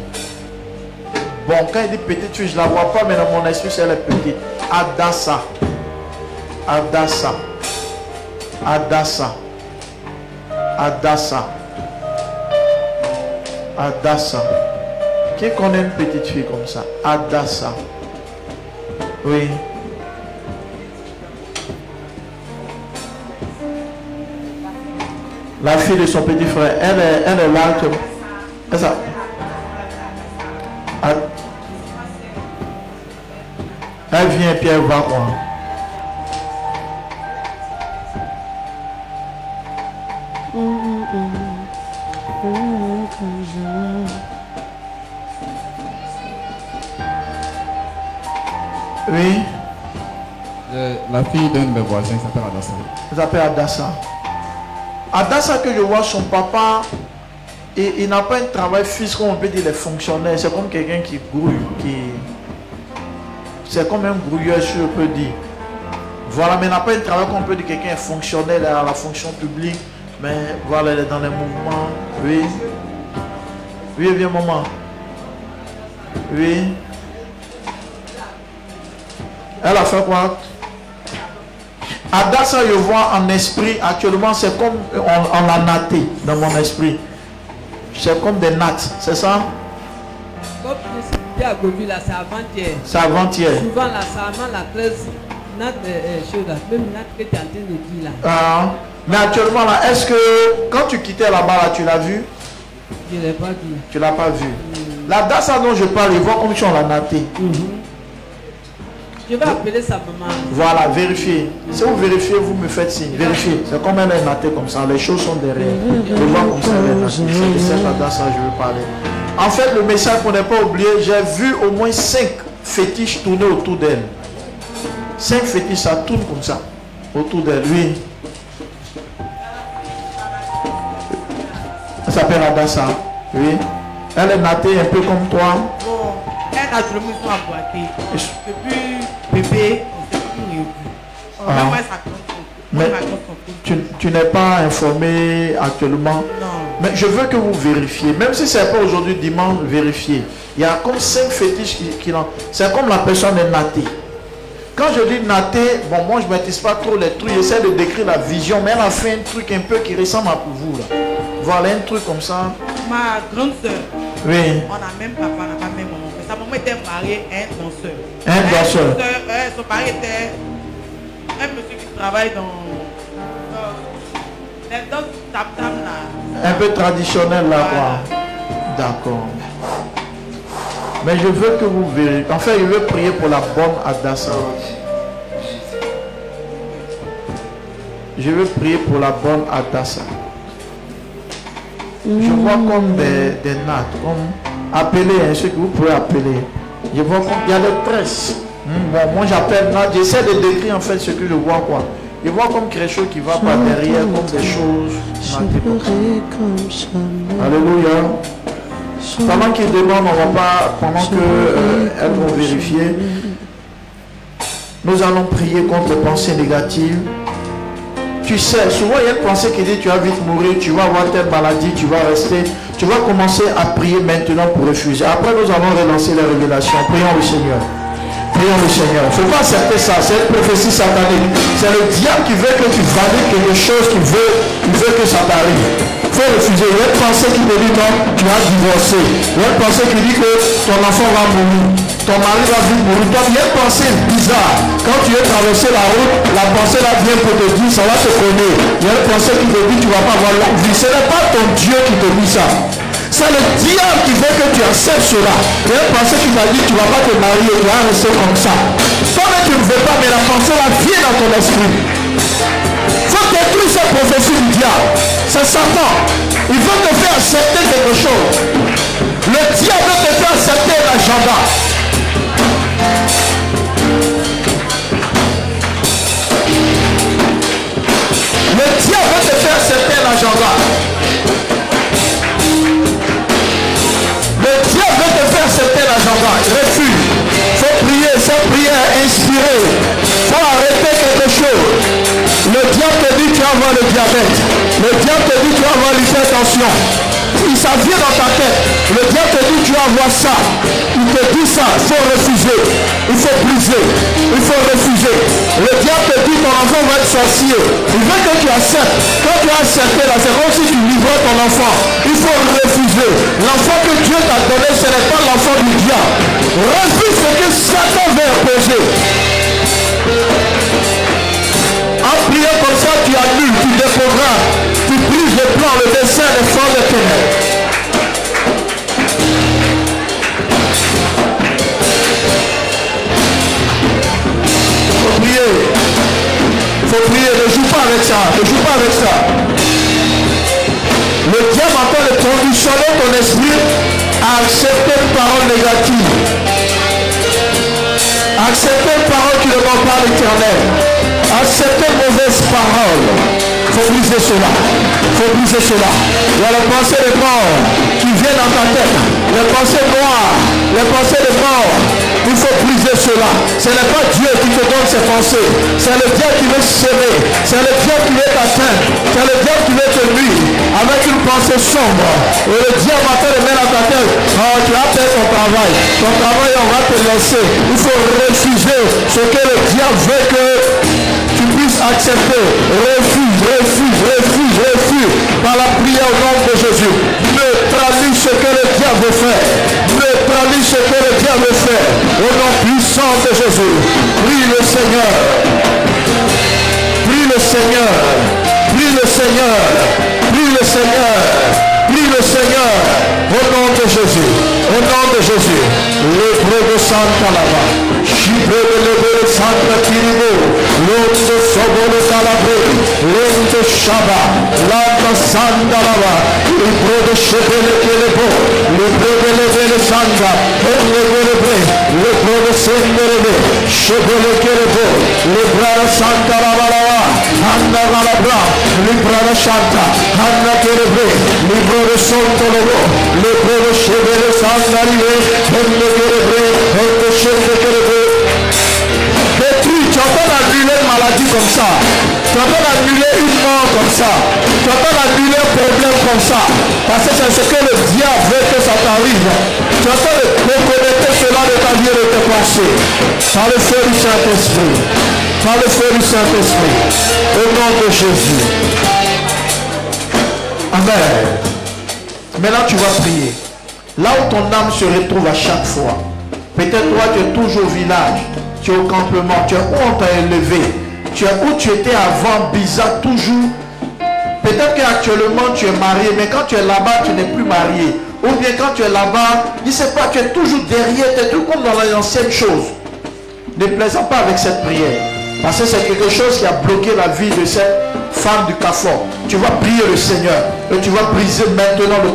Bon, quand il dit petite fille, je ne la vois pas, mais dans mon esprit, elle est petite. Adassa. Adassa. Adassa. Adassa. Adassa. Qui connaît une petite fille comme ça? Adassa. Oui. La fille de son petit frère, elle est là. C'est ça. Elle vient et puis elle va quoi? Oui. La fille d'un de mes voisins s'appelle Adassa. Elle s'appelle Adassa. Adassa que je vois, son papa, il n'a pas un travail fixe comme on peut dire les fonctionnaires. C'est comme quelqu'un qui grouille, c'est comme un grouilleur, si je peux dire. Voilà, mais il n'a pas un travail comme on peut dire quelqu'un est fonctionnaire à la fonction publique. Mais voilà, elle est dans les mouvements. Oui. Oui, viens maman. Oui. Elle a fait quoi? Adassa, je vois en esprit, actuellement, c'est comme on l'a naté dans mon esprit. C'est comme des nattes, c'est ça? Comme je à Gobi, là, c'est avant-hier. C'est avant-hier. Souvent, là, ça amène la classe, natte, chose là, même natte que tu es en train de dire là. Ah, mais actuellement, là, est-ce que quand tu quittais là-bas, là, tu l'as vu? Je ne l'ai pas vu. Tu ne l'as pas vu? La dassa dont je parle, il voit comme si on l'a naté. Je vais appeler sa maman. Voilà, vérifiez. Si vous vérifiez, vous me faites signe. Vérifiez. C'est comme elle est natée comme ça. Les choses sont derrière. Je vois comme ça, elle est natée. C'est de cette dassa que je veux parler. En fait, le message qu'on n'est pas oublié, j'ai vu au moins 5 fétiches tourner autour d'elle. 5 fétiches, ça tourne comme ça. Autour d'elle, oui. Elle s'appelle Adassa. Oui. Elle est natée un peu comme toi. Bon, elle a toujours mis son boîtier. Depuis bébé, on s'est plus revu. Même moi, ça compte. Mais tu n'es pas informé actuellement. Non. Mais je veux que vous vérifiez. Même si ce n'est pas aujourd'hui dimanche, vérifiez. Il y a comme 5 fétiches qui l'ont. C'est comme la personne est natée. Quand je dis naté, bon, moi je ne maîtrise pas trop les trucs. J'essaie de décrire la vision. Mais elle a fait un truc un peu qui ressemble à vous là. Voilà un truc comme ça. Ma grande soeur. Oui. On a même papa, on n'a pas même maman. Mais sa maman était mariée à un danseur. Un danseur. Son mari était un monsieur qui travaille dans les danses tam-tam là. Un peu traditionnel là, Voilà. quoi. D'accord. Mais je veux que vous vérifiez. En fait, je veux prier pour la bonne Adassa. Je veux prier pour la bonne Adassa. Je vois comme des nattes, comme appeler, hein, ceux que vous pouvez appeler. Je vois comme il y a des tresses. Bon, moi j'appelle nattes, j'essaie de décrire en fait ce que je vois quoi. Je vois comme quelque chose qui va par derrière, comme des choses nattées. Alléluia. Pendant qu'ils demandent, on va pas, pendant que elles vont vérifier, nous allons prier contre les pensées négatives. Tu sais, souvent il y a une pensée qui dit tu vas vite mourir, tu vas avoir telle maladie, tu vas rester. Tu vas commencer à prier maintenant pour refuser. Après nous allons relancer les révélations. Prions le Seigneur. Prions le Seigneur. Il ne faut pas accepter ça. C'est une prophétie satanique. C'est le diable qui veut que tu valides quelque chose, qui veut que ça t'arrive. Il faut refuser. Il y a une pensée qui te dit non, tu vas divorcer. Il y a une pensée qui dit que ton enfant va mourir. Ton mari va vite mourir. Donc il y a une pensée bizarre. Quand tu veux traverser la route, la pensée là vient pour te dire, ça va te connaître. Il y a une pensée qui te dit, tu ne vas pas avoir longue vie. Ce n'est pas ton Dieu qui te dit ça. C'est le diable qui veut que tu acceptes cela. Il y a une pensée qui t'a dit, tu ne vas pas te marier, tu vas rester comme ça. Toi-même tu ne veux pas, mais la pensée là vient dans ton esprit. Il faut détruire cette prophétie du diable. C'est Satan. Il veut te faire accepter quelque chose. Le diable veut te faire accepter l'agenda. Le diable veut te faire accepter l'agenda. Le diable veut te faire accepter l'agenda. Refuse. Il faut prier, cette prière inspirée. Il faut arrêter quelque chose. Le diable te dit tu vas avoir le diabète. Le diable te dit tu vas avoir l'hypertension. Ça vient dans ta tête. Le diable te dit tu vas avoir ça. Il te dit ça. Il faut refuser. Il faut briser. Il faut refuser. Le diable te dit ton enfant va être sorcier. Il veut que tu acceptes. Quand tu as accepté là, c'est comme si tu livrais ton enfant. Il faut refuser. L'enfant que Dieu t'a donné, ce n'est pas l'enfant du diable. Refuse ce que Satan veut imposer. En priant comme ça, tu annules, tu déprogrammes, tu brises le plan, le dessein des forces des ténèbres. Il faut prier, ne joue pas avec ça, ne joue pas avec ça. Le diable est en train de conditionner ton esprit à accepter une parole négative. Accepter une parole qui ne demande pas l'éternel. Accepter une mauvaise parole. Il faut briser cela. Il faut briser cela. Il y a les pensées de mort qui viennent dans ta tête. Les pensées noires. Les pensées de mort. Il faut briser cela. Ce n'est pas Dieu qui te donne ces pensées. C'est le diable qui veut semer. C'est le diable qui veut t'atteindre. C'est le diable qui veut te nuire avec une pensée sombre. Et le diable va te mettre dans ta tête. Oh, tu as fait ton travail. Ton travail, on va te laisser. Il faut refuser ce que le diable veut que tu puisses accepter. Refuse, refuse, refuse, refuse. Par la prière au nom de Jésus. Neutralise ce que le diable veut faire. Neutralise ce que le diable veut faire. Au nom puissant de Jésus. Prie le Seigneur. Prie le Seigneur. Prie le Seigneur. Prie le Seigneur. Prie le Seigneur. Au nom de Jésus. Au nom de Jésus. Le Brego Santa Lava. Chibre le Santa Kiribo. L'autre Sobolo Calabre. L'autre Shaba. L'autre Santa Lava. Le Brego Chebele Kelebo. Le Brego Levele Santa. Le Brego Senderebe. Chebele Kelebo. Le Brego Santa Lava. Anna Malabra. Le Brego Santa. Anna Kelebe. Le Brego Santo Logo. Le Brego Chebele Santa Rive. Le Kelebe. Le Chebele Kelebe. Détruit, tu entends annuler une maladie comme ça. Tu entends annuler une mort comme ça. Tu entends annuler un problème comme ça. Parce que c'est ce que le diable veut que ça t'arrive. Tu entends reconnecter cela de ta vie et de tes pensées. Par le feu du Saint-Esprit. Par le feu du Saint-Esprit. Au nom de Jésus. Amen. Maintenant tu vas prier. Là où ton âme se retrouve à chaque fois. Peut-être toi tu es toujours au village. Tu es au campement, tu es où on t'a élevé, tu es où tu étais avant, bizarre, toujours. Peut-être qu'actuellement tu es marié, mais quand tu es là-bas, tu n'es plus marié. Ou bien quand tu es là-bas, je ne sais pas, tu es toujours derrière, tu es toujours comme dans les anciennes choses. Ne plaisant pas avec cette prière, parce que c'est quelque chose qui a bloqué la vie de cette femme du Carrefour. Tu vas prier le Seigneur et tu vas briser maintenant le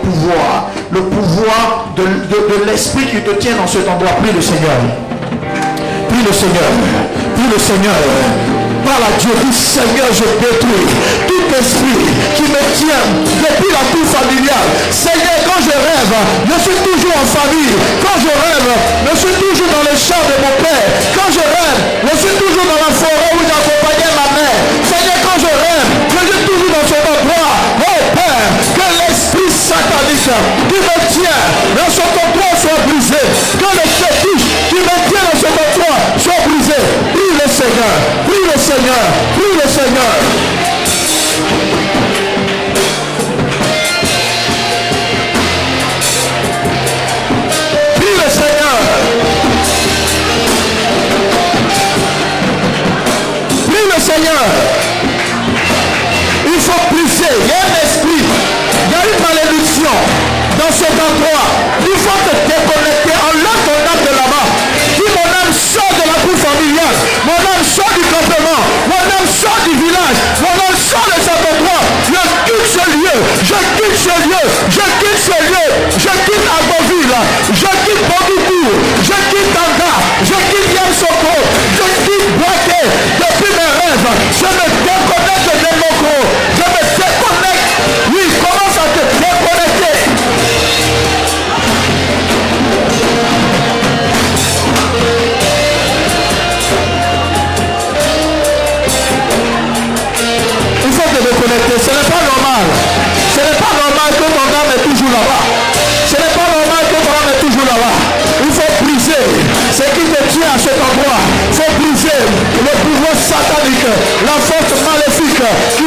pouvoir de l'esprit qui te tient dans cet endroit. Prie le Seigneur. Prie le Seigneur, prie le Seigneur. Parle à Dieu, dis Seigneur, je détruis tout esprit qui me tient depuis la tour familiale. Seigneur, quand je rêve, je suis toujours en famille. Quand je rêve, je suis toujours dans les champs de mon père. Quand je rêve, je suis toujours dans la forêt où j'accompagnais ma mère. Seigneur, quand je rêve, je suis toujours dans cet endroit. Oh Père, que l'esprit satanique qui me tient dans cet endroit soit brisé. Que le fétiche qui me tient dans cet endroit soit brisé. Prie le Seigneur, prie le Seigneur, prie le Seigneur. Prie le Seigneur. Prie le Seigneur. Il faut briser. Il y a un esprit. Il y a une malédiction dans cet endroit. Il faut te déconnecter. Enlève ton âme de là-bas. Dis mon âme sort de la cour familiale. Mon âme sort du campement. Mon âme sort du village. Mon âme sort de cet endroit. Je quitte ce lieu. Je quitte ce lieu. Je quitte ce lieu. Je quitte Agboville. Je quitte Boboukou. Je quitte Tanga. Je quitte Yansoko. Je quitte Boaké. Depuis mes rêves. Je me déconnecte de mon corps. Je me déconnecte. Oui, commence à te déconnecter. Il faut te déconnecter. Ce n'est pas normal. Ce n'est pas normal que ton âme est toujours là-bas. Ce n'est pas normal que ton âme est toujours là-bas. Il faut briser ce qui te tient à cet endroit. Il faut briser le pouvoir satanique, la force maléfique qui